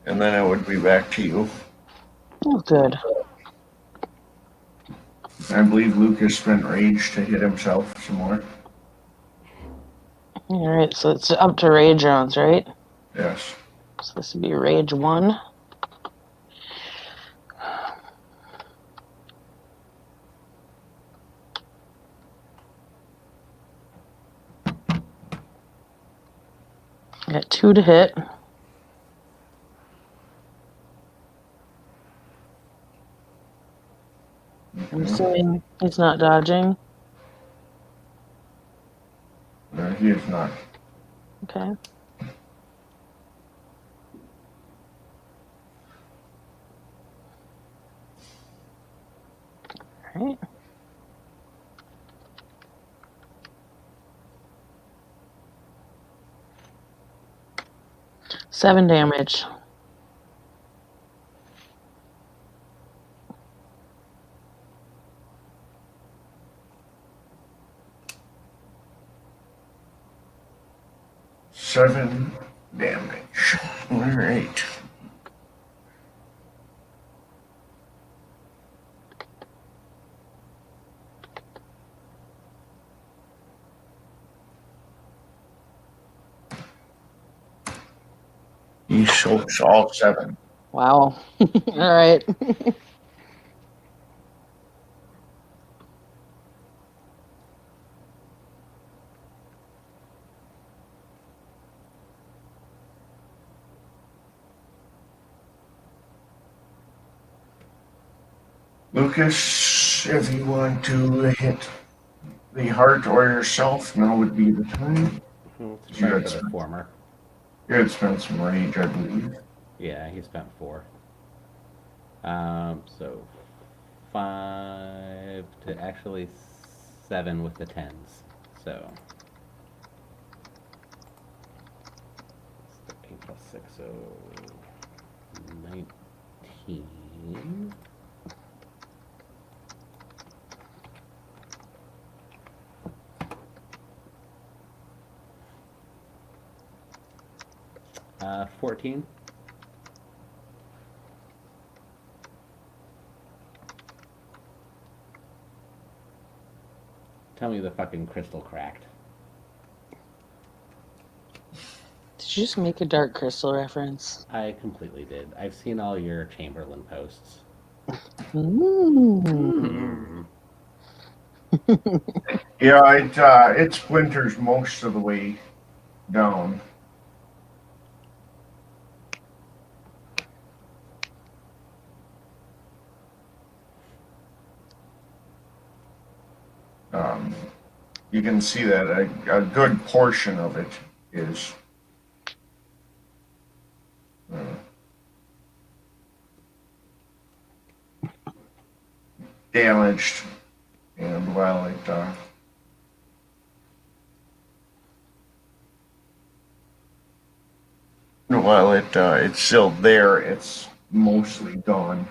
And then it would be back to you. Oh, good. I believe Lucas spent rage to hit himself some more. All right, so it's up to rage rounds, right? Yes. So this would be rage 1. Got 2 to hit. I'm assuming he's not dodging. No, he is not. Okay. All right. Seven damage. Seven damage. All right. He soaks all 7. Wow. All right. Lucas, if you want to hit the heart or yourself, now would be the time. Let's try for the former. You had spent some rage, I believe. Yeah, he spent 4. So 5 to actually 7 with the 10s. So 13 plus 6, so 19. Uh, 14. Tell me the fucking crystal cracked. Did you just make a Dark Crystal reference? I completely did. I've seen all your Chamberlain posts. Mm. Yeah, it splinters most of the way down. You can see that a good portion of it is damaged, and while it's still there, it's mostly gone.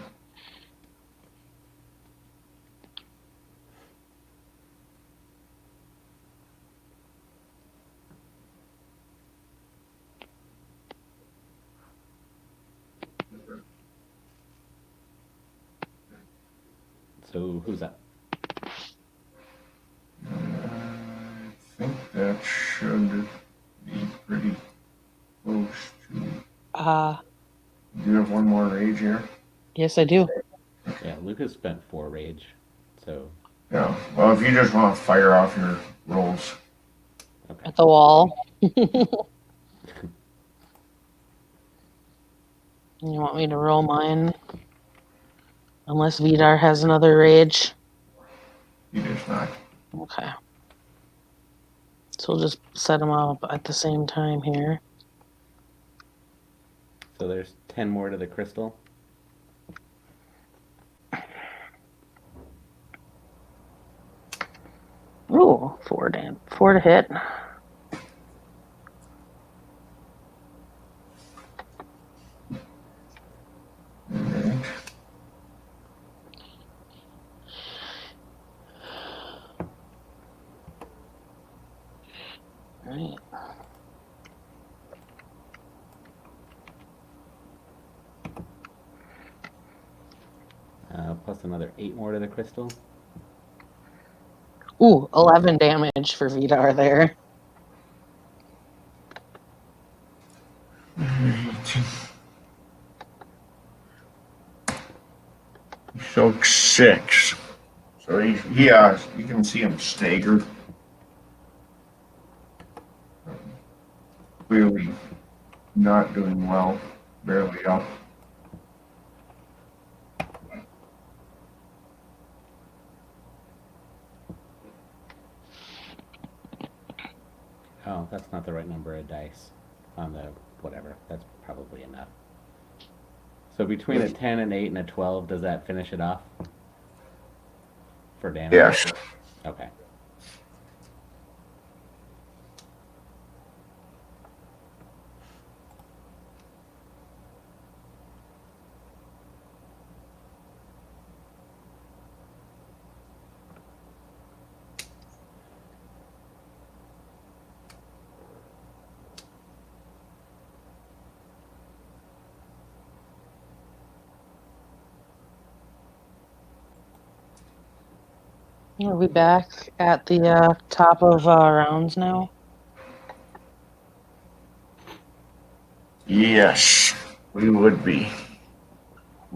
So who's up? I think that should be pretty close to. Do you have one more rage here? Yes, I do. Yeah, Lucas spent 4 rage. So Yeah. Well, if you just want to fire off your rolls. okay. At the wall. You want me to roll mine? Unless Vidar has another rage. He does not. Okay. So we'll just set them up at the same time here. So there's 10 more to the crystal. Ooh, 4 to hit. Alright. Right. Plus another 8 more to the crystal. Ooh, 11 damage for Vidar there. Soak 6. So you can see him stagger. Clearly not doing well. Barely up. Oh, that's not the right number of dice on the whatever. That's probably enough. So between a 10, an 8, and a 12, does that finish it off? For damage? Yes. Okay. Are we back at the top of rounds now? Yes, we would be.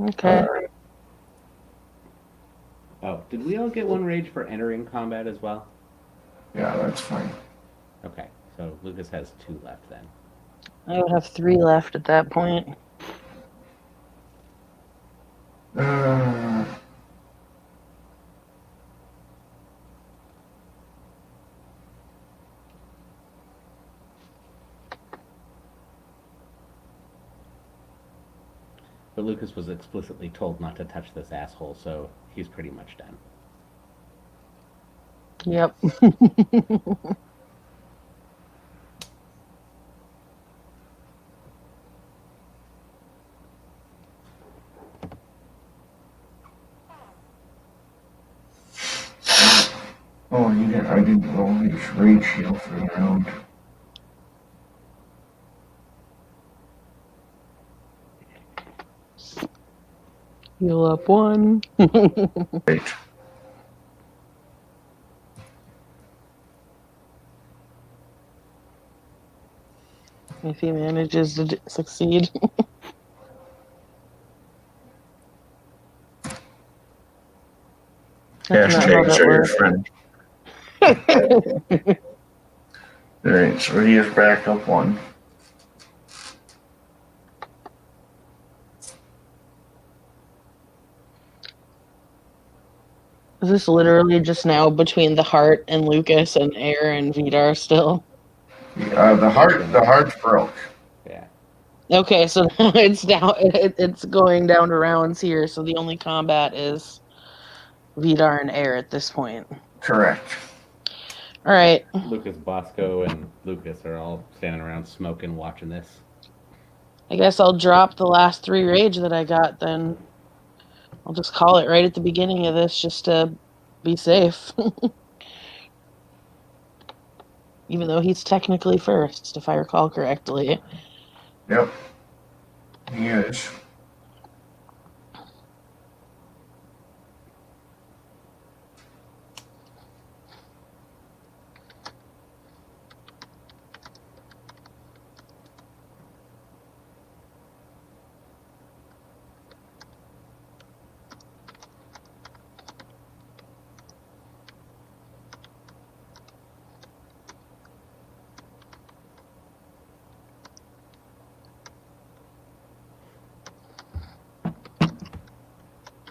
Okay. Oh, did we all get 1 rage for entering combat as well? Yeah, that's fine. Okay, so Lucas has 2 left then. I would have 3 left at that point. But Lucas was explicitly told not to touch this asshole, so he's pretty much done. Yep. Oh, I didn't roll his rage shield for the round. Heal up 1. Right. If he manages to succeed. That's not how Hashtags that are your works. friend. Alright, so he is back up 1. Is this literally just now between the heart and Lucas and Air and Vidar still? The heart's broke. Yeah. Okay, so now it's down. It's going down to rounds here. So the only combat is Vidar and Air at this point. Correct. All right. Lucas Bosco and Lucas are all standing around smoking, watching this. I guess I'll drop the last 3 rage that I got then. I'll just call it right at the beginning of this just to be safe. Even though he's technically first, if I recall correctly. Yep. He is.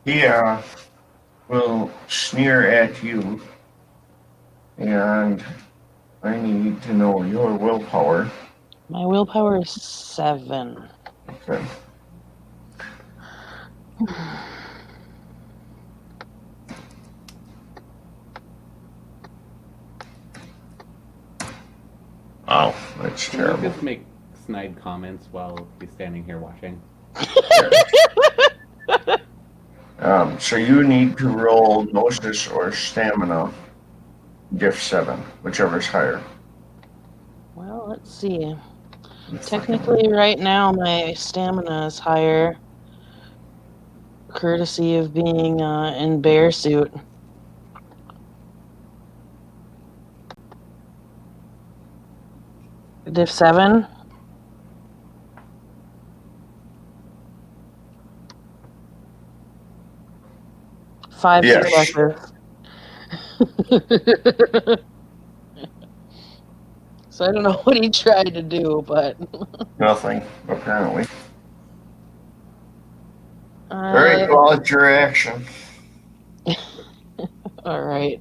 He will sneer at you, and I need to know your willpower. My willpower is 7. Okay. Oh, that's Can terrible. Lucas make snide comments while he's standing here watching? So you need to roll Gnosis or Stamina, diff 7, whichever's higher. Well, let's see. Technically, right now, my stamina is higher, courtesy of being in bear suit. Diff 7? Five Yes. successes. So I don't know what he tried to do, but Nothing, apparently. uh, Very well, it's your action. all right.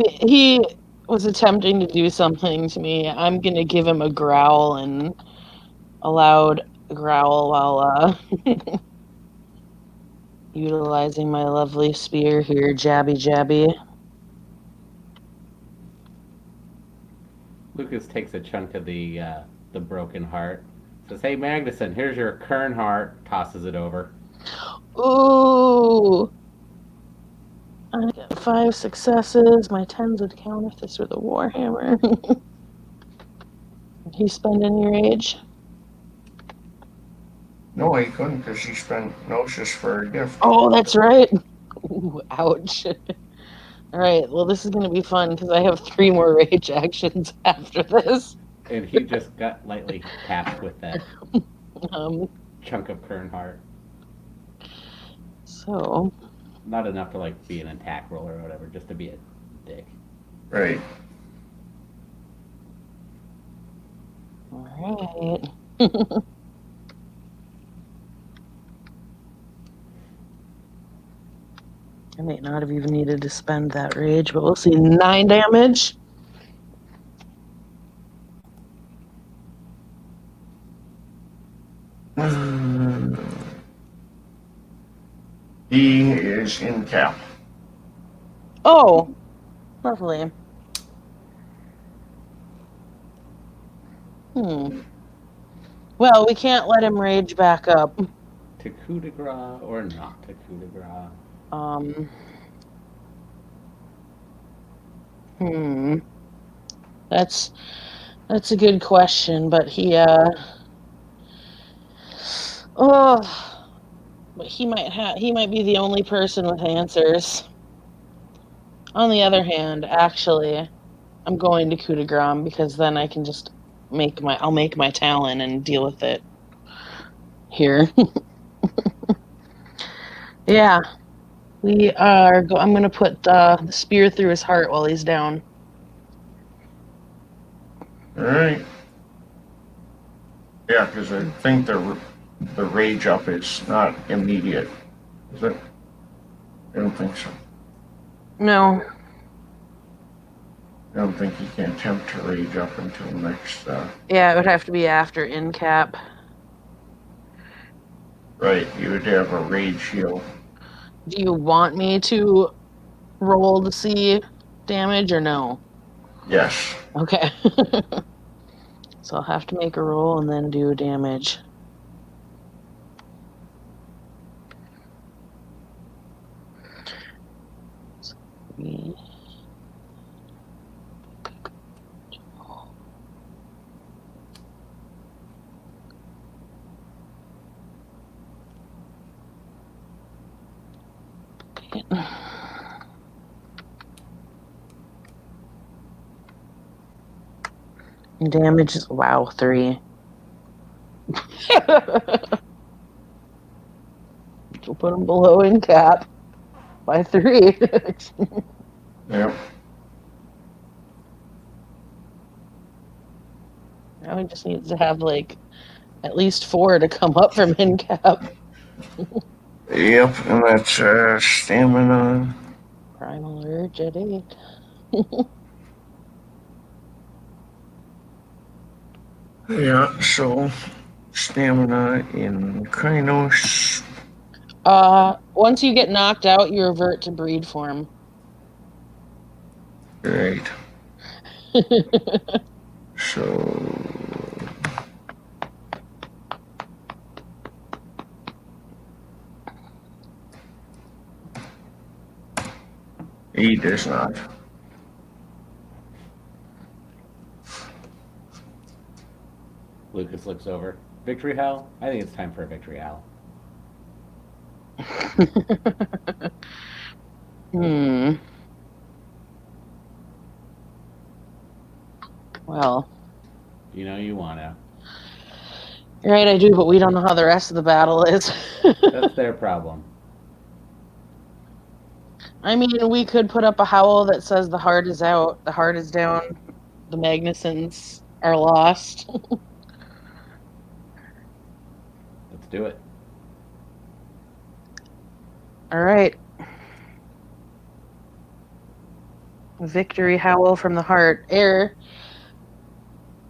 He was attempting to do something to me. I'm gonna give him a growl and a loud growl while utilizing my lovely spear here, jabby jabby. Lucas takes a chunk of the broken heart. Says, "Hey Magnuson, here's your Kern heart." Tosses it over. Ooh! I got 5 successes. My 10s would count if this were the Warhammer. Did he spend any rage? No, he couldn't because he spent Gnosis for a gift. Oh, that's right. Ooh, ouch. All right, well, this is going to be fun because I have 3 more rage actions after this. And he just got lightly tapped with that chunk of Kern heart. So, Not enough to like be an attack roll or whatever, just to be a dick. Right. all right. I may not have even needed to spend that rage, but we'll see. 9 damage. He is in cap. Oh, lovely. Well, we can't let him rage back up. To coup de grace or not to coup de grace? That's a good question, but but he might be the only person with answers. On the other hand, actually, I'm going to coup de grace because then I can just I'll make my talon and deal with it here. Yeah. I'm gonna put the spear through his heart while he's down. All right. Yeah, because I think the rage up is not immediate, is it? I don't think so. No. I don't think you can attempt to rage up until next. Yeah, it would have to be after in cap. Right, you would have a rage heal. Do you want me to roll to see damage or no? Yes. Okay. So I'll have to make a roll and then do damage. Damage is, wow, 3. We'll put him below in cap by 3. Yep. Now he just needs to have like at least 4 to come up from in cap. Yep, and that's stamina. Primal urge at 8. Yeah, so stamina in Krynos. Once you get knocked out, you revert to breed form. Right. So 8 is not. Lucas looks over. Victory Howl? I think it's time for a Victory Howl. Well, You know you want to. right, I do, but we don't know how the rest of the battle is. That's their problem. I mean, we could put up a howl that says the heart is out, the heart is down, the Magnusons are lost. Let's do it. All right. Victory howl from the heart. Air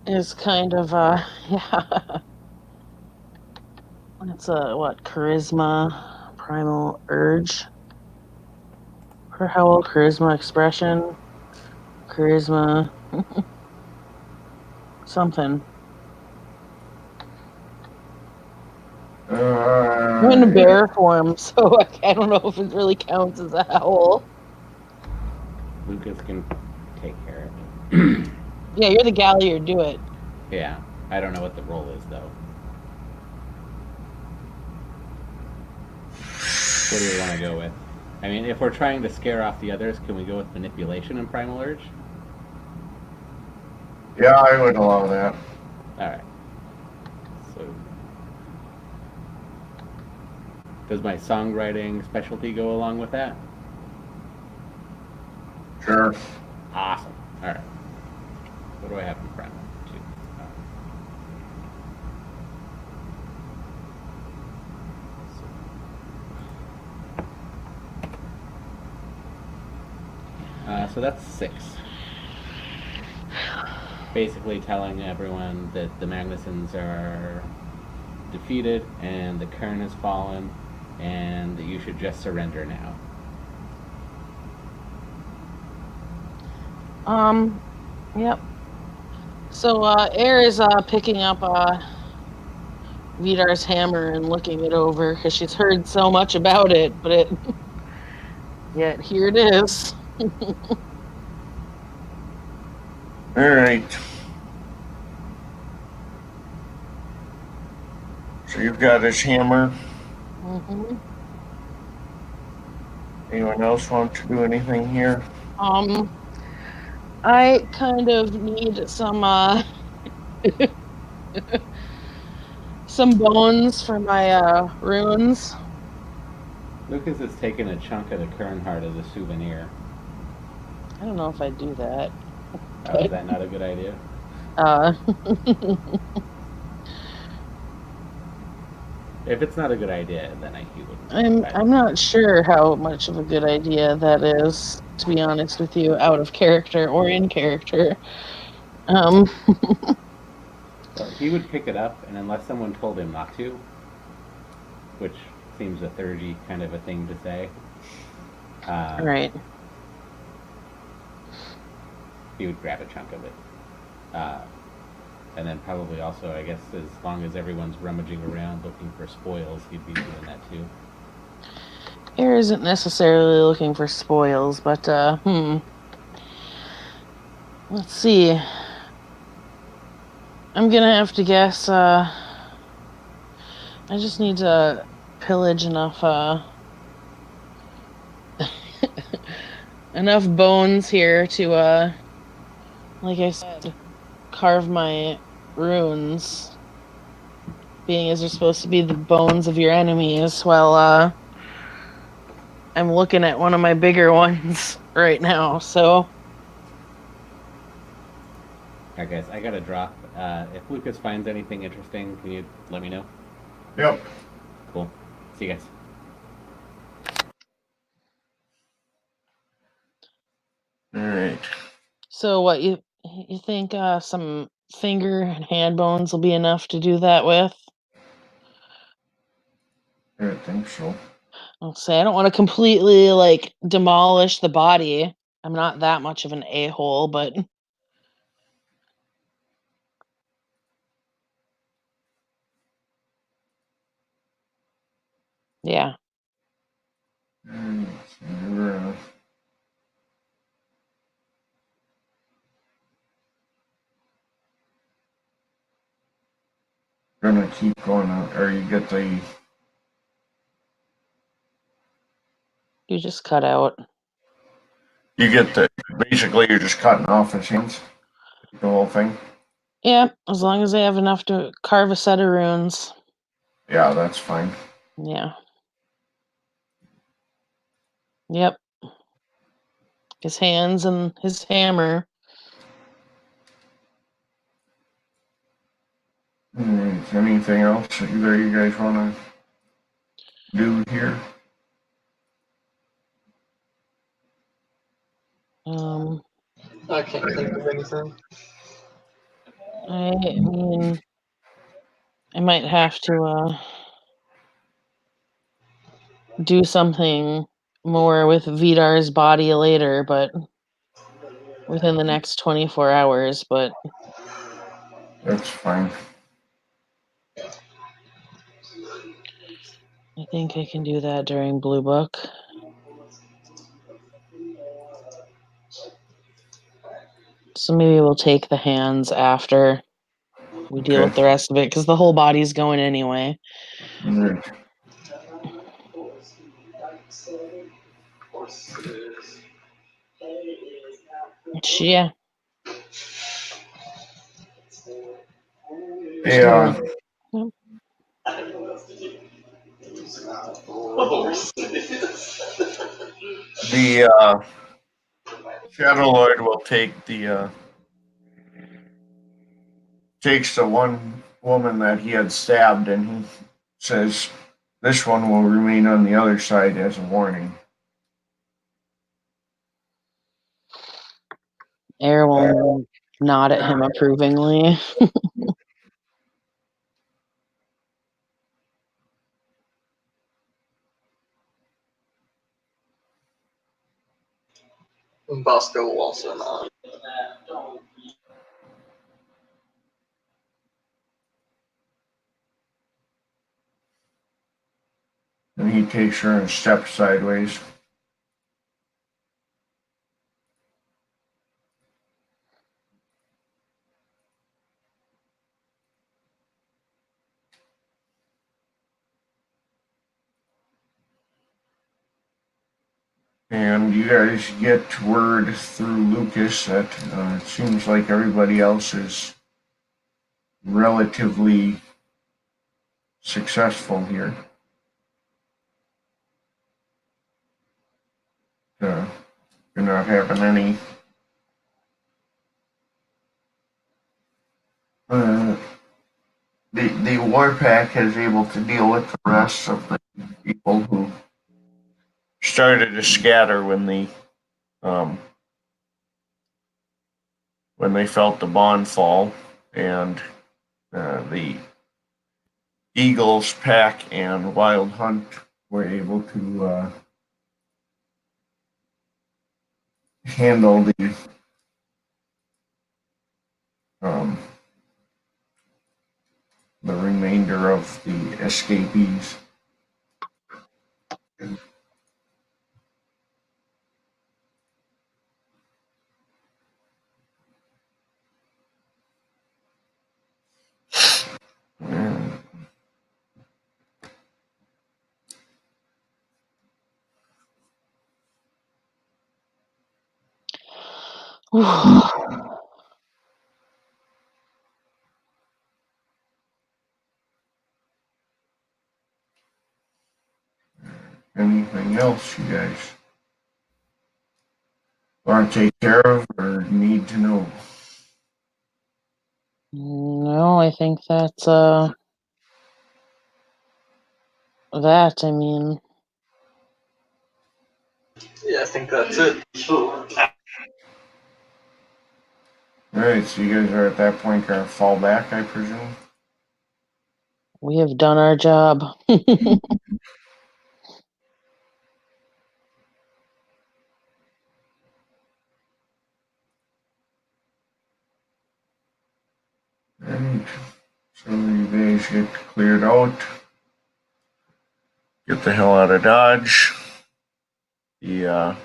is kind of yeah. It's a what? Charisma, primal urge. Her howl, charisma, expression, charisma, something. I'm in bear form, so I don't know if it really counts as a howl. Lucas can take care of it. Yeah, you're the Galliard. Do it. Yeah, I don't know what the roll is though. What do we want to go with? I mean, if we're trying to scare off the others, can we go with manipulation and primal urge? Yeah, I would allow that. All right. So, does my songwriting specialty go along with that? Sure. Awesome. All right. What do I have in primal? 2. So that's 6. Basically telling everyone that the Magnusons are defeated and the Kern has fallen and that you should just surrender now. Yep. So Air is picking up Vidar's hammer and looking it over because she's heard so much about it, but yet here it is. All right. So you've got his hammer. Mm-hmm. Anyone else want to do anything here? I kind of need some some bones for my runes. Lucas has taken a chunk of the Kern heart as a souvenir. I don't know if I'd do that. Oh, is that not a good idea? Uh, If it's not a good idea, then he wouldn't. I'm not sure how much of a good idea that is, to be honest with you, out of character or in character. Um, Well, he would pick it up, and unless someone told him not to, which seems a thirgy kind of a thing to say, right. he would grab a chunk of it. And then probably also, I guess, as long as everyone's rummaging around looking for spoils, he'd be doing that too. Air isn't necessarily looking for spoils, but let's see. I'm gonna have to guess. I just need to pillage enough enough bones here to like I said, carve my runes. Being as they're supposed to be the bones of your enemies, while I'm looking at one of my bigger ones right now. So Alright, guys, I gotta drop. If Lucas finds anything interesting, can you let me know? Yep. Cool. See you guys. All right. so what you think some finger and hand bones will be enough to do that with? I think so. I'll say I don't want to completely like demolish the body. I'm not that much of an a-hole, but yeah. And we're gonna keep going on, or you get the. You just cut out. You get the. Basically, you're just cutting off his hands. The whole thing. Yeah, as long as I have enough to carve a set of runes. Yeah, that's fine. Yeah. Yep. His hands and his hammer. All right. Anything else that you guys want to do here? I can't think of anything. I mean, I might have to do something more with Vidar's body later, but within the next 24 hours, but That's fine. I think I can do that during Blue Book. So maybe we'll take the hands after we deal with the Okay. rest of it, because the whole body's going anyway. All right. Yeah. Yeah. Yep. The Shadow Lord will take the takes the one woman that he had stabbed, and he says, "This one will remain on the other side as a warning." Air will nod at him approvingly. Bosco will also not. And he takes her and steps sideways. And you guys get word through Lucas that it seems like everybody else is relatively successful here. you're not having any the Warpack is able to deal with the rest of the people who started to scatter when they felt the bond fall, and the Eagles pack and Wild Hunt were able to handle the remainder of the escapees. And anything else you guys want to take care of or need to know? No, I think that's that. I mean, Yeah, I think that's it. Alright, so you guys are at that point gonna fall back, I presume? we have done our job. Alright, so you guys get cleared out. Get the hell out of Dodge. The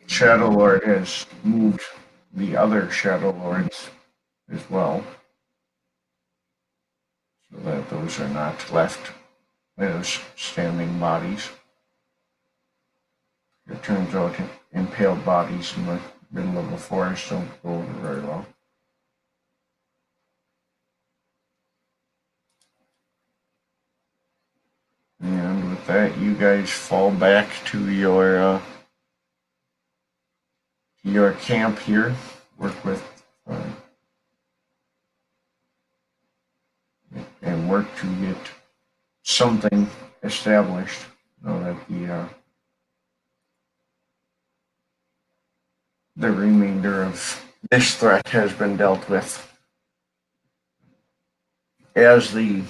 Shadow Lord has moved the other Shadow Lords as well, so that those are not left as standing bodies. It turns out impaled bodies in the middle of the forest don't go over very well. And with that, you guys fall back to your camp here. Work with and work to get something established. Now that the remainder of this threat has been dealt with. As the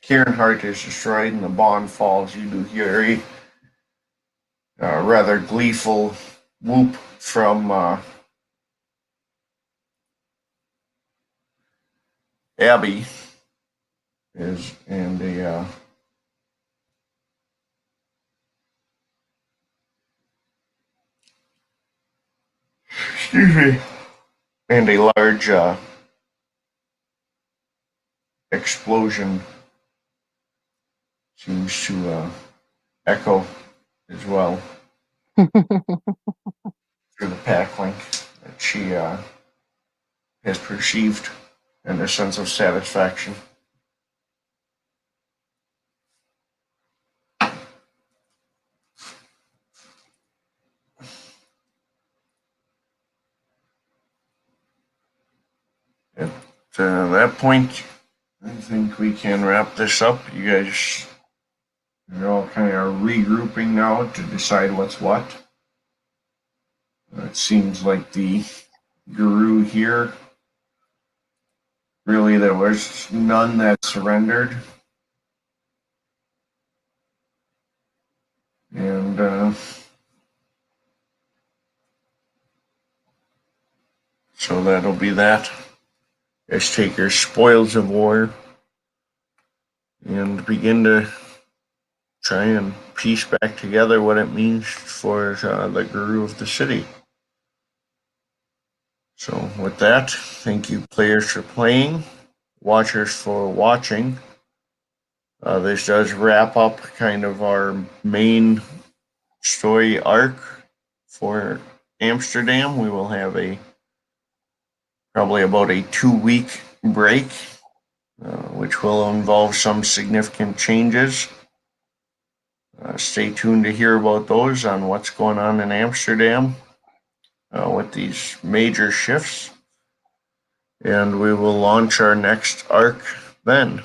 Kieranhart is destroyed and the bond falls, you do hear a rather gleeful whoop from Abby, and a excuse me, and a large explosion seems to echo as well through the pack link that she has perceived, and a sense of satisfaction. At that point, I think we can wrap this up. You guys are all kind of regrouping now to decide what's what. It seems like the guru here, really, there was none that surrendered. And so that'll be that. Guys take your spoils of war and begin to try and piece back together what it means for the guru of the city. So with that, thank you players for playing, watchers for watching. This does wrap up kind of our main story arc for Amsterdam. We will have probably about a 2-week break which will involve some significant changes. Stay tuned to hear about those on what's going on in Amsterdam with these major shifts. And we will launch our next arc then.